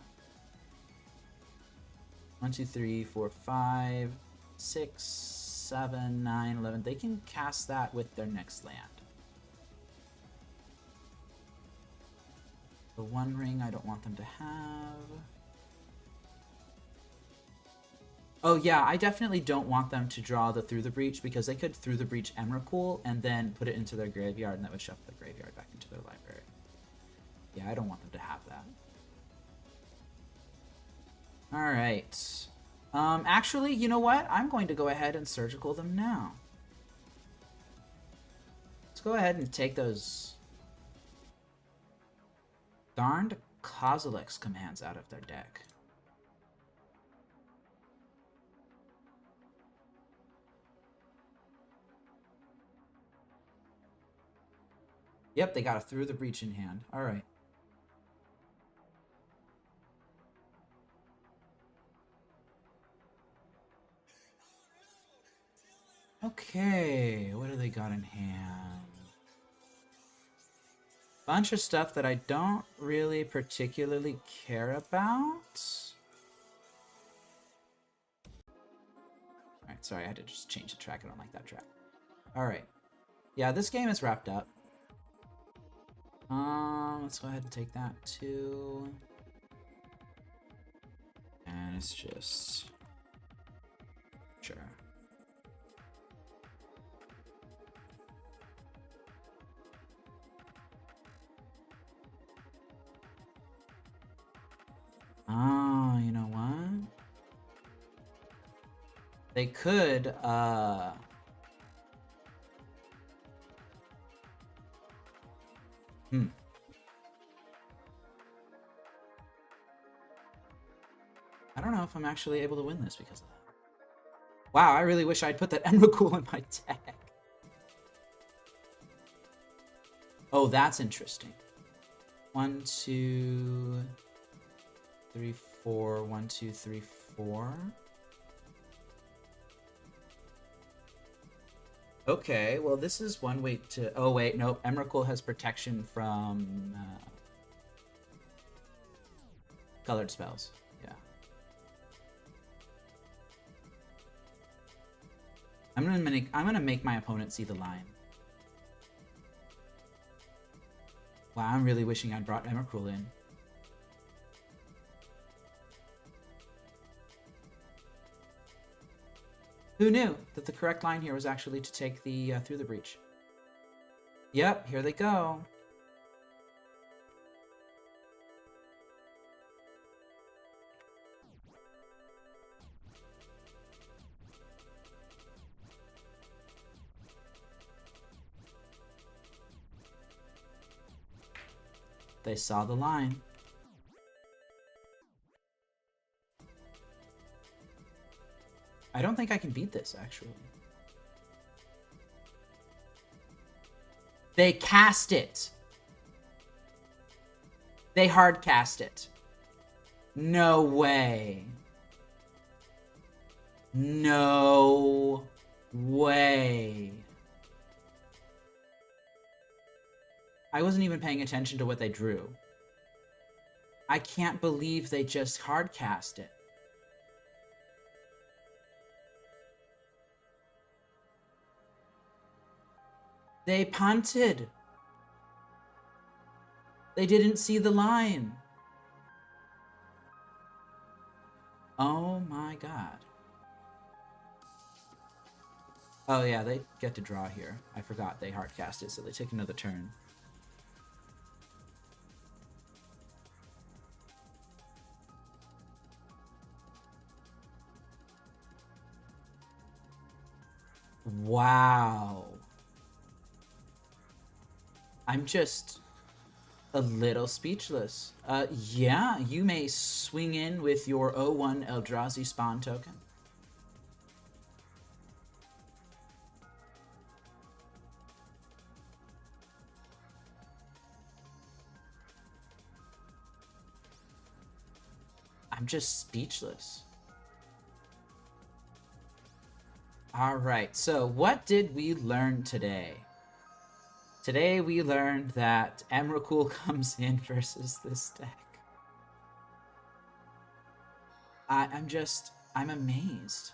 1, 2, 3, 4, 5, 6, 7, 9, 11. They can cast that with their next land. The One Ring I don't want them to have. Oh yeah, I definitely don't want them to draw the Through the Breach because they could Through the Breach Emmeracool and then put it into their graveyard and that would shuffle the graveyard back into their library. Yeah, I don't want them to have that. Alright. Actually, you know what? I'm going to go ahead and Surgical them now. Let's go ahead and take those darned Kozilek's commands out of their deck. Yep, they got a Through the Breach in hand. Alright. Okay, what do they got in hand? Bunch of stuff that I don't really particularly care about. Alright, sorry, I had to just change the track. I don't like that track. Alright. Yeah, this game is wrapped up. Let's go ahead and take that too. And it's just... Sure. Oh, you know what? They could, I don't know if I'm actually able to win this because of that. Wow, I really wish I'd put that Emmeracool in my deck. Oh, that's interesting. 1, 2, 3, 4. 1, 2, 3, 4. Okay, well, this is one way to... Oh, wait, nope. Emmeracool has protection from Colored spells. Yeah. I'm gonna make my opponent see the line. Wow, I'm really wishing I'd brought Emrakul in. Who knew that the correct line here was actually to take the through the breach? Yep, here they go. They saw the line. I don't think I can beat this, actually. They cast it. They hard cast it. No way. No way. I wasn't even paying attention to what they drew. I can't believe they just hard cast it. They punted. They didn't see the line. Oh my god. Oh yeah, they get to draw here. I forgot they hard cast it, so they take another turn. Wow. I'm just a little speechless. Yeah, you may swing in with your 0-1 Eldrazi spawn token. I'm just speechless. All right, so what did we learn today? Today we learned that Emrakul comes in versus this deck. I'm amazed.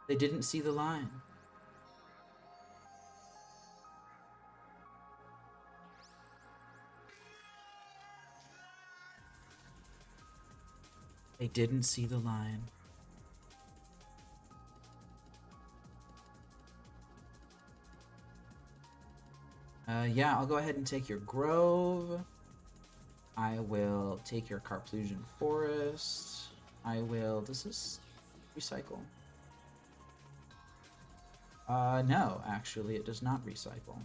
They didn't see the line. They didn't see the line. Yeah, I'll go ahead and take your Grove. I will take your Carplusian Forest. I will... Does this recycle? No, actually, it does not recycle.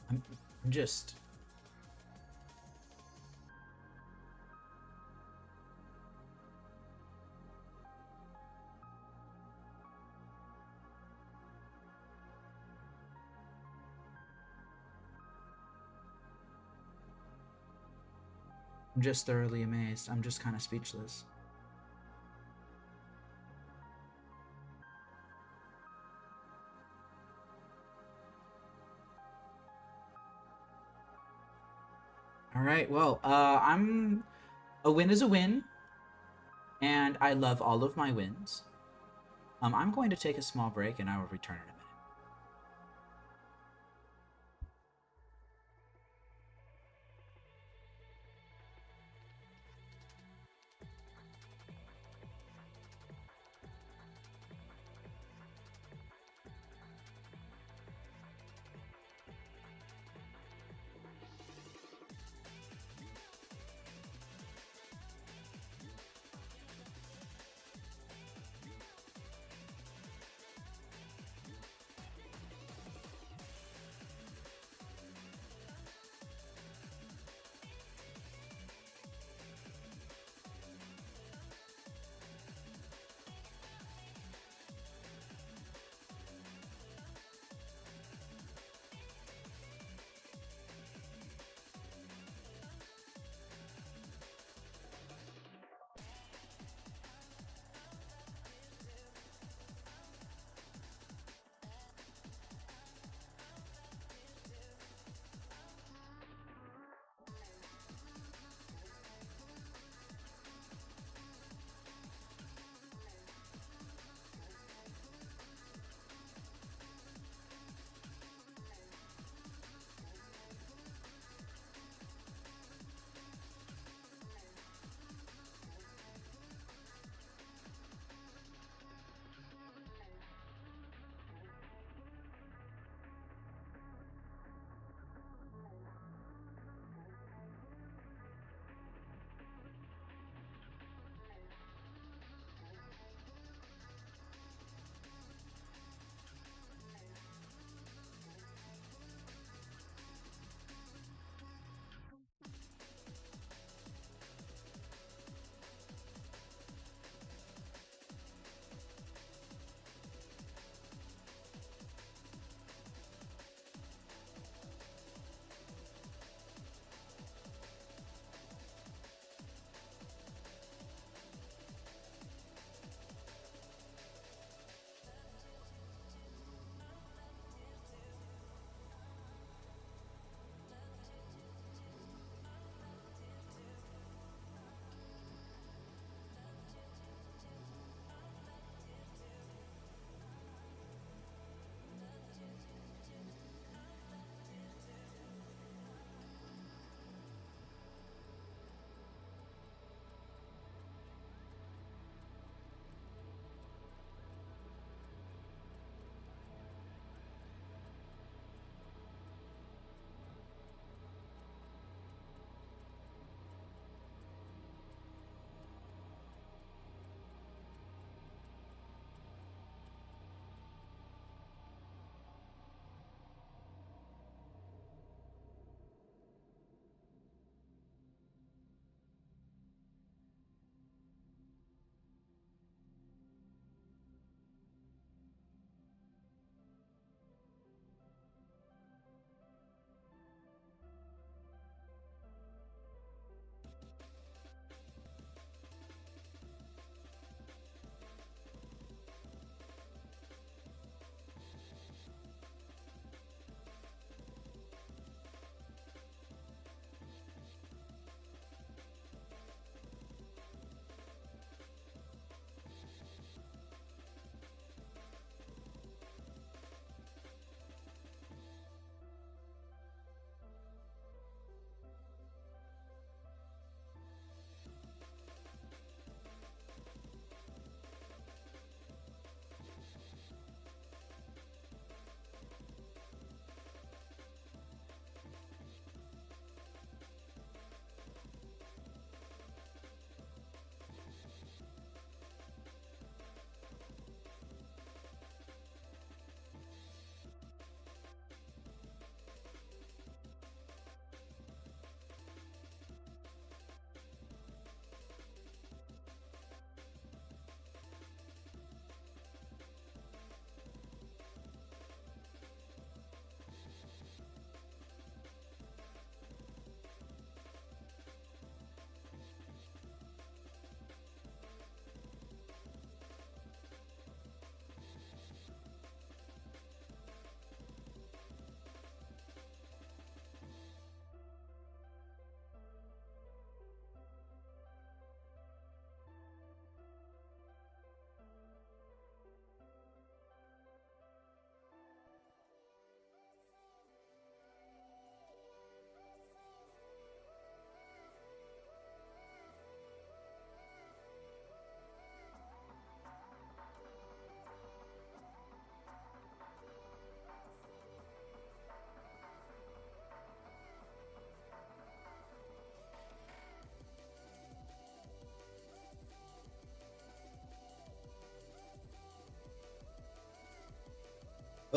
I'm just... I'm just thoroughly amazed. I'm just kind of speechless. All right, well, a win is a win, and I love all of my wins. I'm going to take a small break, and I will return in a minute.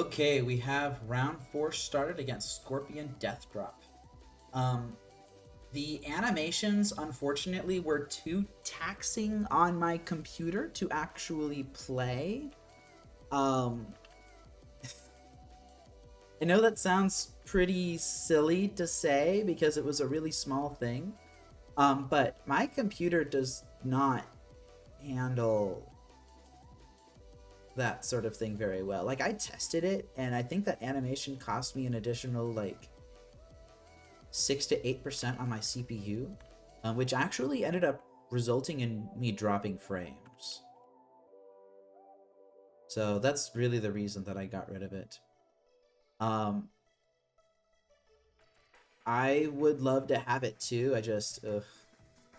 Okay, we have round 4 started against Scorpion Death Drop. The animations, unfortunately, were too taxing on my computer to actually play. I know that sounds pretty silly to say because it was a really small thing, but my computer does not handle that sort of thing very well. Like, I tested it, and I think that animation cost me an additional, like, 6 to 8% on my CPU, which actually ended up resulting in me dropping frames. So that's really the reason that I got rid of it. I would love to have it too. I just,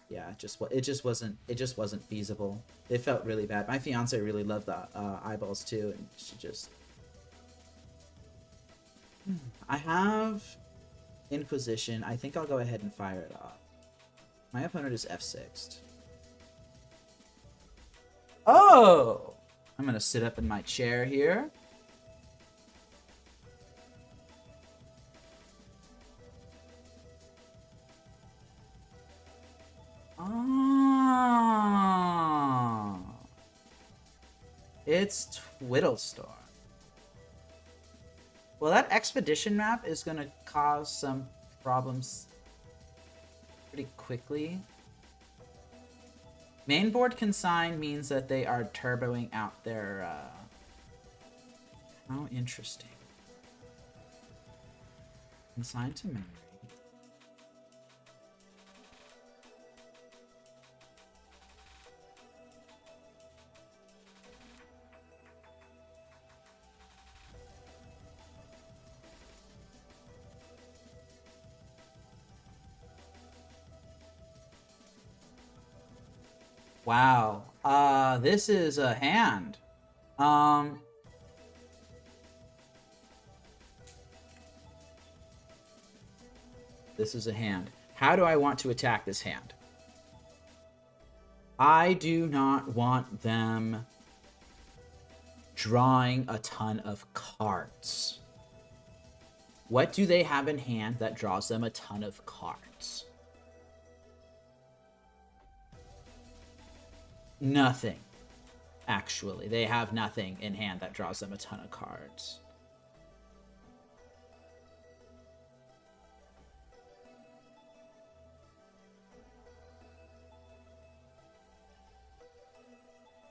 yeah, it just wasn't feasible. It felt really bad. My fiance really loved the eyeballs too, and she just. I have Inquisition. I think I'll go ahead and fire it off. My opponent is F6'd. Oh! I'm gonna sit up in my chair here. Ah, it's Twiddlestorm. Well, that expedition map is gonna cause some problems pretty quickly. Mainboard consign means that they are turboing out their, how interesting. Consign to memory. Wow. This is a hand. This is a hand. How do I want to attack this hand? I do not want them drawing a ton of cards. What do they have in hand that draws them a ton of cards? Nothing. Actually, they have nothing in hand that draws them a ton of cards.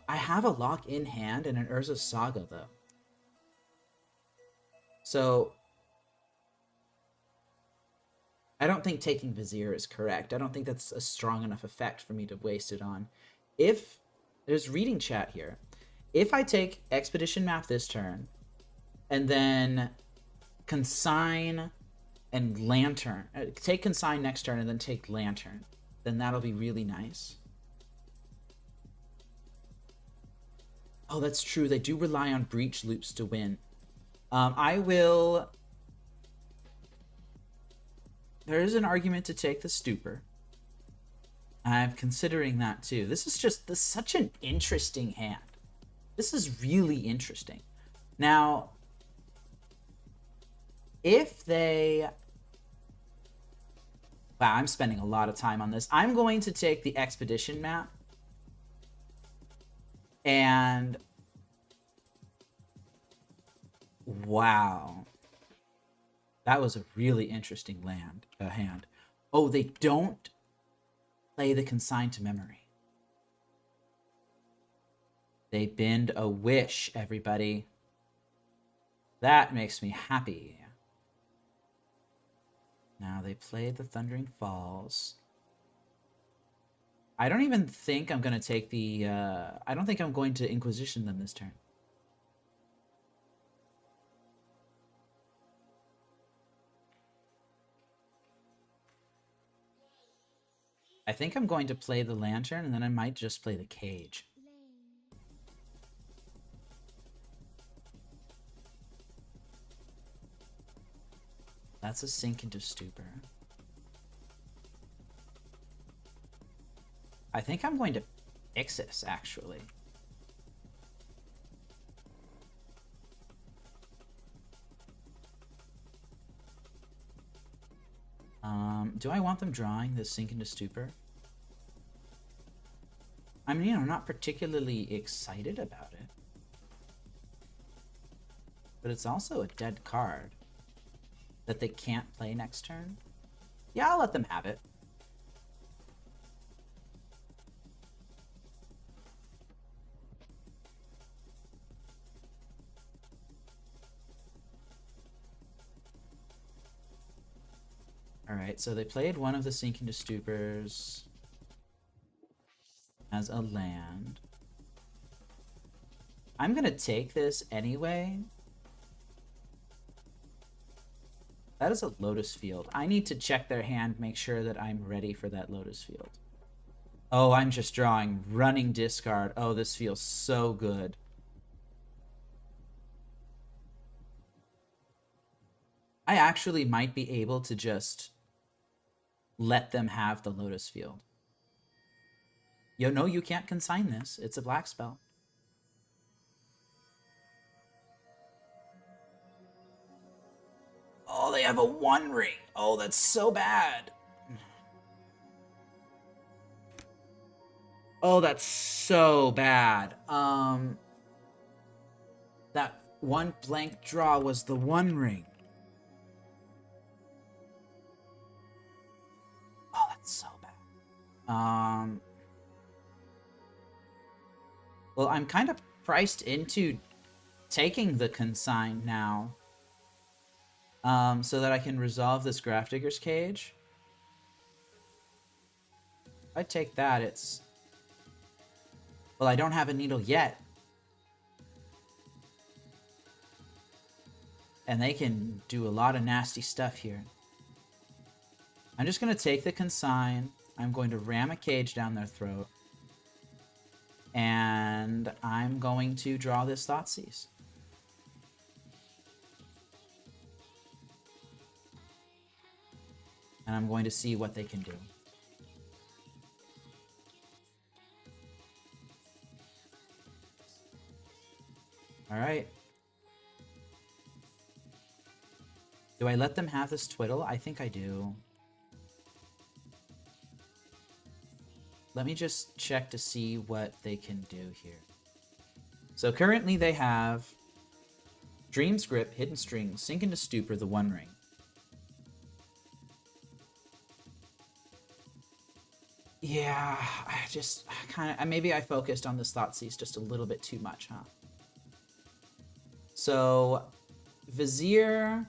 I have a lock in hand and an Urza Saga, though. So I don't think taking Vizier is correct. I don't think that's a strong enough effect for me to waste it on. If there's reading chat here, if I take Expedition Map this turn and then Consign and Lantern, take Consign next turn and then take Lantern, then that'll be really nice. Oh, that's true. They do rely on breach loops to win. I will. There is an argument to take the Stupor. I'm considering that too. This is such an interesting hand. This is really interesting. Now, if they... Wow, I'm spending a lot of time on this. I'm going to take the Expedition map. And... Wow. That was a really interesting hand. Oh, they don't play the Consign to Memory. They bend a wish, everybody. That makes me happy. Now they play the Thundering Falls. I don't even think I'm going to take the... I don't think I'm going to Inquisition them this turn. I think I'm going to play the Lantern, and then I might just play the Cage. That's a sink into Stupor. I think I'm going to Ixis, actually. Do I want them drawing this Sink into Stupor? I mean, I'm not particularly excited about it. But it's also a dead card that they can't play next turn. Yeah, I'll let them have it. Alright, so they played one of the Sink into Stupors as a land. I'm gonna take this anyway. That is a Lotus Field. I need to check their hand, make sure that I'm ready for that Lotus Field. Oh, I'm just drawing running discard. Oh, this feels so good. I actually might be able to just let them have the Lotus Field. Yo, no, you can't consign this. It's a black spell. Oh, they have a One Ring. Oh, that's so bad. Oh, that's so bad. That one blank draw was the One Ring. Oh, that's so bad. Well, I'm kind of priced into taking the consign now. So that I can resolve this Grafdigger's Cage. If I take that, it's... Well, I don't have a needle yet. And they can do a lot of nasty stuff here. I'm just going to take the consign. I'm going to ram a cage down their throat. And I'm going to draw this Thoughtseize. And I'm going to see what they can do. Alright. Do I let them have this Twiddle? I think I do. Let me just check to see what they can do here. So currently they have Dream's Grip, Hidden String, Sink into Stupor, the One Ring. Yeah, I just kind of... Maybe I focused on this Thoughtseize just a little bit too much, huh? So, Vizier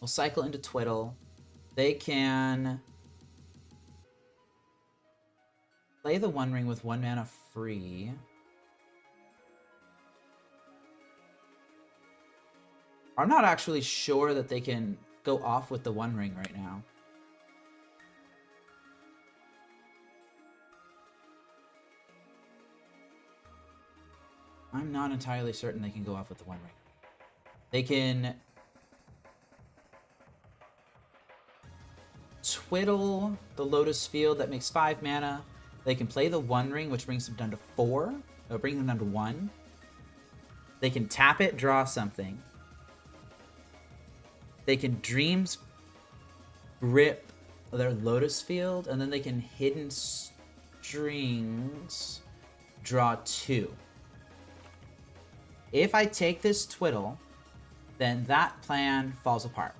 will cycle into Twiddle. They can play the One Ring with 1 mana free. I'm not actually sure that they can go off with the One Ring right now. I'm not entirely certain they can go off with the One Ring. They can Twiddle the Lotus Field, that makes 5 mana. They can play the One Ring, which brings them down to 4. Or brings them down to 1. They can tap it, draw something. They can Dreams Grip their Lotus Field, and then they can Hidden Strings, draw 2. If I take this Twiddle, then that plan falls apart.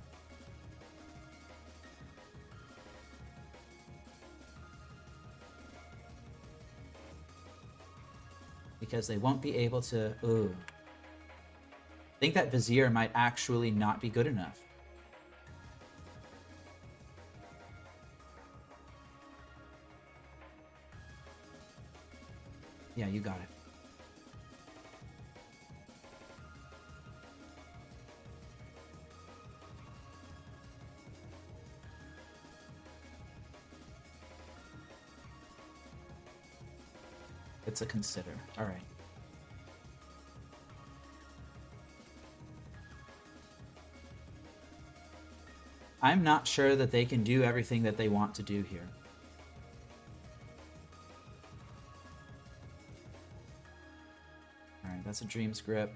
Because they won't be able to... Ooh. I think that Vizier might actually not be good enough. Yeah, you got it. It's a consider. All right. I'm not sure that they can do everything that they want to do here. All right, that's a Dream's Grip.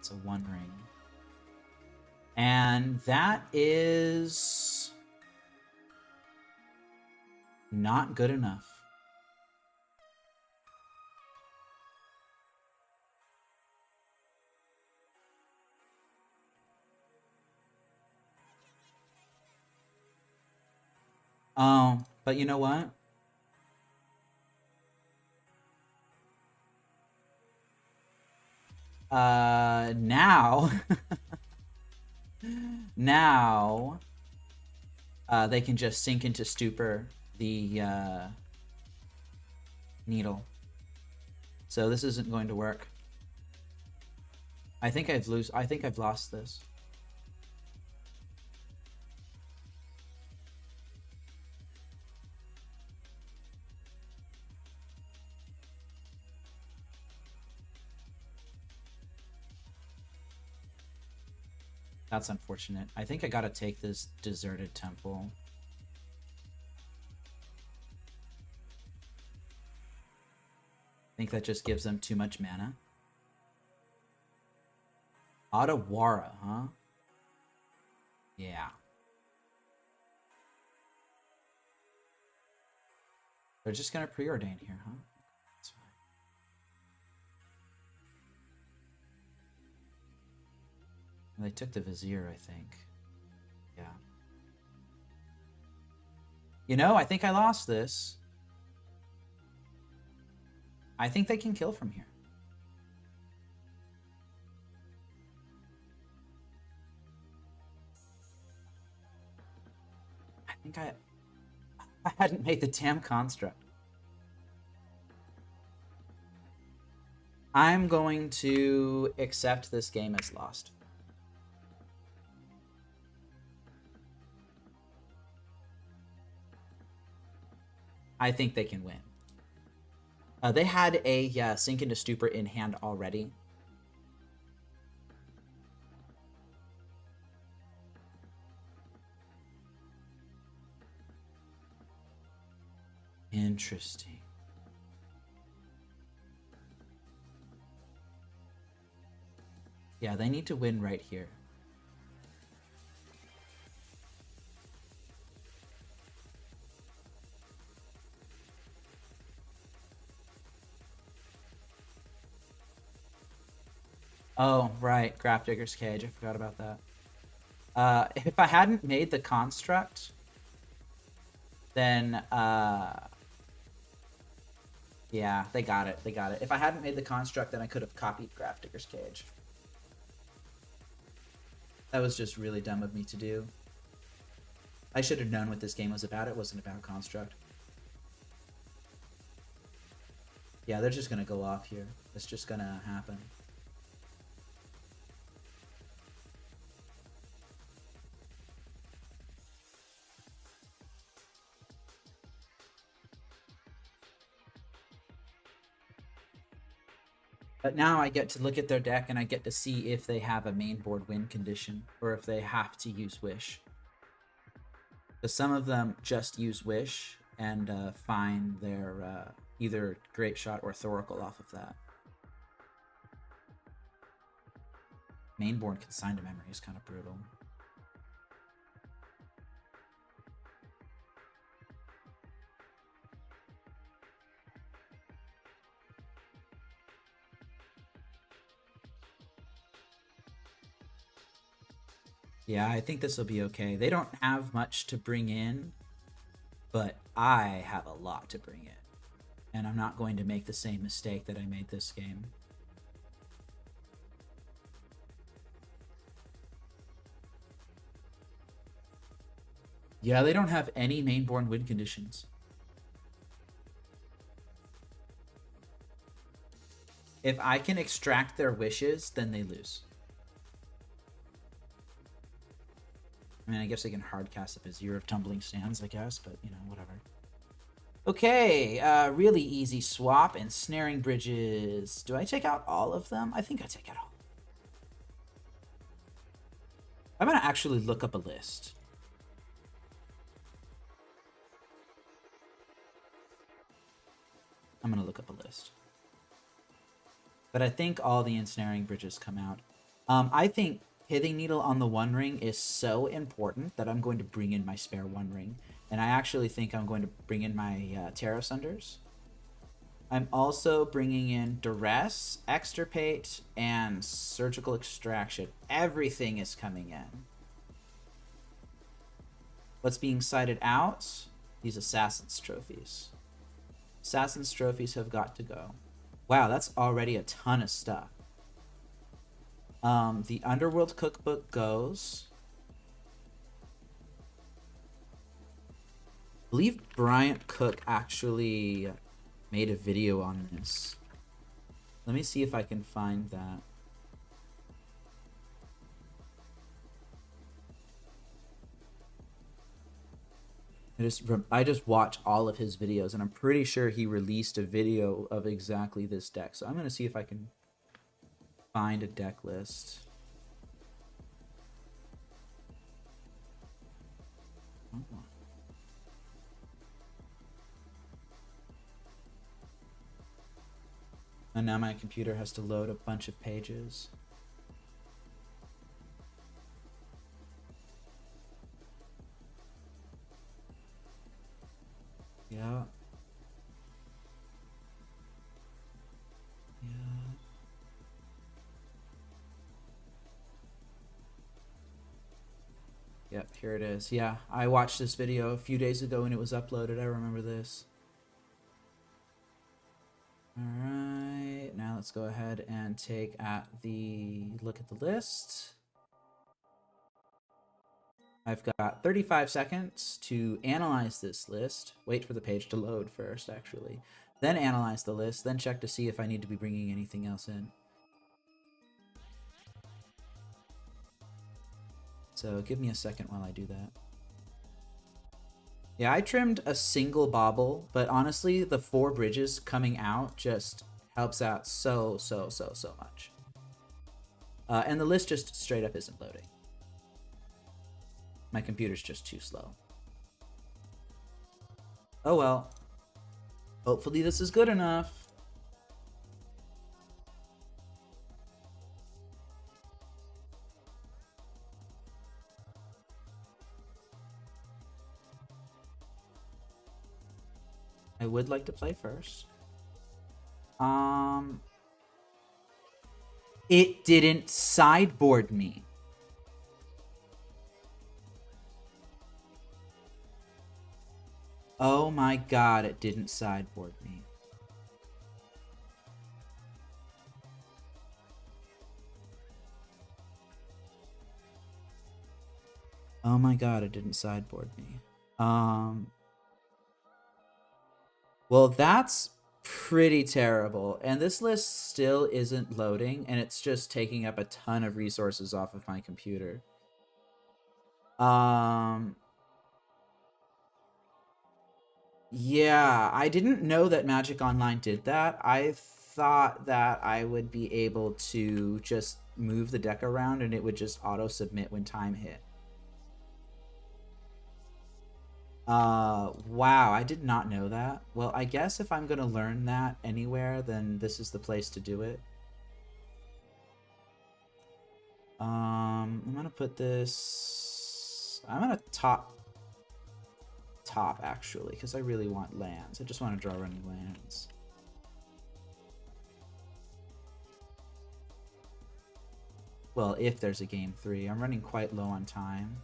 It's a 1 ring. And that is not good enough. Oh, but you know what? Now, now, they can just sink into stupor the needle. So this isn't going to work. I think I've lost this. That's unfortunate. I think I gotta take this deserted temple. I think that just gives them too much mana. Otawara, huh? Yeah. They're just gonna preordain here, huh? That's fine. They took the Vizier, I think. Yeah. You know, I think I lost this. I think they can kill from here. I think I hadn't made the damn construct. I'm going to accept this game as lost. I think they can win. They had a Sink into Stupor in hand already. Interesting. Yeah, they need to win right here. Oh, right. Grafdigger's Cage. I forgot about that. If I hadn't made the construct, then, yeah, they got it. They got it. If I hadn't made the construct, then I could have copied Grafdigger's Cage. That was just really dumb of me to do. I should have known what this game was about. It wasn't about construct. Yeah, they're just going to go off here. It's just going to happen. But now I get to look at their deck and I get to see if they have a main board win condition or if they have to use Wish. Because some of them just use Wish and find their either Grape Shot or Thoracle off of that. Main board Consigned to Memory is kind of brutal. Yeah, I think this will be okay. They don't have much to bring in, but I have a lot to bring in. And I'm not going to make the same mistake that I made this game. Yeah, they don't have any mainborn win conditions. If I can extract their wishes, then they lose. I mean, I guess they can hardcast up a Zero of Tumbling Sands, I guess, but, you know, whatever. Okay, really easy swap. Ensnaring Bridges. Do I take out all of them? I think I take out all. I'm going to actually look up a list. I'm going to look up a list. But I think all the Ensnaring Bridges come out. I think Pithing Needle on the One Ring is so important that I'm going to bring in my spare One Ring. And I actually think I'm going to bring in my Tarot Sunders. I'm also bringing in Duress, Extirpate, and Surgical Extraction. Everything is coming in. What's being cited out? These Assassin's Trophies. Assassin's Trophies have got to go. Wow, that's already a ton of stuff. The Underworld Cookbook goes. I believe Bryant Cook actually made a video on this. Let me see if I can find that. I just watch all of his videos, and I'm pretty sure he released a video of exactly this deck. So I'm going to see if I can find a deck list. Oh. And now my computer has to load a bunch of pages. Yeah. Yeah. Yep, here it is. Yeah, I watched this video a few days ago when it was uploaded. I remember this. Alright, now let's go ahead and look at the list. I've got 35 seconds to analyze this list. Wait for the page to load first, actually. Then analyze the list, then check to see if I need to be bringing anything else in. So give me a second while I do that. Yeah, I trimmed a single bauble, but honestly, the 4 bridges coming out just helps out so much. And the list just straight up isn't loading. My computer's just too slow. Oh well. Hopefully this is good enough. I would like to play first. It didn't sideboard me. Oh my god, it didn't sideboard me. Oh my god, it didn't sideboard me. Well, that's pretty terrible. And this list still isn't loading, and it's just taking up a ton of resources off of my computer. Yeah, I didn't know that Magic Online did that. I thought that I would be able to just move the deck around and it would just auto-submit when time hit. Wow, I did not know that. Well, I guess if I'm gonna learn that anywhere, then this is the place to do it. I'm gonna put this... I'm gonna top actually, because I really want lands. I just want to draw running lands. Well, if there's a game 3. I'm running quite low on time.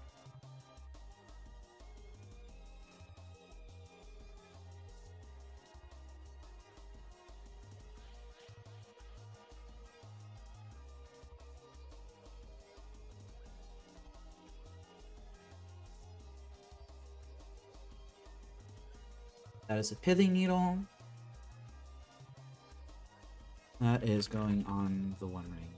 That is a Pithing Needle. That is going on the One Ring.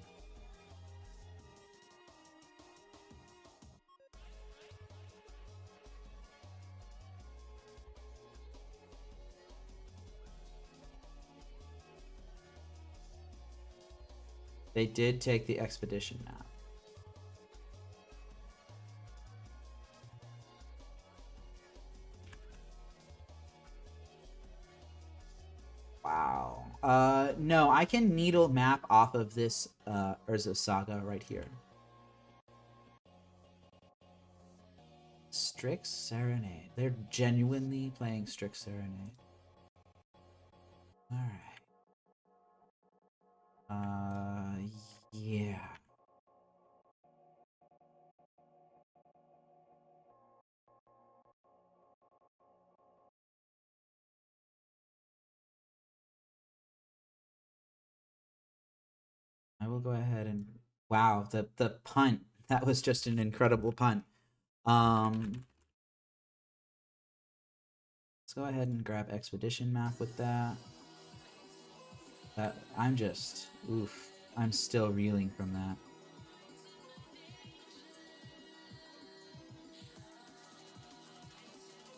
They did take the Expedition map. Wow. No, I can needle map off of this Urza Saga right here. Strix Serenade. They're genuinely playing Strix Serenade. Alright. Yeah. I will go ahead and... Wow, the punt. That was just an incredible punt. Let's go ahead and grab Expedition Map with that. I'm just... Oof. I'm still reeling from that.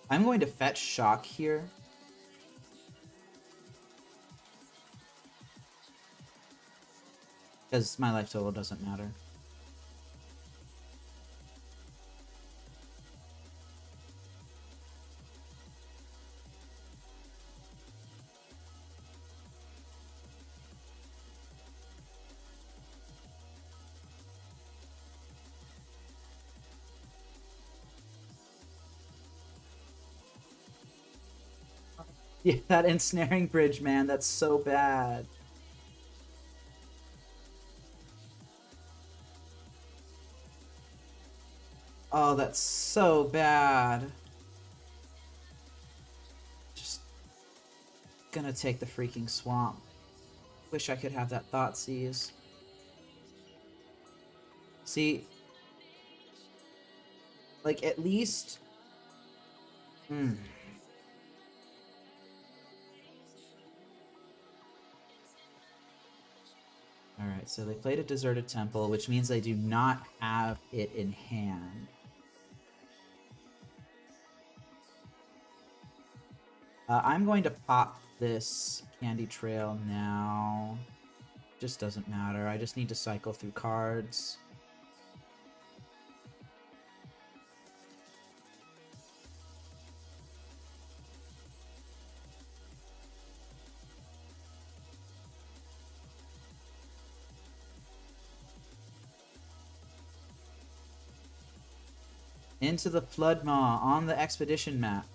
I'm going to fetch Shock here. Because my life total doesn't matter. Yeah, that ensnaring bridge, man, that's so bad. Oh, that's so bad. Just gonna take the freaking swamp. Wish I could have that Thoughtseize. See, like, at least... Alright, so they played a Deserted Temple, which means they do not have it in hand. I'm going to pop this Candy Trail now. Just doesn't matter. I just need to cycle through cards. Into the Flood Maw on the Expedition map.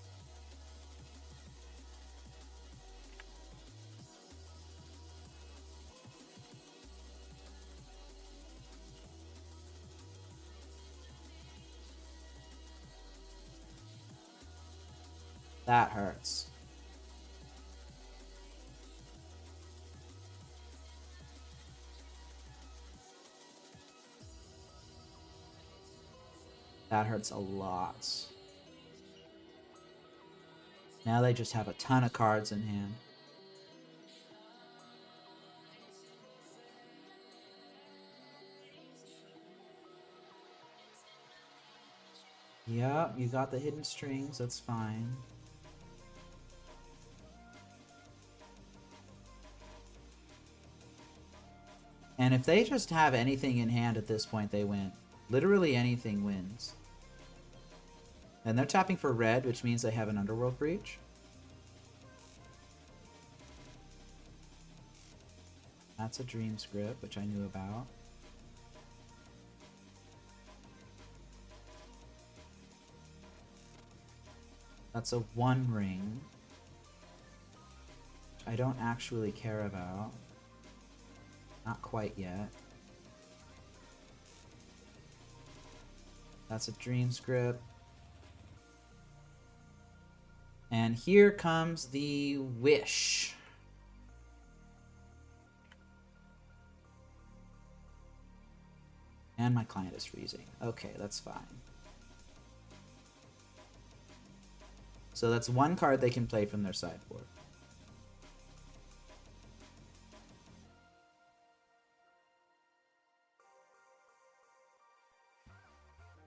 That hurts. That hurts a lot. Now they just have a ton of cards in hand. Yeah, you got the hidden strings, that's fine. And if they just have anything in hand at this point, they win. Literally anything wins. And they're tapping for red, which means they have an Underworld Breach. That's a Dream Script, which I knew about. That's a One Ring. Which I don't actually care about. Not quite yet. That's a Dream Script. And here comes the Wish. And my client is freezing. Okay, that's fine. So that's one card they can play from their sideboard.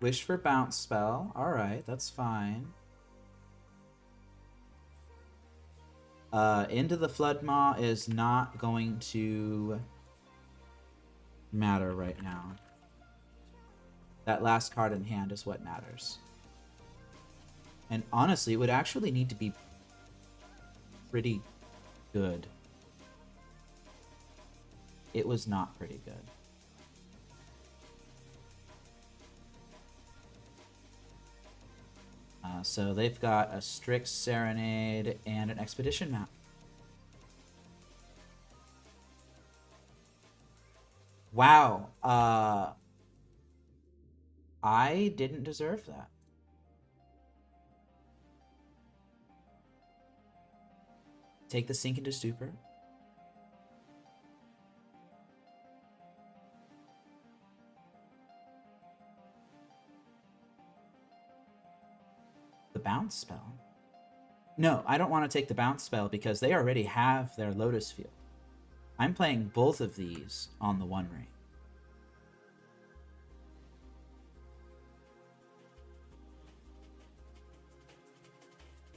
Wish for Bounce spell. Alright, that's fine. Into the Flood Maw is not going to matter right now. That last card in hand is what matters. And honestly, it would actually need to be pretty good it was not pretty good. So they've got a Strix Serenade and an Expedition map. Wow. I didn't deserve that. Take the Sink into Stupor. The bounce spell? No, I don't want to take the bounce spell because they already have their Lotus Field. I'm playing both of these on the One Ring.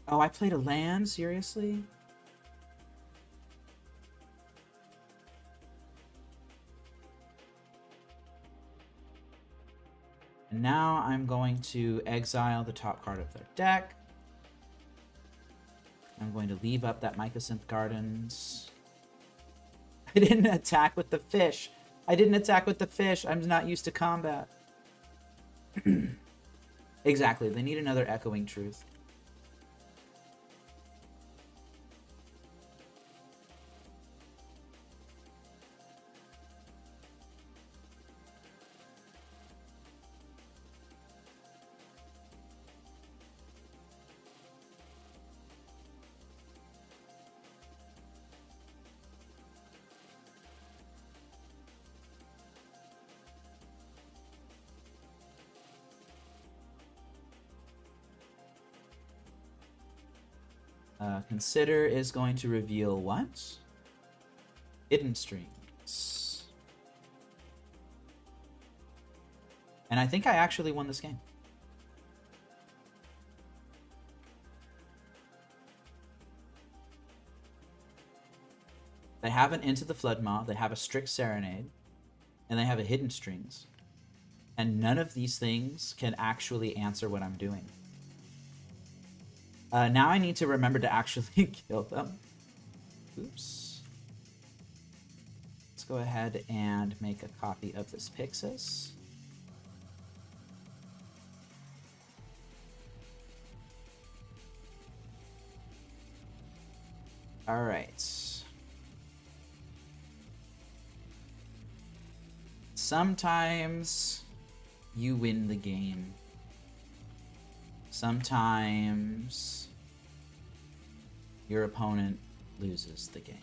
Oh, I played a land? Seriously? And now I'm going to exile the top card of their deck. I'm going to leave up that Mycosynth Gardens. I didn't attack with the fish. I didn't attack with the fish. I'm not used to combat. Exactly. They need another Echoing Truth. Consider is going to reveal what? Hidden Strings. And I think I actually won this game. They have an Into the Floodmaw, they have a Strix Serenade, and they have a Hidden Strings. And none of these things can actually answer what I'm doing. Now I need to remember to actually kill them. Oops. Let's go ahead and make a copy of this Pixis. Alright. Sometimes you win the game. Sometimes your opponent loses the game.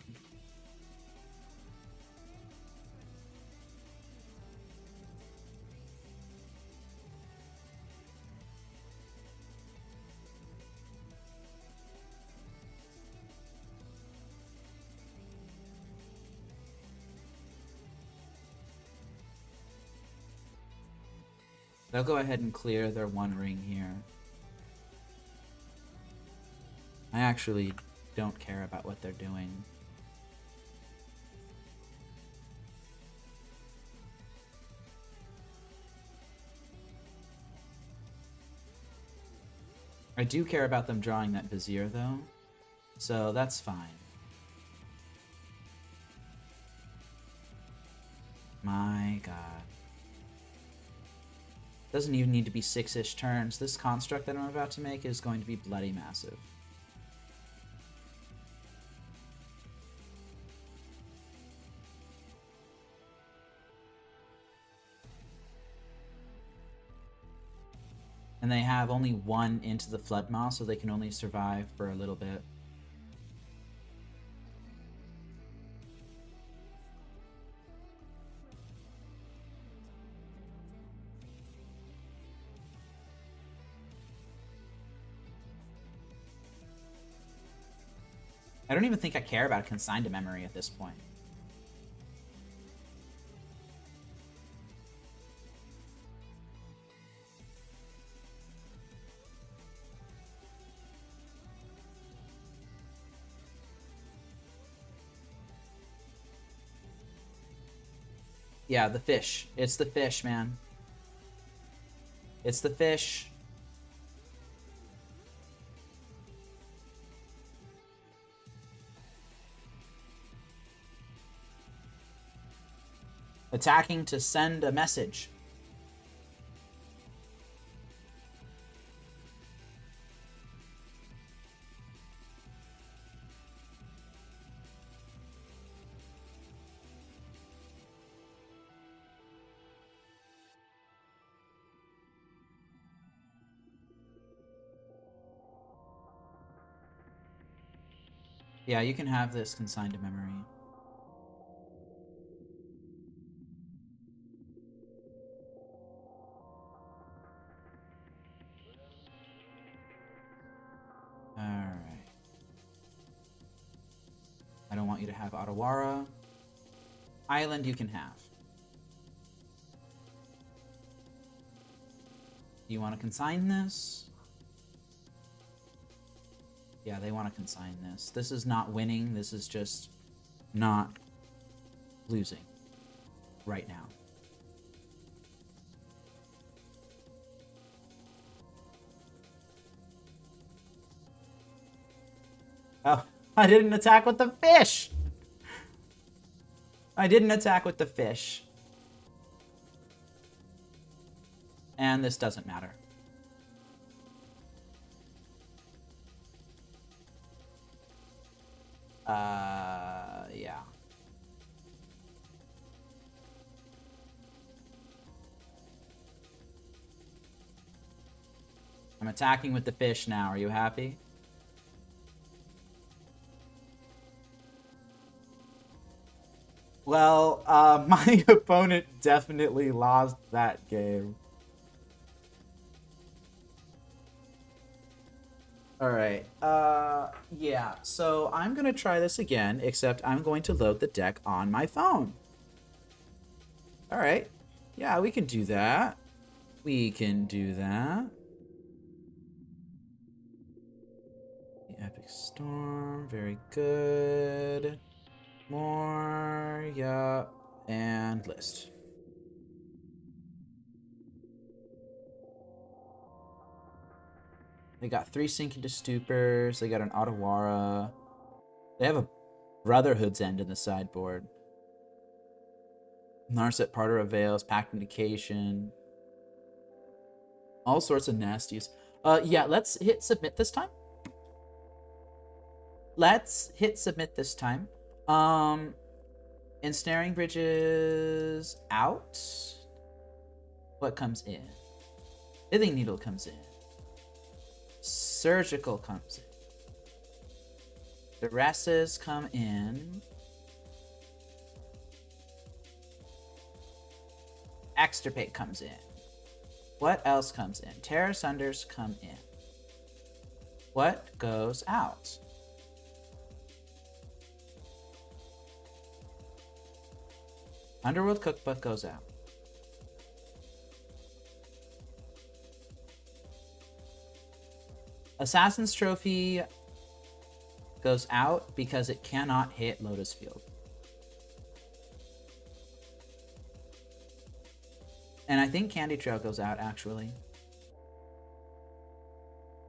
They'll go ahead and clear their One Ring here. I actually don't care about what they're doing. I do care about them drawing that Vizier, though, so that's fine. My god. Doesn't even need to be 6-ish turns. This construct that I'm about to make is going to be bloody massive. And they have only one Into the Floodmaw, so they can only survive for a little bit. I don't even think I care about Consigned to Memory at this point. Yeah, the fish. It's the fish, man. It's the fish. Attacking to send a message. Yeah, you can have this consigned to memory. Alright. I don't want you to have 𝗟𝗓𝗡. Island you can have. Do you want to consign this? Yeah, they want to consign this. This is not winning. This is just not losing right now. Oh, I didn't attack with the fish! I didn't attack with the fish. And this doesn't matter. Yeah. I'm attacking with the fish now. Are you happy? Well, my opponent definitely lost that game. Alright, yeah, so I'm gonna try this again, except I'm going to load the deck on my phone. Alright, yeah, we can do that. We can do that. The Epic Storm, very good. More, yeah, and list. They got 3 Sink into Stupors. They got an 𝗟𝗓𝗡. They have a Brotherhood's End in the sideboard. Narset, Parter of Veils, Pact Indication. All sorts of nasties. Yeah, let's hit submit this time. Let's hit submit this time. Ensnaring Bridges out. What comes in? Pithing Needle comes in. Surgical comes in. Duresses come in. Extirpate comes in. What else comes in? Terror Sunders come in. What goes out? Underworld Cookbook goes out. Assassin's Trophy goes out because it cannot hit Lotus Field. And I think Candy Trail goes out, actually.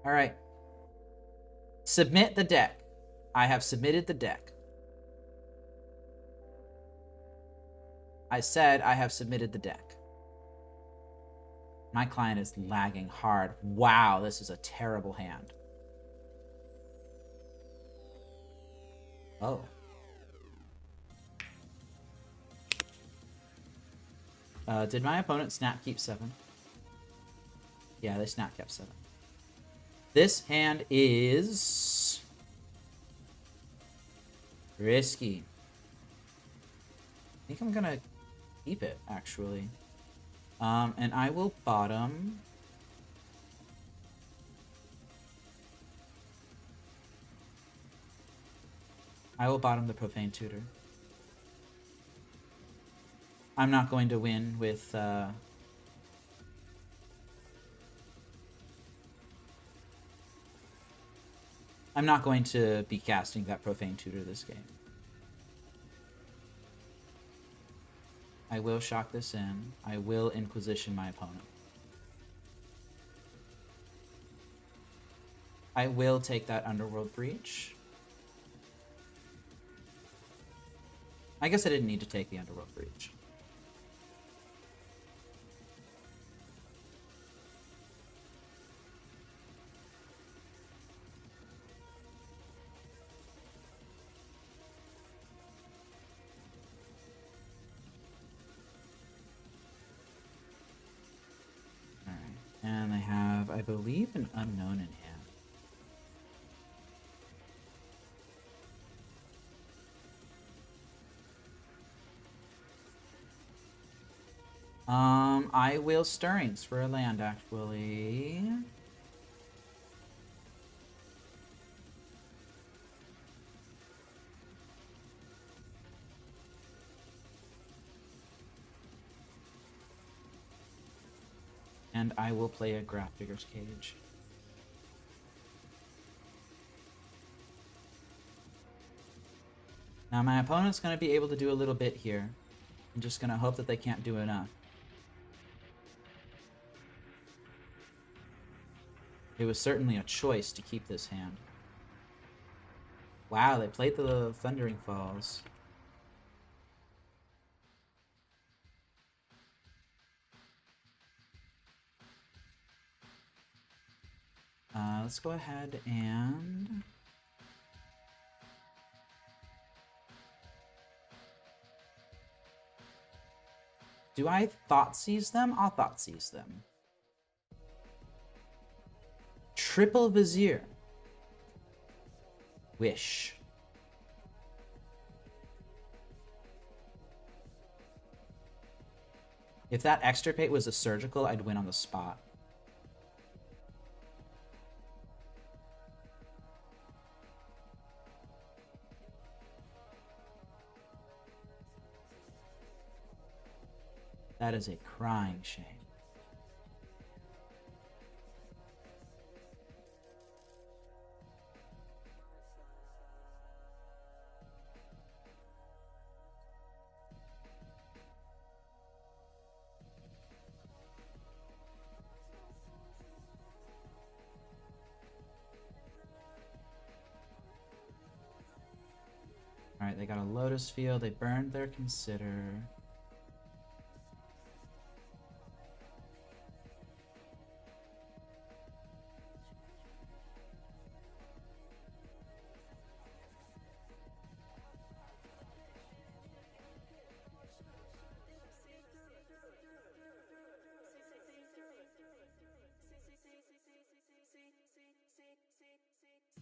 Alright. Submit the deck. I have submitted the deck. I said I have submitted the deck. My client is lagging hard. Wow, this is a terrible hand. Oh. Did my opponent snap keep 7? Yeah, they snap kept 7. This hand is risky. I think I'm gonna keep it, actually. And I will bottom. I will bottom the Profane Tutor. I'm not going to win with, I'm not going to be casting that Profane Tutor this game. I will shock this in. I will Inquisition my opponent. I will take that Underworld Breach. I guess I didn't need to take the Underworld Breach. believe an unknown in hand. I will Stirrings for a land, actually. And I will play a Grafdigger's Cage. Now my opponent's going to be able to do a little bit here. I'm just going to hope that they can't do enough. It was certainly a choice to keep this hand. Wow, they played the Thundering Falls. Let's go ahead and... Do I Thoughtseize them? I'll Thoughtseize them. Triple Vizier. Wish. If that Extirpate was a surgical, I'd win on the spot. That is a crying shame. Alright, they got a Lotus Field. They burned their Consider.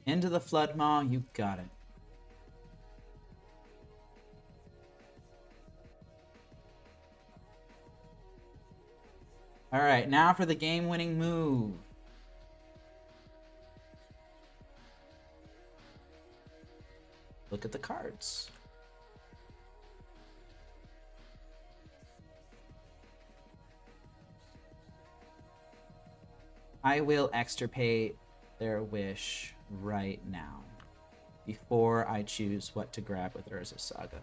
Into the Flood Maw, you got it. Alright, now for the game-winning move. Look at the cards. I will extirpate their Wish right now, before I choose what to grab with Urza's Saga.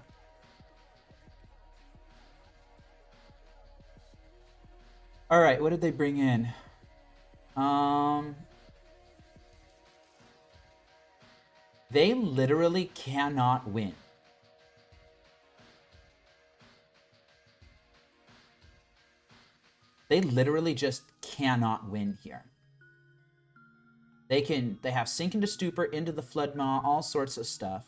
Alright, what did they bring in? They literally cannot win. They literally just cannot win here. They have Sink into Stupor, into the Flood Maw, all sorts of stuff.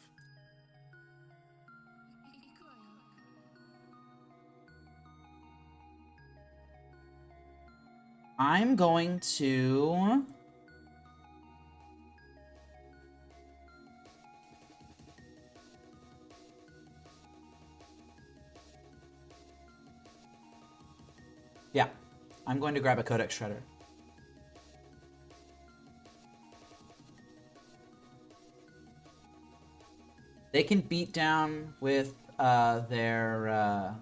I'm going to... Yeah, I'm going to grab a Codex Shredder. They can beat down with their...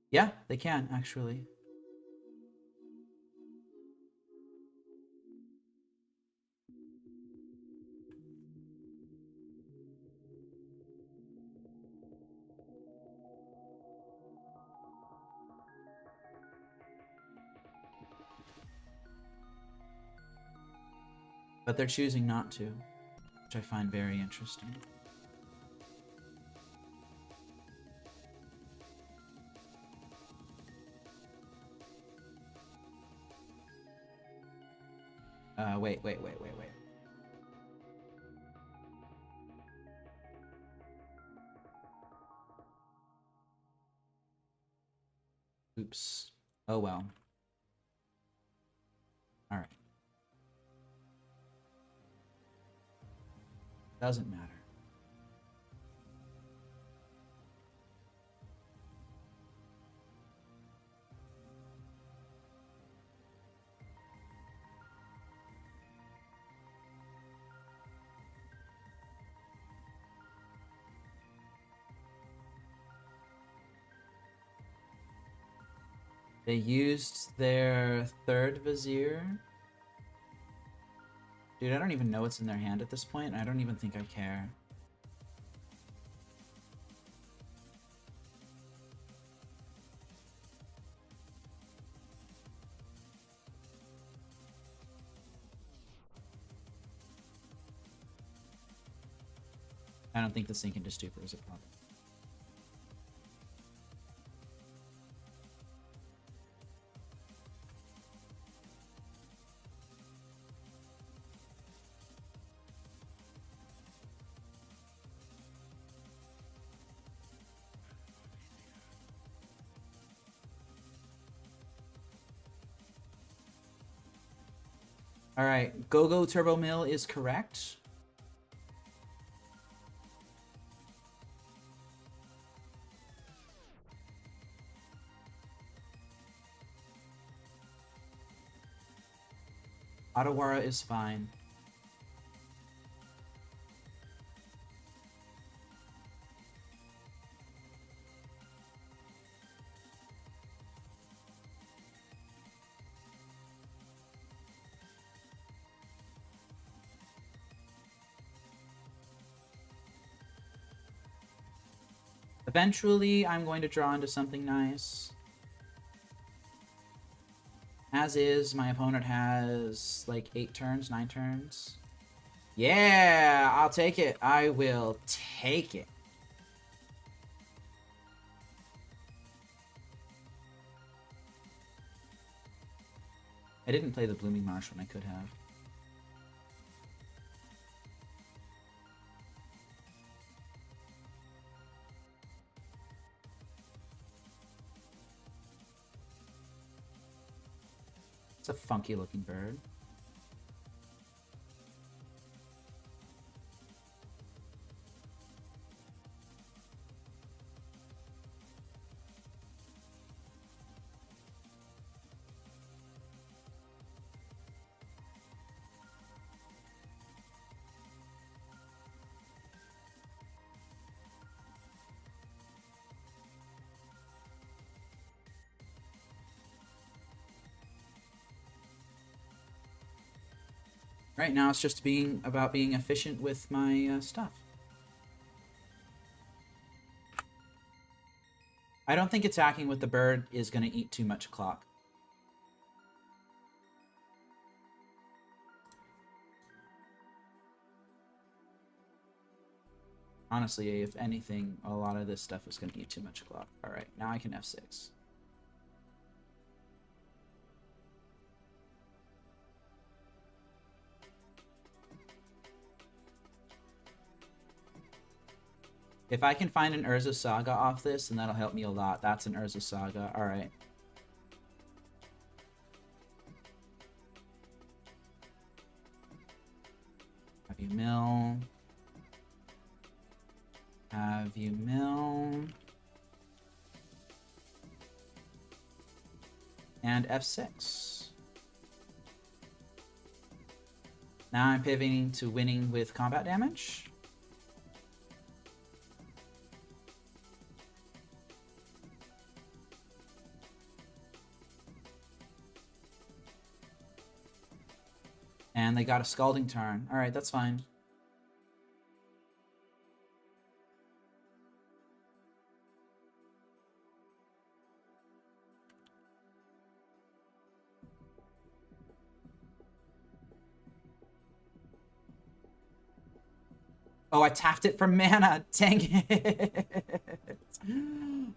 Yeah, they can, actually. But they're choosing not to, which I find very interesting. Wait. Oops. Oh well. Alright. Doesn't matter. They used their third Vizier. Dude, I don't even know what's in their hand at this point, and I don't even think I care. I don't think the sink into stupor is a problem. Alright, Go-Go Turbo Mill is correct. Otawara is fine. Eventually, I'm going to draw into something nice. As is, my opponent has like 8 turns, 9 turns. Yeah, I'll take it. I will take it. I didn't play the Blooming Marsh when I could have. It's a funky looking bird. Right now, it's just about being efficient with my stuff. I don't think attacking with the bird is going to eat too much clock. Honestly, if anything, a lot of this stuff is going to eat too much clock. Alright, now I can F6. If I can find an Urza Saga off this, then that'll help me a lot. That's an Urza Saga. Alright. Have you mill. Have you mill. And F6. Now I'm pivoting to winning with combat damage. And they got a Scalding Tarn. Alright, that's fine. Oh, I tapped it for mana. Dang it.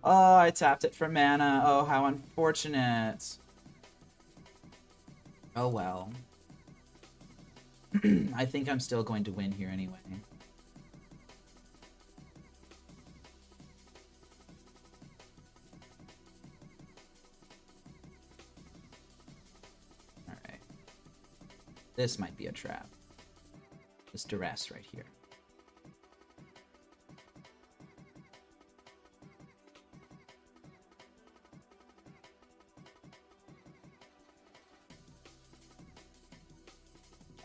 Oh, I tapped it for mana. Oh, how unfortunate. Oh, well. I think I'm still going to win here anyway. This might be a trap. This duress right here.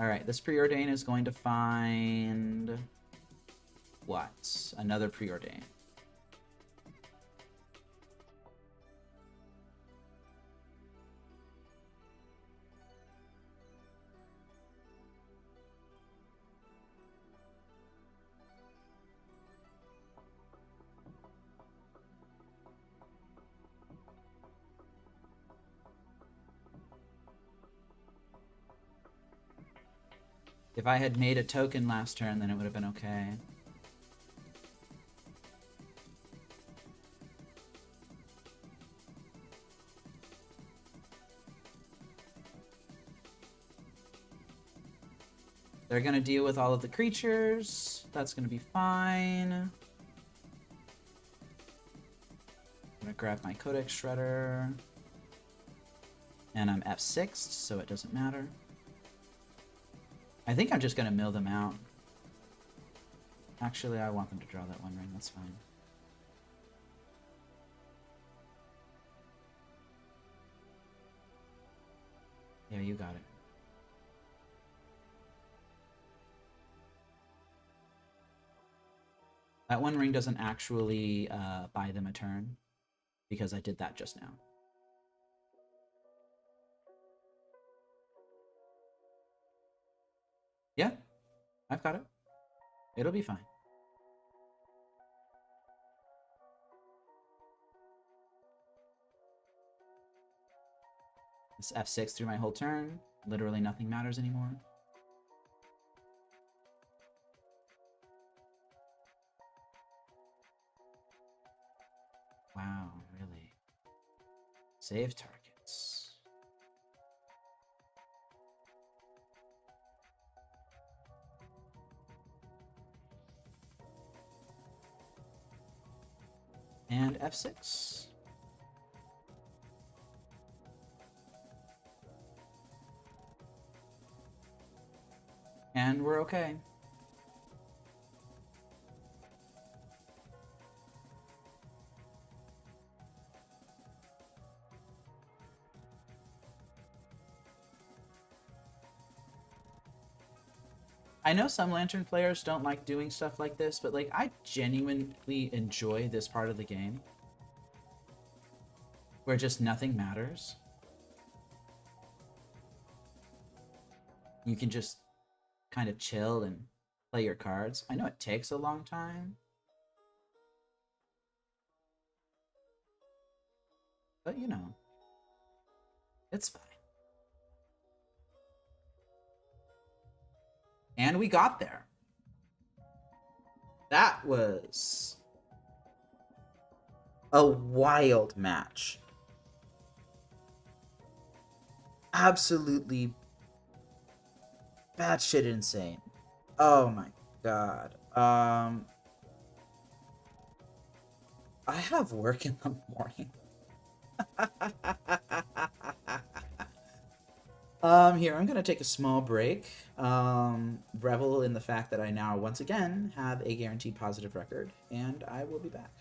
Alright, this preordain is going to find... what? Another preordain. If I had made a token last turn, then it would have been okay. They're going to deal with all of the creatures. That's going to be fine. I'm going to grab my Codex Shredder. And I'm F6'd, so it doesn't matter. I think I'm just going to mill them out. Actually, I want them to draw that one ring. That's fine. Yeah, you got it. That one ring doesn't actually buy them a turn, because I did that just now. Yeah, I've got it. It'll be fine. This F6 through my whole turn. Literally nothing matters anymore. Wow, really? Save targets. And F6. And we're okay. I know some Lantern players don't like doing stuff like this, but like I genuinely enjoy this part of the game where just nothing matters. You can just kind of chill and play your cards. I know it takes a long time, but you know, it's fine. And we got there. That was a wild match. Absolutely batshit insane. Oh my god. I have work in the morning. Here, I'm gonna take a small break. Revel in the fact that I now once again have a guaranteed positive record, and I will be back.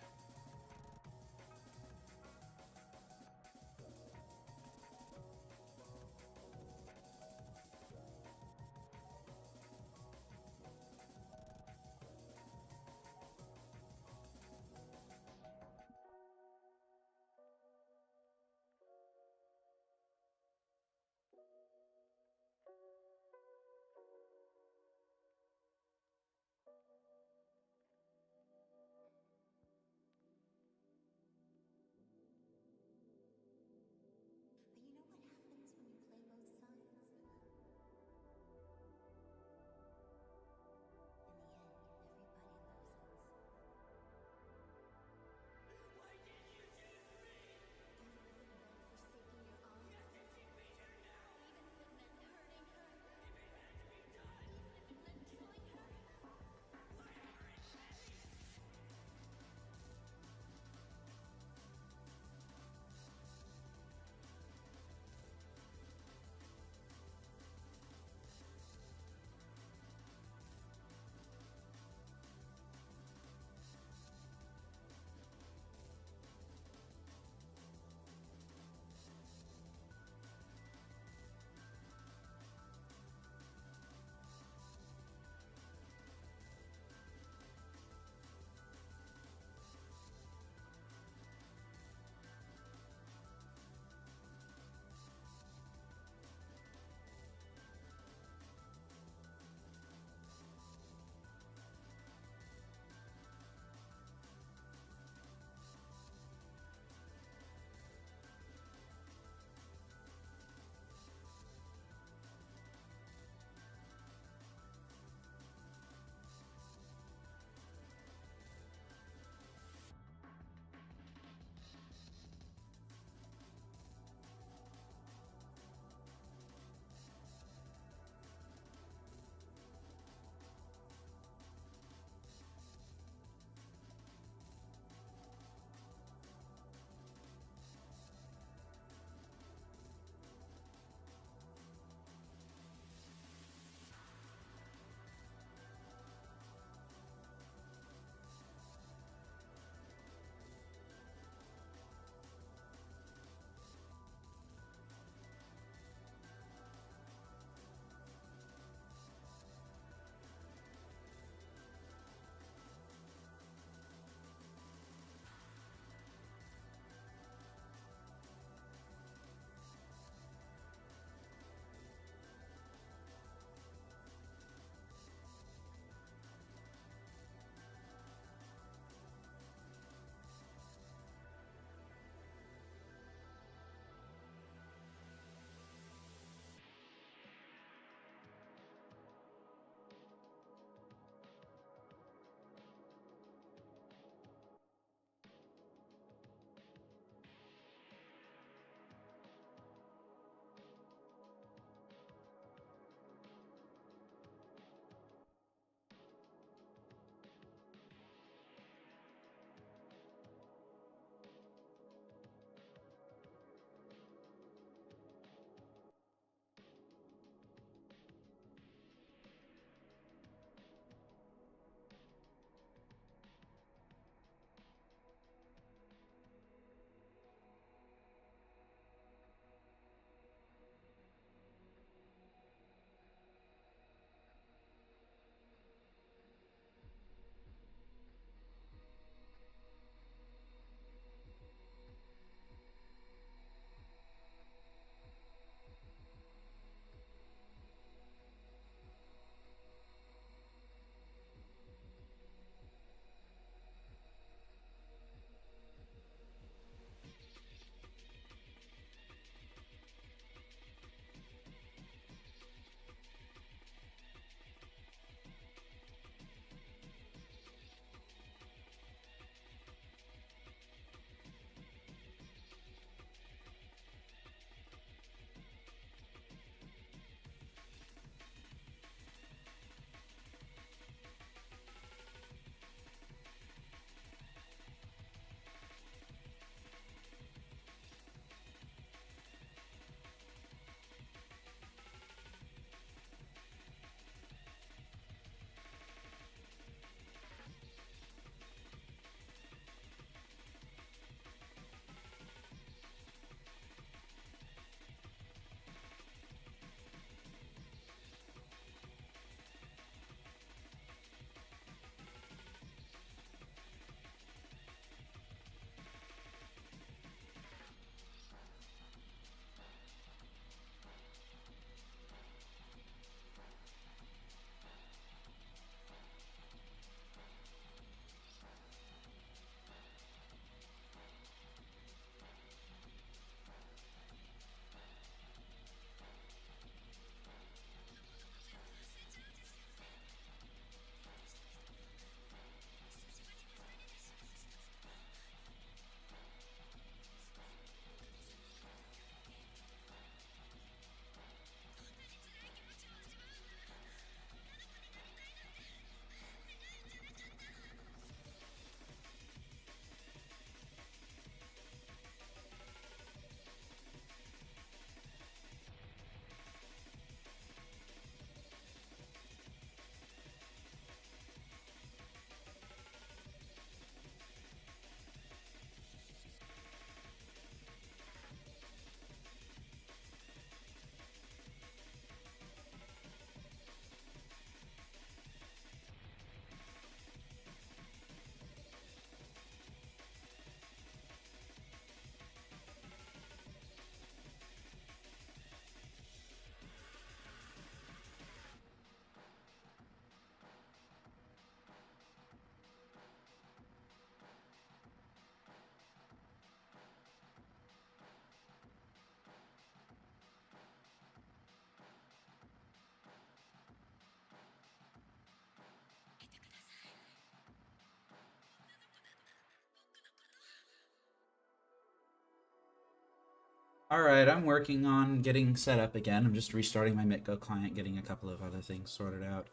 Alright, I'm working on getting set up again. I'm just restarting my MTGO client, getting a couple of other things sorted out.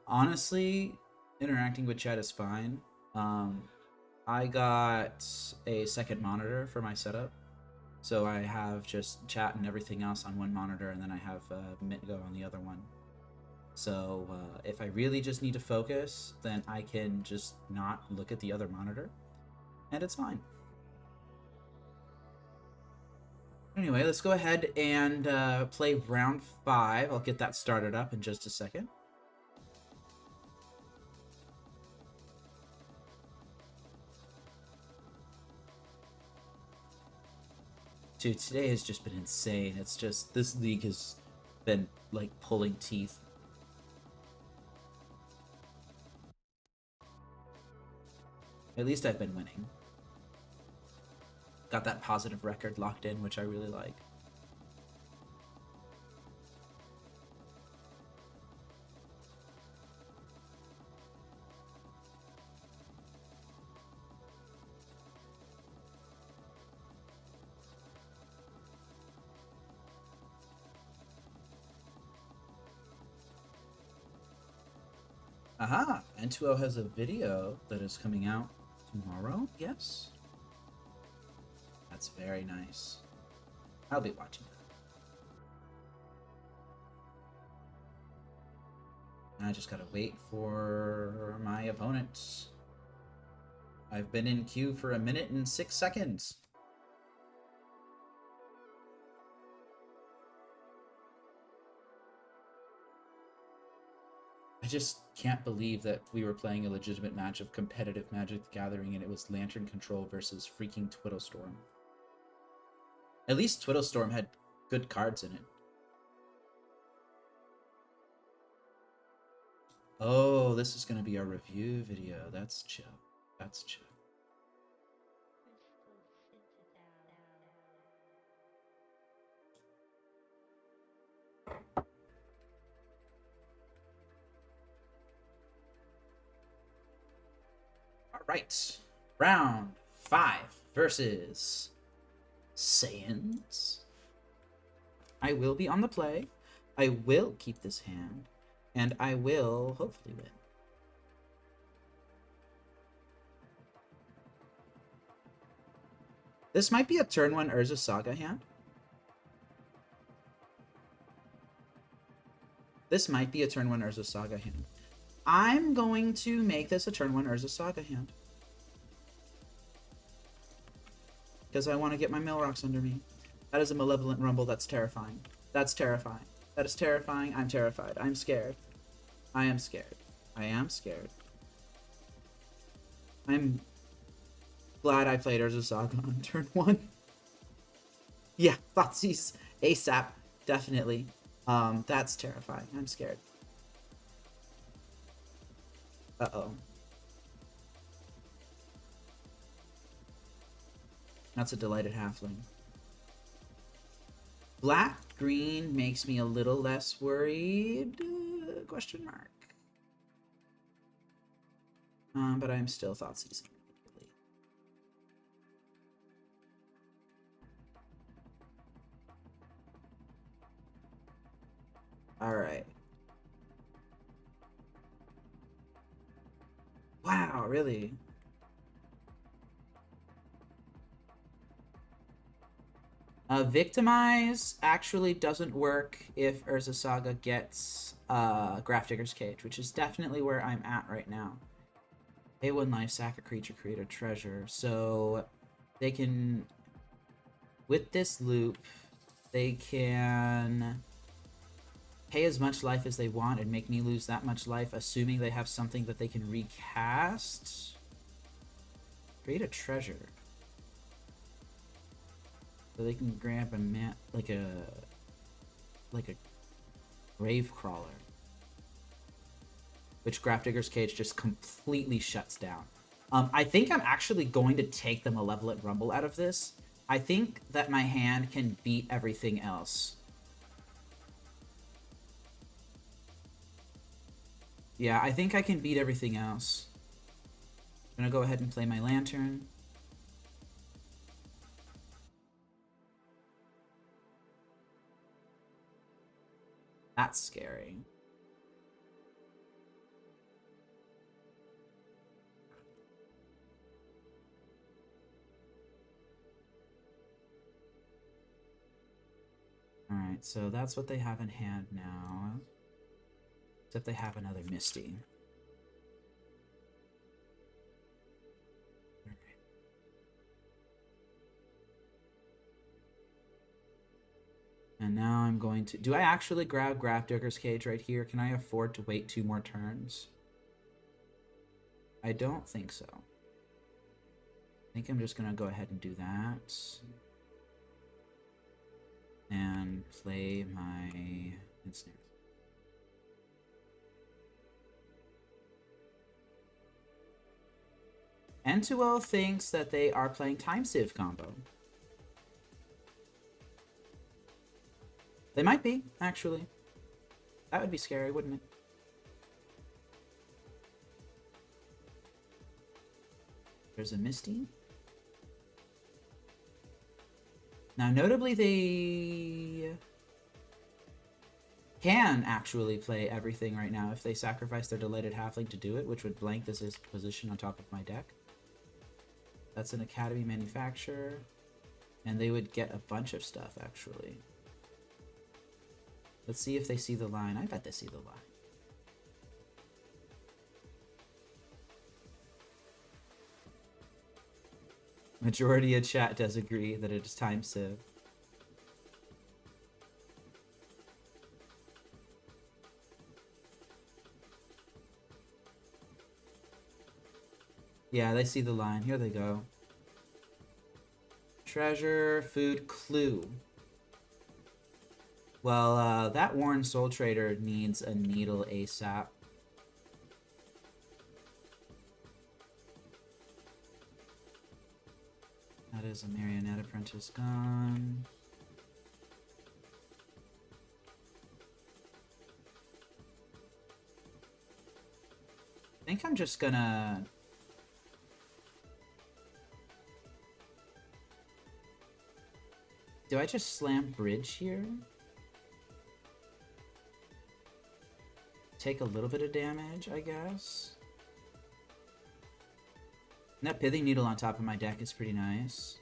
Honestly, interacting with chat is fine. I got a second monitor for my setup. So I have just chat and everything else on one monitor, and then I have MTGO on the other one. So if I really just need to focus, then I can just not look at the other monitor, and it's fine. Anyway, let's go ahead and play round 5. I'll get that started up in just a second. Dude, today has just been insane. It's just, this league has been, like, pulling teeth. At least I've been winning. Got that positive record locked in, which I really like. Aha! MTGO has a video that is coming out tomorrow, yes? That's very nice. I'll be watching that. I just gotta wait for my opponent. I've been in queue for 1 minute and 6 seconds. I just can't believe that we were playing a legitimate match of competitive Magic the Gathering and it was Lantern Control versus freaking Twiddlestorm. At least Twiddlestorm had good cards in it. Oh, this is going to be our review video. That's chill. That's chill. All right. Round 5 versus Saiyans. I will be on the play. I will keep this hand. And I will hopefully win. This might be a turn 1 Urza Saga hand. This might be a turn 1 Urza Saga hand. I'm going to make this a turn 1 Urza Saga hand. Because I want to get my Milrocks under me. That is a Malevolent Rumble. That's terrifying. That's terrifying. That is terrifying. I'm terrified. I'm scared. I am scared. I am scared. I'm glad I played Urza Saga on turn 1. Yeah, Thoughtseize ASAP. Definitely. That's terrifying. I'm scared. Uh-oh. That's a Delighted Halfling. Black-green makes me a little less worried. Question mark. But I'm still Thoughtseizing. Alright. Wow, really? Victimize actually doesn't work if Urza Saga gets Grafdigger's Cage, which is definitely where I'm at right now. Pay 1 life, sack a creature, create a treasure. So they can, with this loop, they can pay as much life as they want and make me lose that much life, assuming they have something that they can recast. Create a treasure. So they can grab a like a grave crawler, which Grafdigger's Cage just completely shuts down. I think I'm actually going to take the Malevolent Rumble out of this. I think that my hand can beat everything else. Yeah, I think I can beat everything else. I'm gonna go ahead and play my Lantern. That's scary. Alright, so that's what they have in hand now. Except they have another Misty. And now I'm going to... Do I actually grab Grafdigger's Cage right here? Can I afford to wait 2 more turns? I don't think so. I think I'm just going to go ahead and do that. And play my ensnare. 𝗟𝗜𝗩𝗘 thinks that they are playing Time Civ combo. They might be, actually. That would be scary, wouldn't it? There's a Misty. Now, notably, they can actually play everything right now if they sacrifice their Delighted Halfling to do it, which would blank this position on top of my deck. That's an Academy Manufacturer. And they would get a bunch of stuff, actually. Let's see if they see the line. I bet they see the line. Majority of chat does agree that it is Time Civ. Yeah, they see the line. Here they go. Treasure, food, clue. Well, that Worn Soul Trader needs a needle ASAP. That is a Marionette Apprentice gone. I think I'm just gonna... Do I just slam bridge here? Take a little bit of damage, I guess. And that Pithing Needle on top of my deck is pretty nice.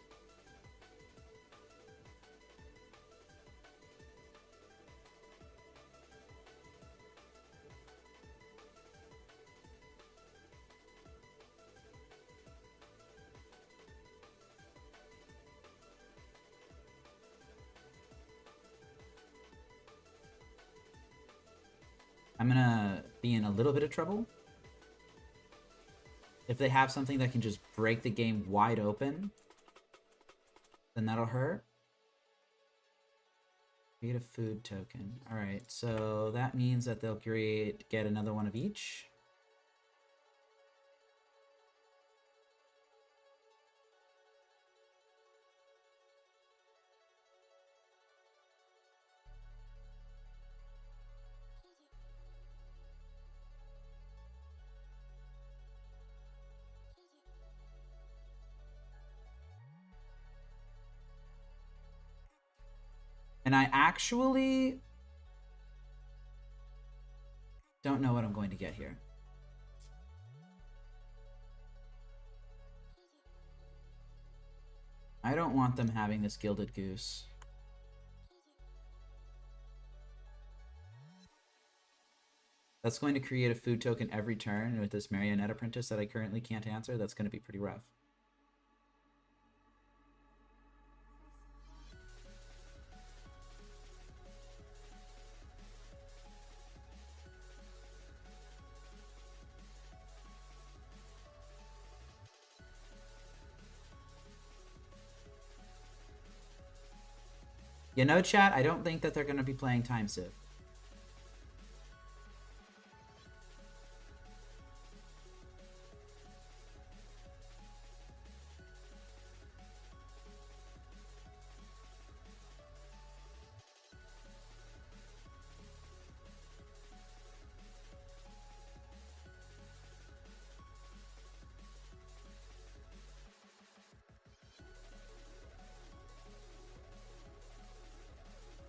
I'm gonna be in a little bit of trouble. If they have something that can just break the game wide open, then that'll hurt. Create a food token. Alright, so that means that they'll get another one of each. And I actually don't know what I'm going to get here. I don't want them having this Gilded Goose. That's going to create a food token every turn, and with this Marionette Apprentice that I currently can't answer, that's going to be pretty rough. You know, chat, I don't think that they're going to be playing Time Civ.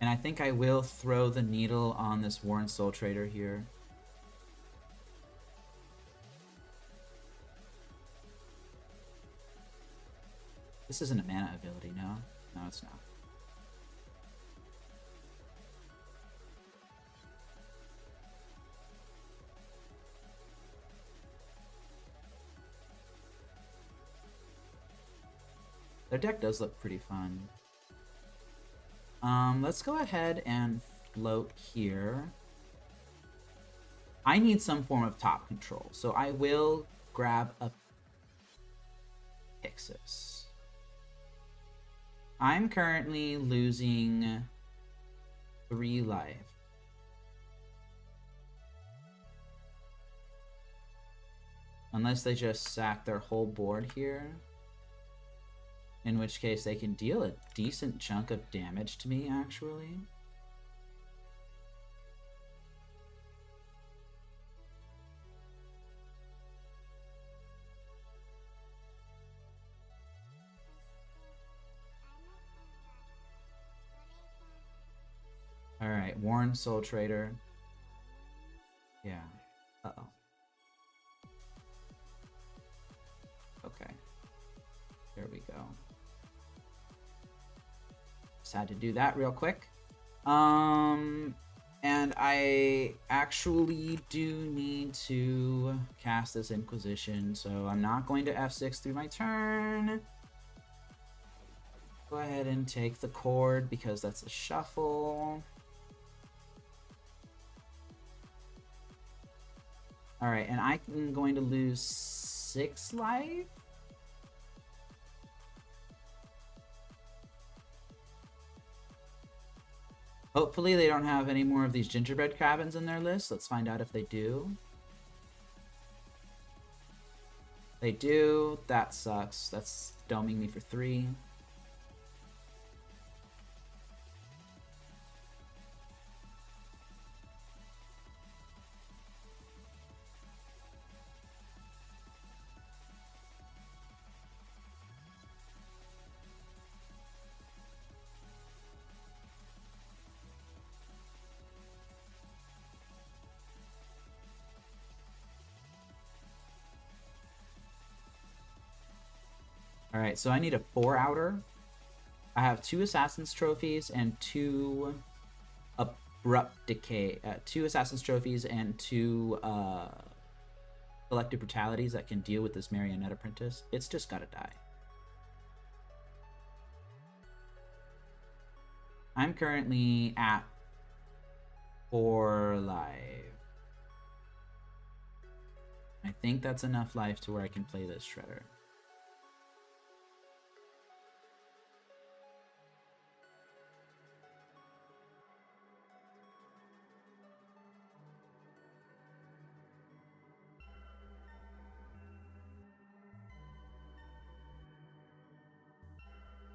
And I think I will throw the needle on this Warren Soul Trader here. This isn't a mana ability, no? No, it's not. Their deck does look pretty fun. Let's go ahead and float here. I need some form of top control, so I will grab a Pixis. I'm currently losing 3 life. Unless they just sack their whole board here. In which case they can deal a decent chunk of damage to me, actually. Alright, Warren Soul Trader. Yeah. Uh-oh. Okay. There we go. Just had to do that real quick. And I actually do need to cast this Inquisition, so I'm not going to F6 through my turn. Go ahead and take the cord because that's a shuffle. Alright, and I'm going to lose 6 life? Hopefully they don't have any more of these gingerbread cabins in their list. Let's find out if they do. They do. That sucks. That's doming me for 3. Alright, so I need a 4-outer. I have 2 Assassin's Trophies and 2 Abrupt Decay. 2 Assassin's Trophies and 2 Collective Brutalities that can deal with this Marionette Apprentice. It's just gotta die. I'm currently at 4 life. I think that's enough life to where I can play this Shredder.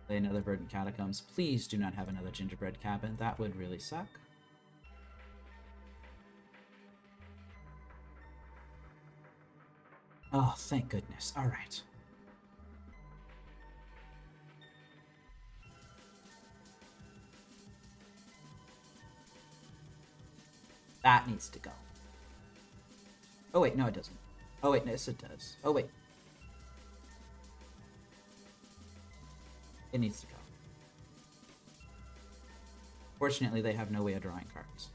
Play another Verdant Catacombs. Please do not have another Gingerbread Cabin. That would really suck. Oh, thank goodness. All right. That needs to go. Oh, wait. No, it doesn't. Oh, wait. Yes, it does. Oh, wait. It needs to go. Fortunately, they have no way of drawing cards.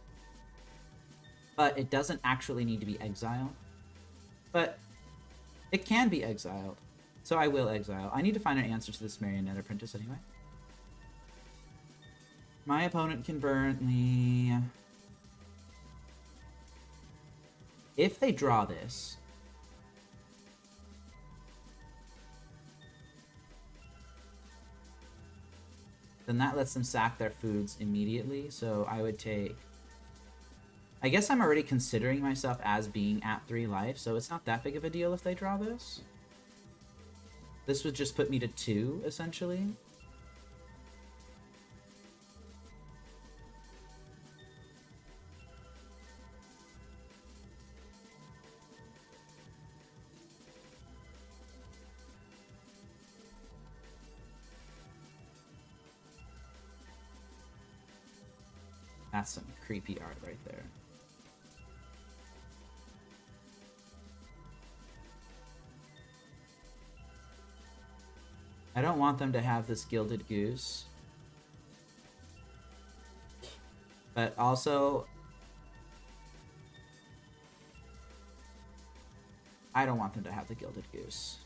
But it doesn't actually need to be exiled. But it can be exiled. So I will exile. I need to find an answer to this Marionette Apprentice anyway. My opponent can burn the... If they draw this... then that lets them sack their foods immediately, so I would take... I guess I'm already considering myself as being at 3 life, so it's not that big of a deal if they draw this. This would just put me to 2, essentially. That's some creepy art right there. I don't want them to have this gilded goose. But also, I don't want them to have the gilded goose.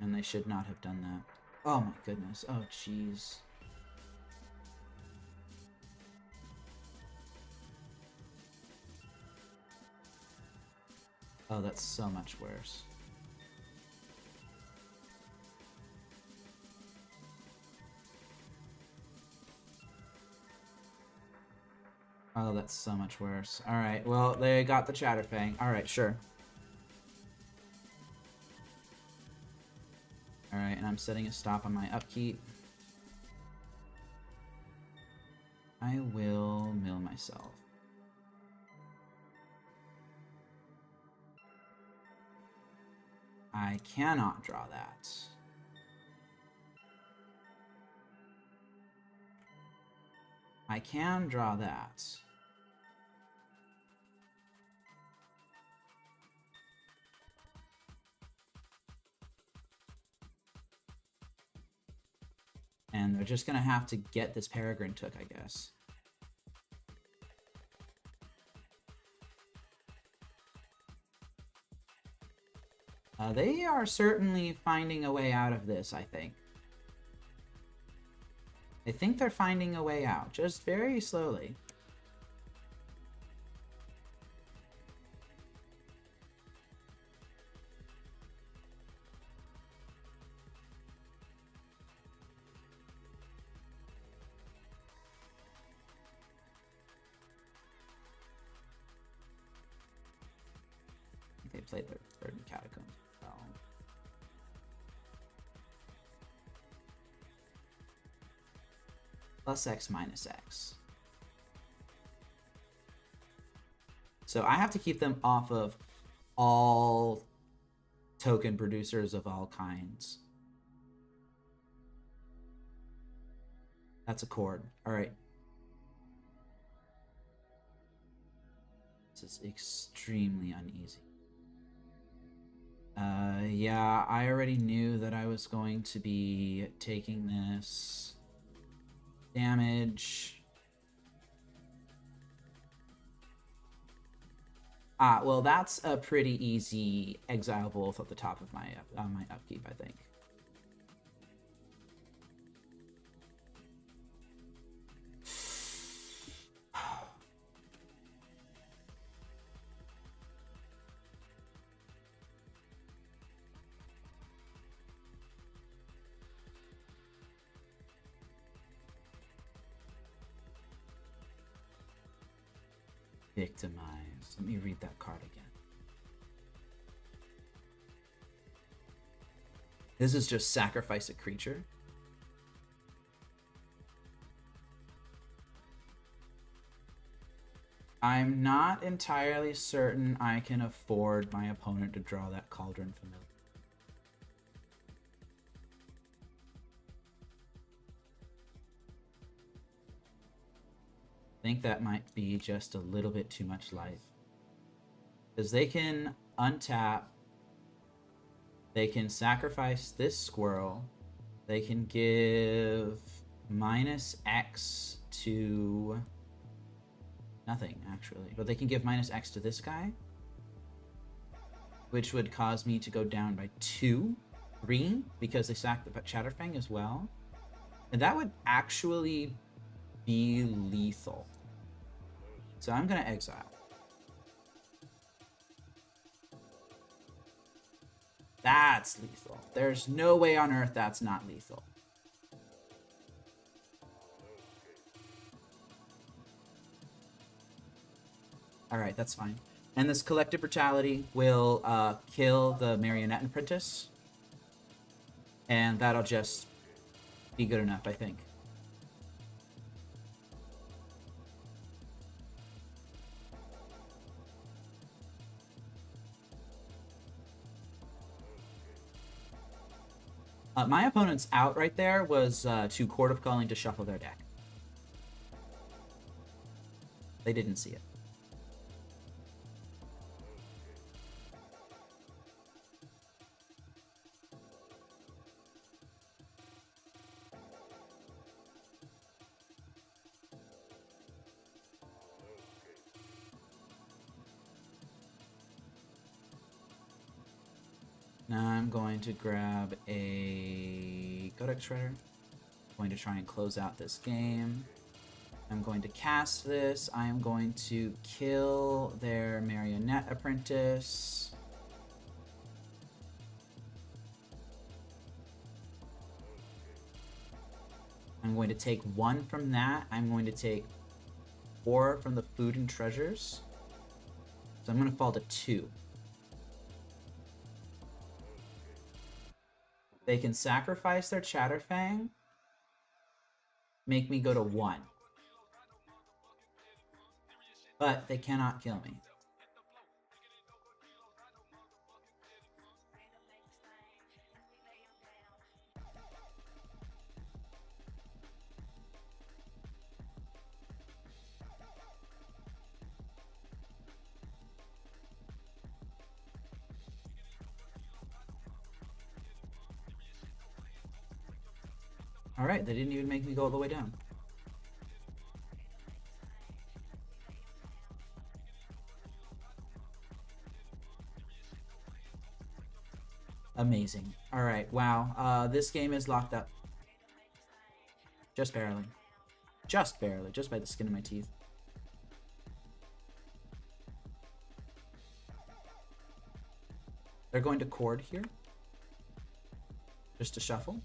And they should not have done that. Oh my goodness. Oh jeez. Oh, that's so much worse. Oh, that's so much worse. Alright, well, they got the Chatterfang. Alright, sure. Alright, and I'm setting a stop on my upkeep. I will mill myself. I cannot draw that. I can draw that. And they're just gonna have to get this Peregrine Took, I guess. They are certainly finding a way out of this, I think. I think they're finding a way out, just very slowly. I think they played their third in Catacombs as well. Plus X minus X. So I have to keep them off of all token producers of all kinds. That's a chord. All right. This is extremely uneasy. Yeah, I already knew that I was going to be taking this damage. Well, that's a pretty easy exile both at the top of my upkeep, I think. Victimize. Let me read that card again. This is just sacrifice a creature. I'm not entirely certain I can afford my opponent to draw that Cauldron Familiar. I think that might be just a little bit too much life. Because they can untap, they can sacrifice this squirrel, they can give -X to nothing, actually. But they can give -X to this guy, which would cause me to go down by 2, 3, because they sacked the Chatterfang as well. And that would actually be lethal. So I'm going to exile. That's lethal. There's no way on earth that's not lethal. Alright, that's fine. And this Collective Brutality will kill the Marionette Apprentice. And that'll just be good enough, I think. My opponent's out right there was to Court of Calling to shuffle their deck. They didn't see it. Now I'm going to grab a Codex Shredder. I'm going to try and close out this game. I'm going to cast this. I am going to kill their Marionette Apprentice. I'm going to take 1 from that. I'm going to take 4 from the Food and Treasures. So I'm going to fall to 2. They can sacrifice their Chatterfang, make me go to 1. But they cannot kill me. Alright, they didn't even make me go all the way down. Amazing. Alright, wow. This game is locked up. Just barely. Just barely. Just by the skin of my teeth. They're going to Chord here. Just to shuffle.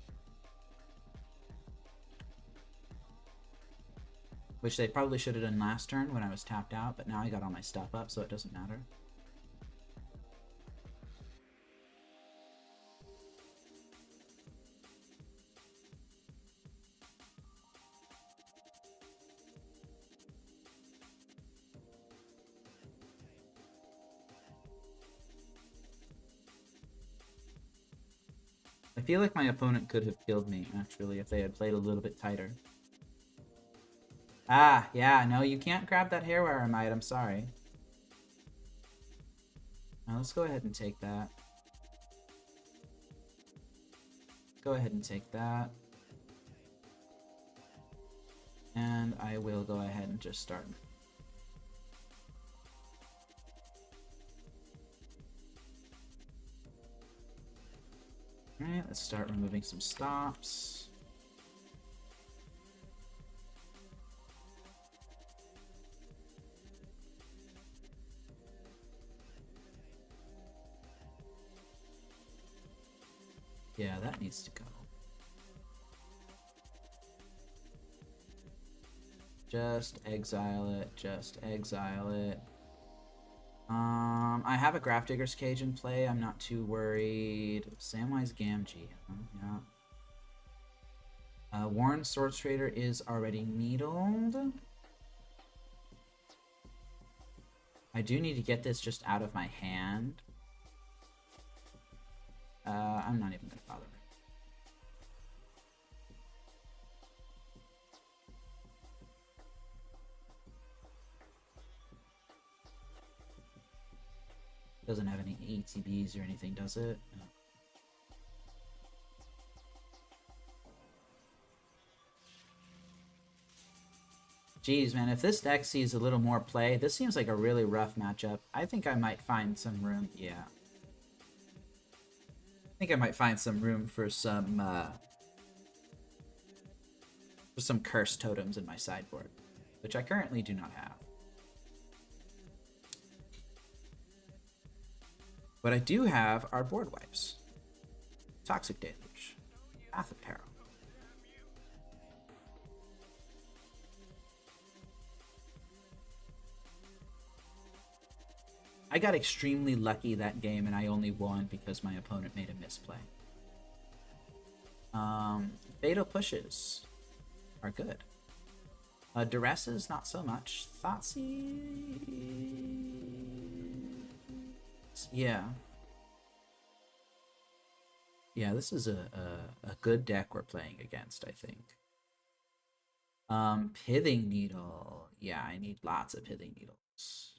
Which they probably should have done last turn when I was tapped out, but now I got all my stuff up, so it doesn't matter. I feel like my opponent could have killed me, actually, if they had played a little bit tighter. Ah, yeah, no, you can't grab that hairwire I might, I'm sorry. Now let's go ahead and take that. Go ahead and take that. And I will go ahead and just start. Alright, let's start removing some stops. Yeah, that needs to go. Just exile it, just exile it. I have a Grafdigger's Cage in play, I'm not too worried. Samwise Gamgee, yeah. Warren Sword Trader is already needled. I do need to get this just out of my hand. I'm not even gonna bother. Doesn't have any ETBs or anything, does it? No. Jeez, man, if this deck sees a little more play, this seems like a really rough matchup. I think I might find some room, yeah. I think I might find some room for some curse totems in my sideboard, which I currently do not have. What I do have are board wipes. Toxic Deluge. Path of Peril. I got extremely lucky that game and I only won because my opponent made a misplay. Fatal Pushes are good. Duresses, not so much. Thoughtseize... yeah. Yeah, this is a good deck we're playing against, I think. Pithing Needle. Yeah, I need lots of Pithing Needles.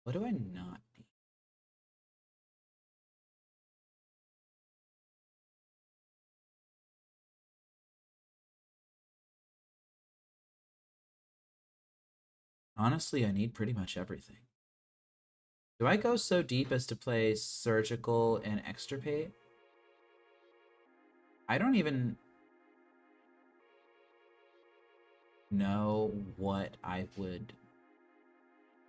What do I not need? Honestly, I need pretty much everything. Do I go so deep as to play Surgical and Extirpate? I don't even know what I would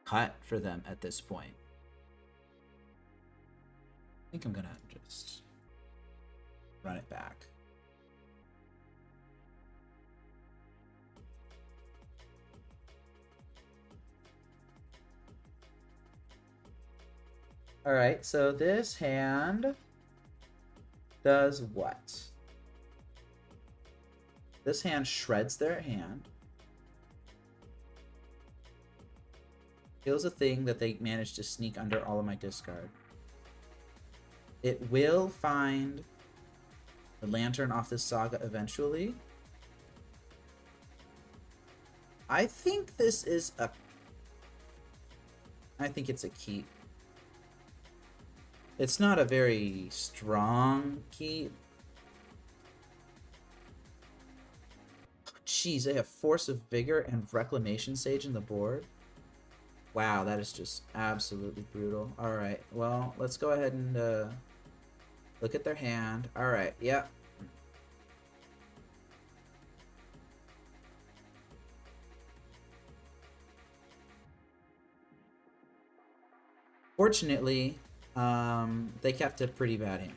cut for them at this point. I think I'm gonna just run it back. All right, so this hand does what? This hand shreds their hand. Kills a thing that they managed to sneak under all of my discard. It will find the Lantern off this Saga eventually. I think this is a... I think it's a keep. It's not a very strong keep. Jeez, they have Force of Vigor and Reclamation Sage in the board. Wow, that is just absolutely brutal. Alright, well, let's go ahead and look at their hand. Alright, yeah. Fortunately, they kept a pretty bad hand.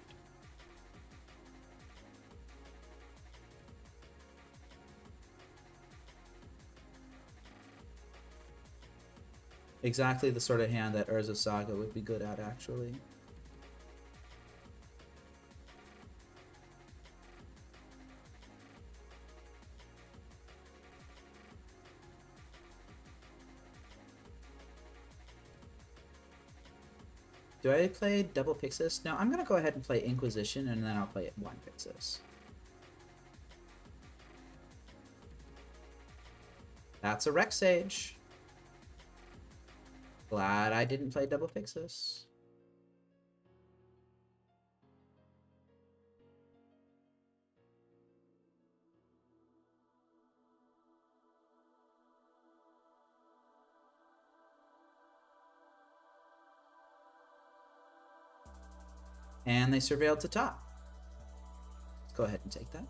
Exactly the sort of hand that Urza Saga would be good at, actually. Do I play double Pixis? No, I'm going to go ahead and play Inquisition, and then I'll play one Pixis. That's a Rex Sage. Glad I didn't play double Pixis. And they surveilled to top. Let's go ahead and take that.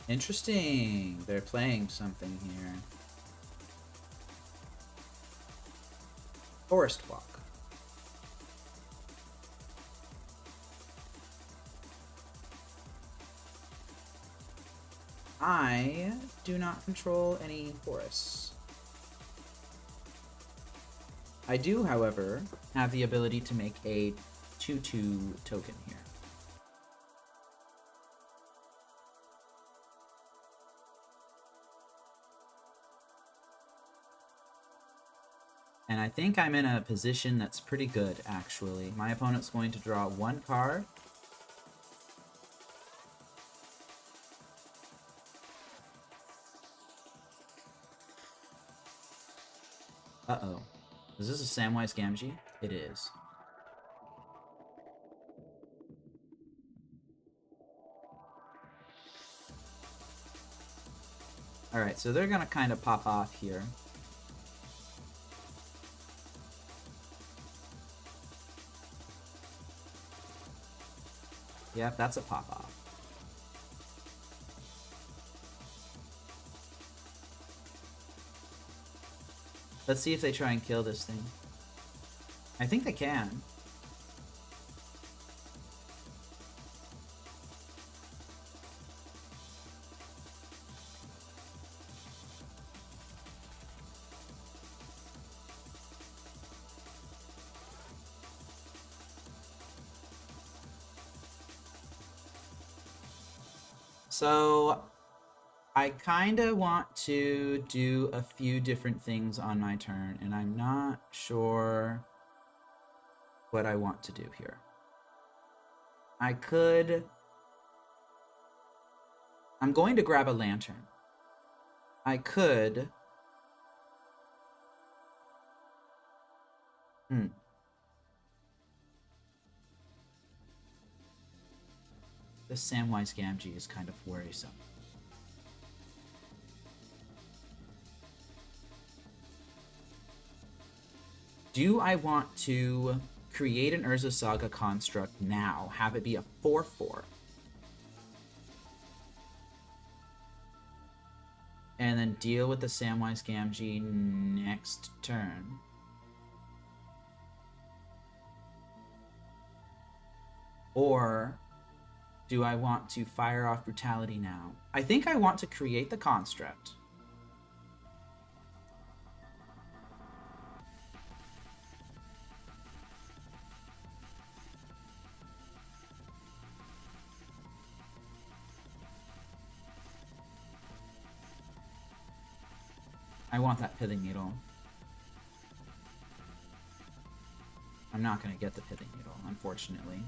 Interesting. They're playing something here. Forest Walk. I do not control any forests. I do, however, have the ability to make a 2/2 token here. And I think I'm in a position that's pretty good, actually. My opponent's going to draw one card. Uh-oh. Is this a Samwise Gamgee? It is. Alright, so they're gonna kind of pop off here. Yep, that's a pop-off. Let's see if they try and kill this thing. I think they can. So I kind of want to do a few different things on my turn, and I'm not sure what I want to do here. I could... I'm going to grab a lantern. I could... This Samwise Gamgee is kind of worrisome. Do I want to create an Urza Saga construct now, have it be a 4/4, and then deal with the Samwise Gamgee next turn? Or do I want to fire off Brutality now? I think I want to create the construct. I want that Pithing Needle. I'm not going to get the Pithing Needle, unfortunately.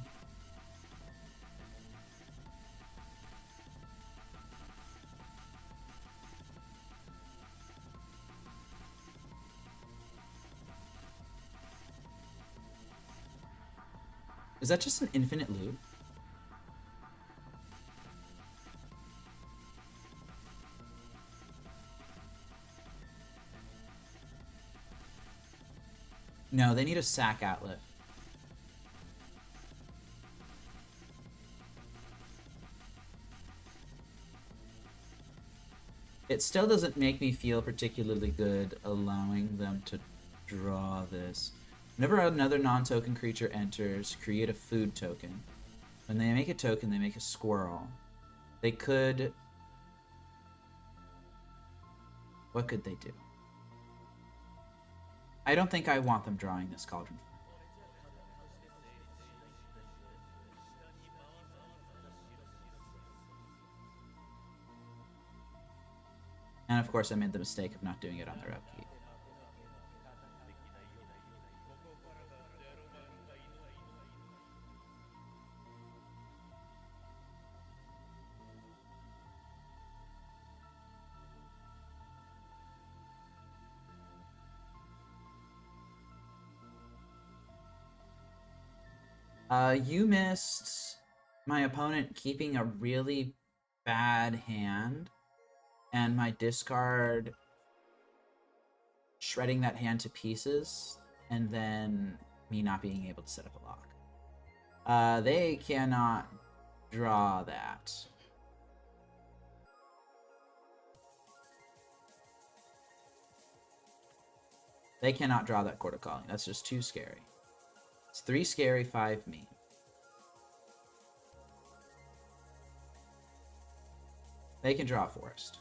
Is that just an infinite loop? No, they need a sack outlet. It still doesn't make me feel particularly good allowing them to draw this. Whenever another non-token creature enters, create a food token. When they make a token, they make a squirrel. They could... What could they do? I don't think I want them drawing this Cauldron. And of course I made the mistake of not doing it on their upkeep. You missed my opponent keeping a really bad hand, and my discard shredding that hand to pieces, and then me not being able to set up a lock. They cannot draw that. They cannot draw that Court of Calling. That's just too scary. It's 3 scary, 5 me. They can draw a forest.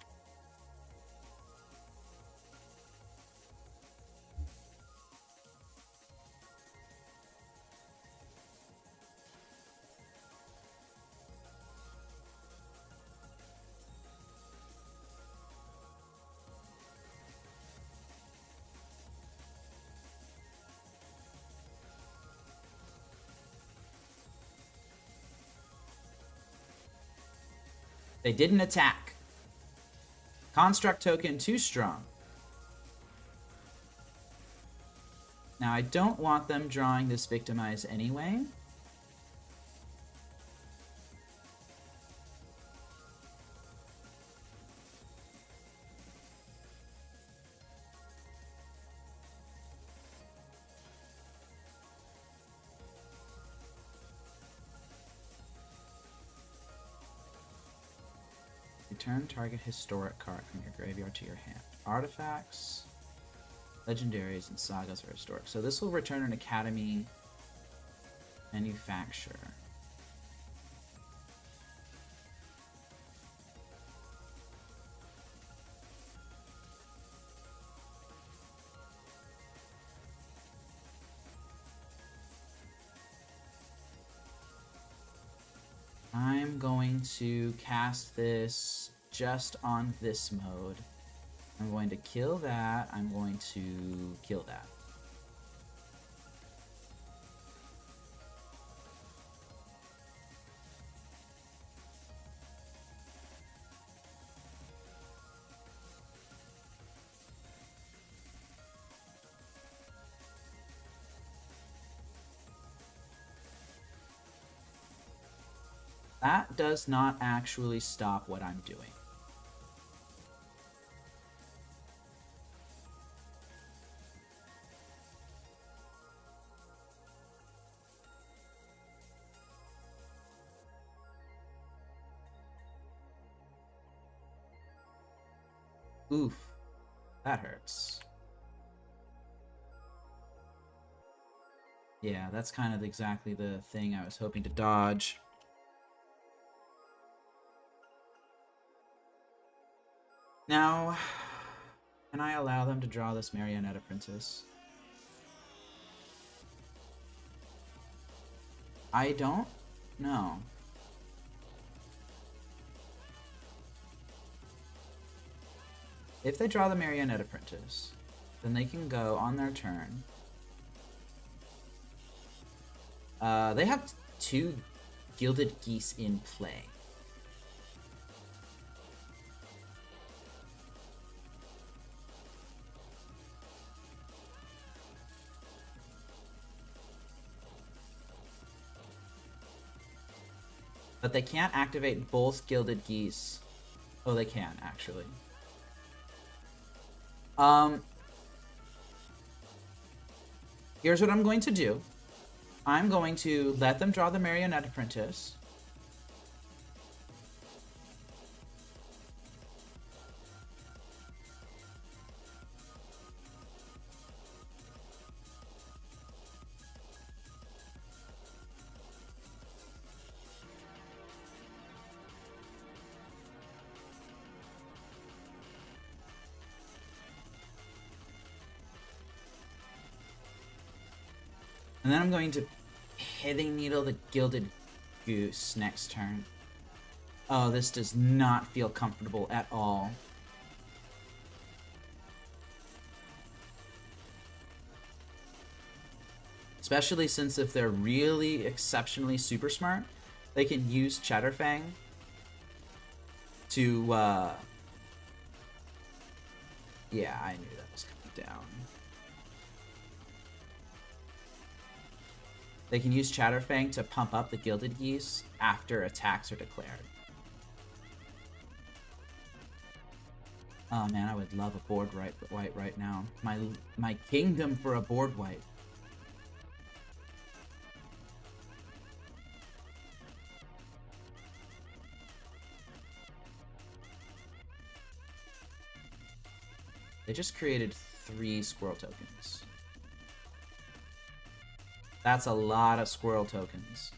They didn't attack. Construct token too strong. Now I don't want them drawing this Victimize anyway. Return target historic card from your graveyard to your hand. Artifacts, legendaries, and sagas are historic. So this will return an Academy Manufacturer. I'm going going to cast this just on this mode. I'm going to kill that. I'm going to kill that. That does not actually stop what I'm doing. Oof, that hurts. Yeah, that's kind of exactly the thing I was hoping to dodge. Now, can I allow them to draw this Marionette Apprentice? I don't know. If they draw the Marionette Apprentice, then they can go on their turn. They have 2 Gilded Geese in play. But they can't activate both Gilded Geese. Oh, they can, actually. Here's what I'm going to do. I'm going to let them draw the Marionette Apprentice. And then I'm going to Pithing Needle the Gilded Goose next turn. Oh, this does not feel comfortable at all. Especially since if they're really exceptionally super smart, they can use Chatterfang to, yeah, I knew that was coming down. They can use Chatterfang to pump up the Gilded Geese after attacks are declared. Oh man, I would love a board white right now. My kingdom for a board white. They just created 3 squirrel tokens. That's a lot of squirrel tokens.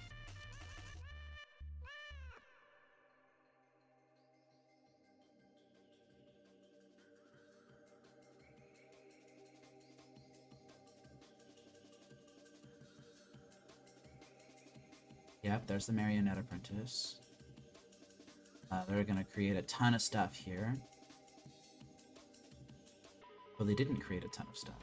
Yep, there's the Marionette Apprentice. They're gonna create a ton of stuff here. Well, they didn't create a ton of stuff.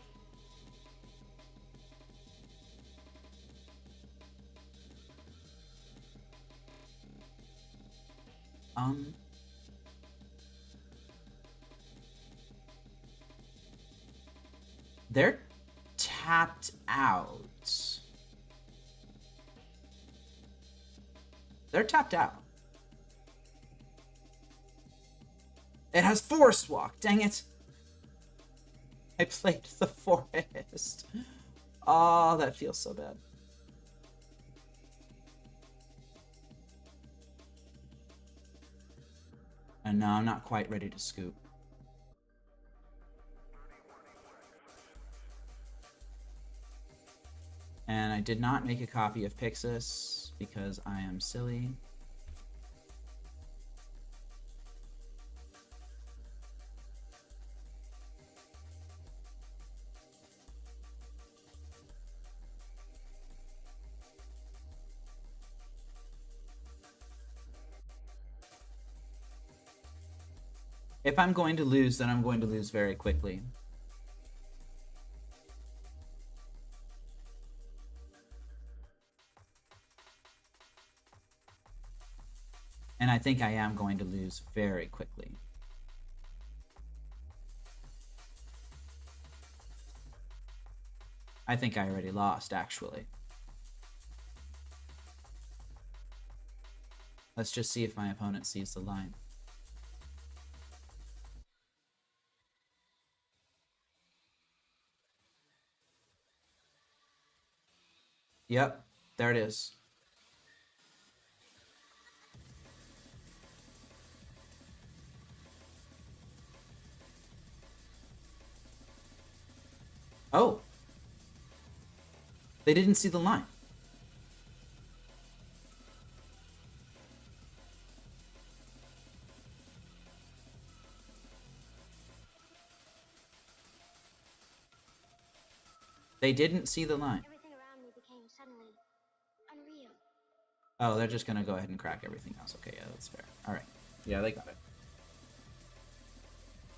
They're tapped out. They're tapped out. It has Forest Walk, dang it. I played the forest. Oh, that feels so bad. And no, I'm not quite ready to scoop. And I did not make a copy of Pixis because I am silly. If I'm going to lose, then I'm going to lose very quickly. And I think I am going to lose very quickly. I think I already lost, actually. Let's just see if my opponent sees the line. Yep, there it is. Oh! They didn't see the line. They didn't see the line. Everything around me became suddenly unreal. Oh, they're just gonna go ahead and crack everything else. Okay, yeah, that's fair. Alright. Yeah, they got it.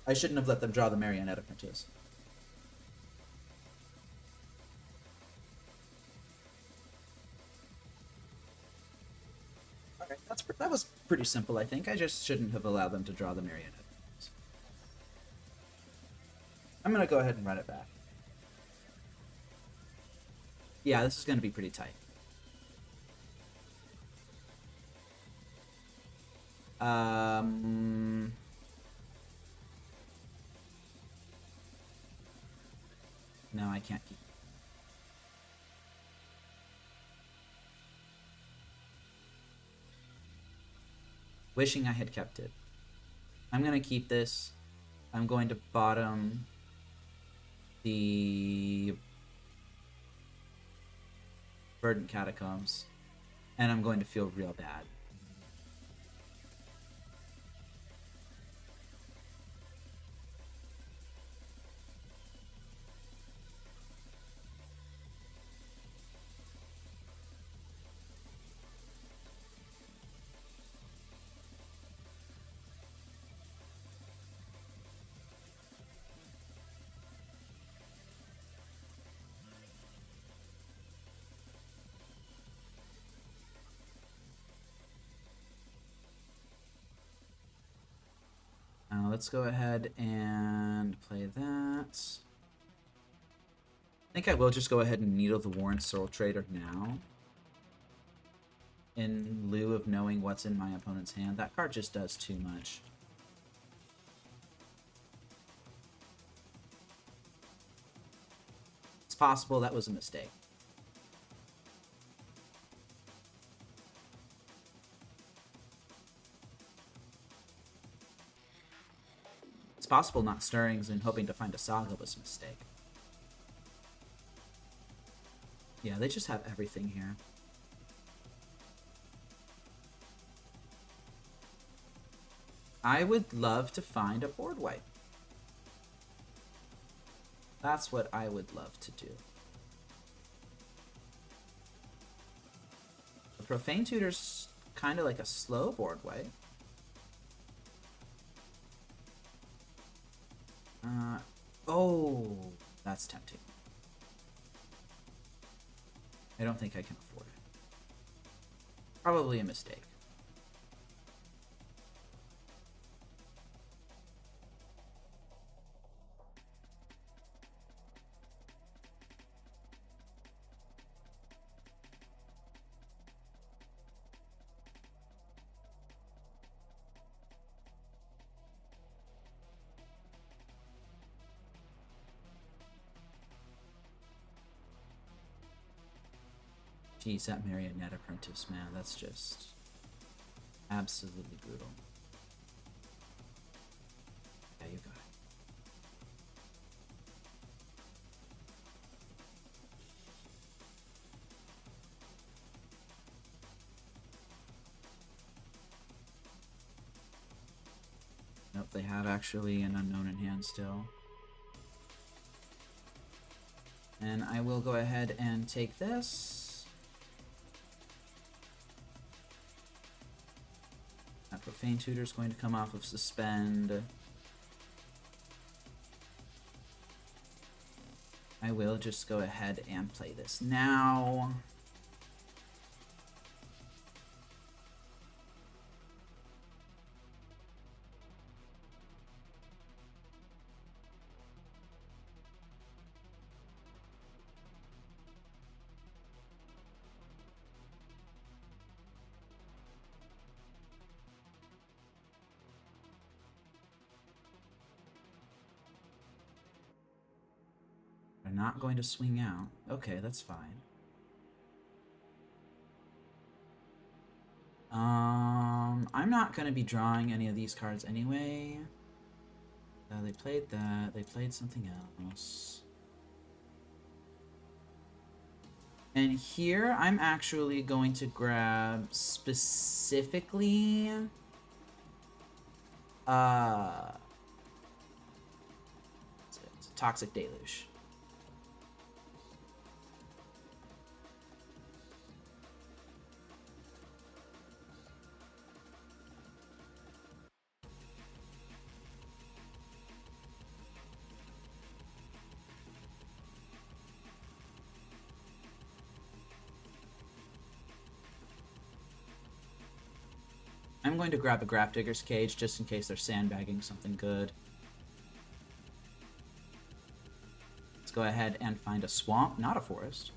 I shouldn't have let them draw the Marionette Apprentice. Alright, that was pretty simple, I think. I just shouldn't have allowed them to draw the Marionette Apprentice. I'm gonna go ahead and run it back. Yeah, this is gonna be pretty tight. No, I can't keep it. Wishing I had kept it. I'm gonna keep this. I'm going to bottom the Verdant Catacombs, and I'm going to feel real bad. Now let's go ahead and play that. I think I will just go ahead and needle the Warren Soul Trader now, in lieu of knowing what's in my opponent's hand. That card just does too much. It's possible that was a mistake. It's possible not Stirrings and hoping to find a Saga was a mistake. Yeah, they just have everything here. I would love to find a board wipe. That's what I would love to do. The Profane Tutor's kind of like a slow board wipe. Oh, that's tempting. I don't think I can afford it. Probably a mistake. Jeez, that Marionette Apprentice, man, that's just absolutely brutal. Yeah, you got it. Nope, they have actually an Unknown in hand still. And I will go ahead and take this. That Profane Tutor is going to come off of Suspend. I will just go ahead and play this now. They're not going to swing out. Okay, that's fine. I'm not going to be drawing any of these cards anyway. They played that. They played something else. And here, I'm actually going to grab specifically... it's a Toxic Deluge. I'm going to grab a Grafdigger's Cage just in case they're sandbagging something good. Let's go ahead and find a swamp, not a forest.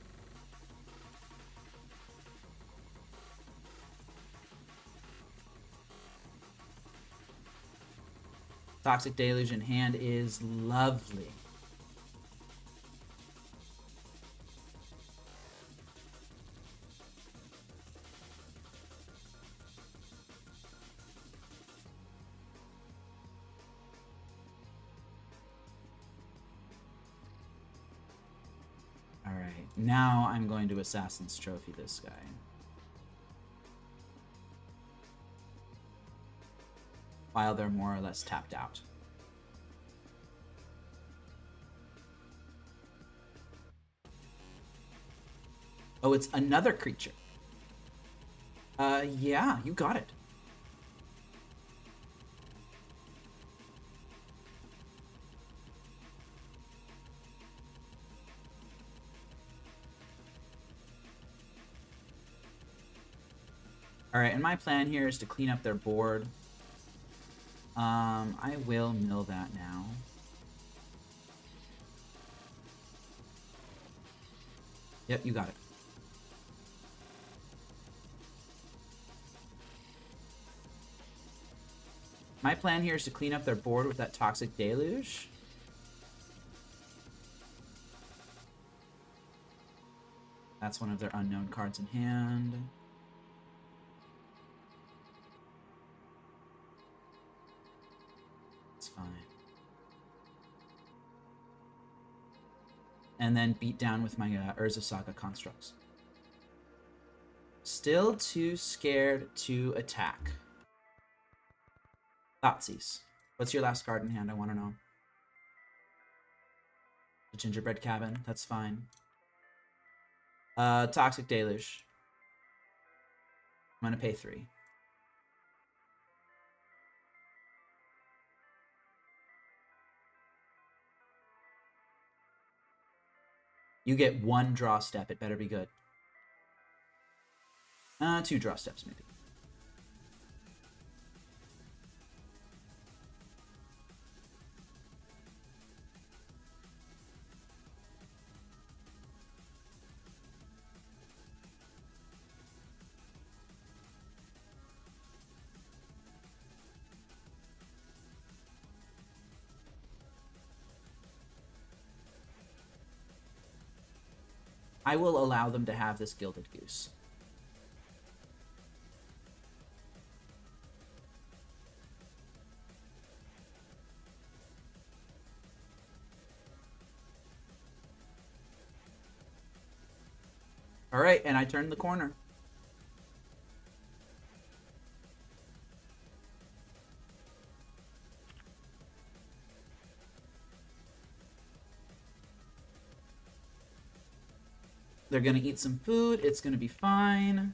Toxic Deluge in hand is lovely. Alright, now I'm going to Assassin's Trophy this guy. While they're more or less tapped out. Oh, it's another creature. Yeah, you got it. Alright, and my plan here is to clean up their board. I will mill that now. Yep, you got it. My plan here is to clean up their board with that Toxic Deluge. That's one of their unknown cards in hand. It's fine. And then beat down with my Urza Saga constructs. Still too scared to attack. Thoughtseize. What's your last card in hand? I want to know. The Gingerbread Cabin. That's fine. Toxic Deluge. I'm gonna pay 3. You get 1 draw step. It better be good. 2 draw steps, maybe. I will allow them to have this Gilded Goose. All right, and I turned the corner. They're going to eat some food. It's going to be fine.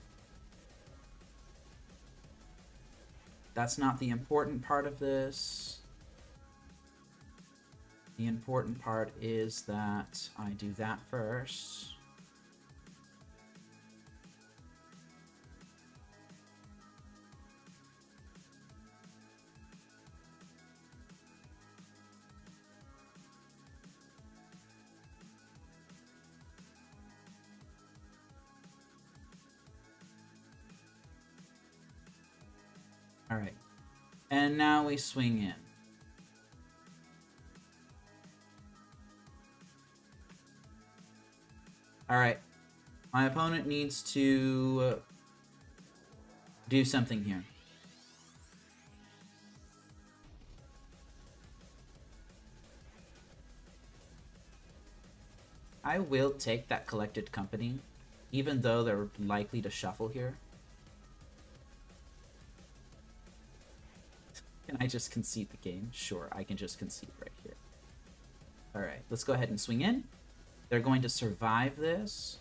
That's not the important part of this. The important part is that I do that first. All right. And now we swing in. All right. My opponent needs to do something here. I will take that collected company, even though they're likely to shuffle here. Can I just concede the game? Sure, I can just concede right here. All right, let's go ahead and swing in. They're going to survive this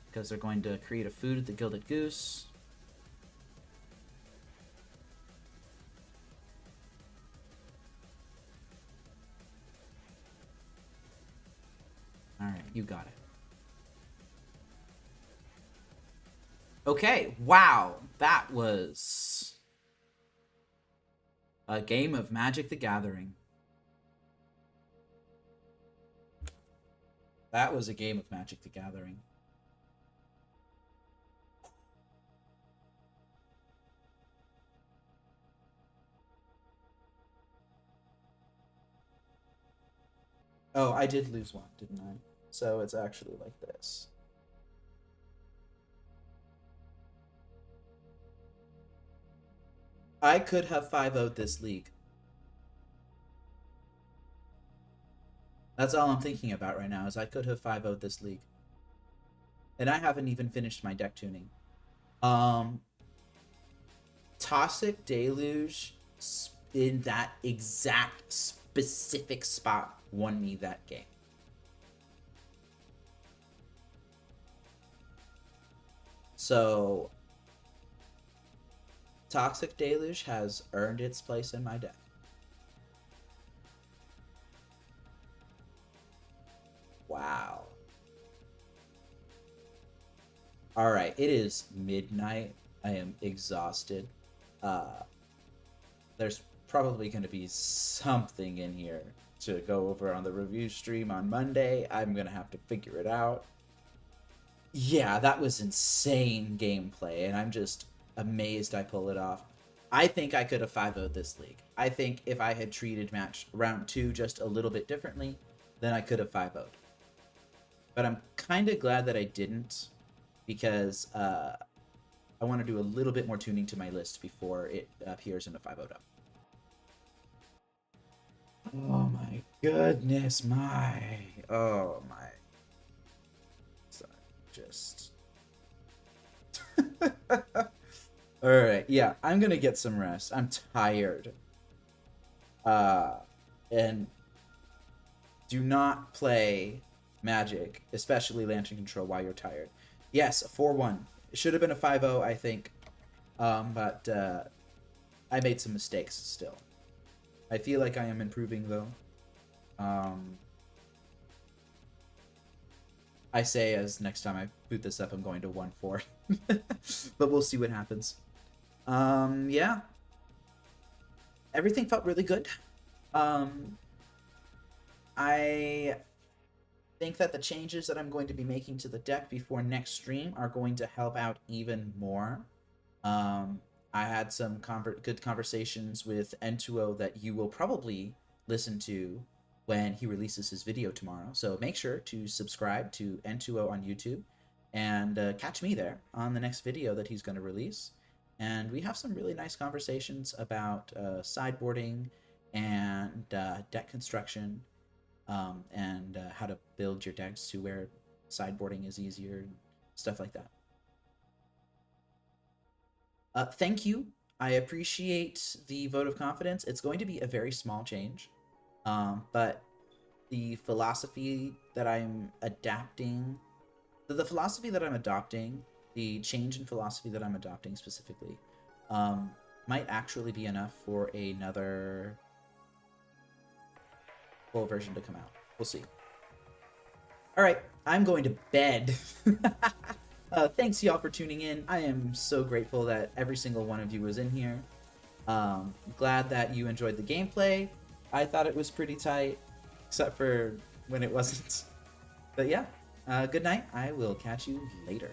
because they're going to create a food at the Gilded Goose. All right, you got it. Okay, wow, that was a game of Magic the Gathering. That was a game of Magic the Gathering. Oh, I did lose one, didn't I? So it's actually like this. I could have 5-0'd this league. That's all I'm thinking about right now, is I could have 5-0'd this league. And I haven't even finished my deck tuning. Toxic Deluge in that exact specific spot won me that game. So Toxic Deluge has earned its place in my deck. Wow. All right, it is midnight. I am exhausted. There's probably going to be something in here to go over on the review stream on Monday. I'm going to have to figure it out. Yeah, that was insane gameplay, and I'm just amazed I pull it off. I think I could have 5-0'd this league. I think if I had treated round 2 just a little bit differently, then I could have 5-0'd. But I'm kind of glad that I didn't, because I want to do a little bit more tuning to my list before it appears in a 5-0 up. Oh my goodness, oh my. Sorry, just. Alright, yeah, I'm gonna get some rest. I'm tired. And do not play Magic, especially Lantern Control, while you're tired. Yes, 4-1. It should have been a 5-0, I think. But I made some mistakes still. I feel like I am improving, though. I say as next time I boot this up, I'm going to 1-4. But we'll see what happens. Yeah. Everything felt really good. I think that the changes that I'm going to be making to the deck before next stream are going to help out even more. I had some good conversations with 𝗟𝗜�10 that you will probably listen to when he releases his video tomorrow. So make sure to subscribe to 𝗟𝗚𝗎 on YouTube and catch me there on the next video that he's going to release. And we have some really nice conversations about sideboarding and deck construction, and how to build your decks to where sideboarding is easier and stuff like that. Thank you. I appreciate the vote of confidence. It's going to be a very small change, but the philosophy that I'm adapting, the philosophy that I'm adopting, the change in philosophy that I'm adopting specifically, might actually be enough for another full version to come out. We'll see. All right, I'm going to bed. Thanks y'all for tuning in. I am so grateful that every single one of you was in here. Glad that you enjoyed the gameplay. I thought it was pretty tight, except for when it wasn't. But yeah, good night. I will catch you later.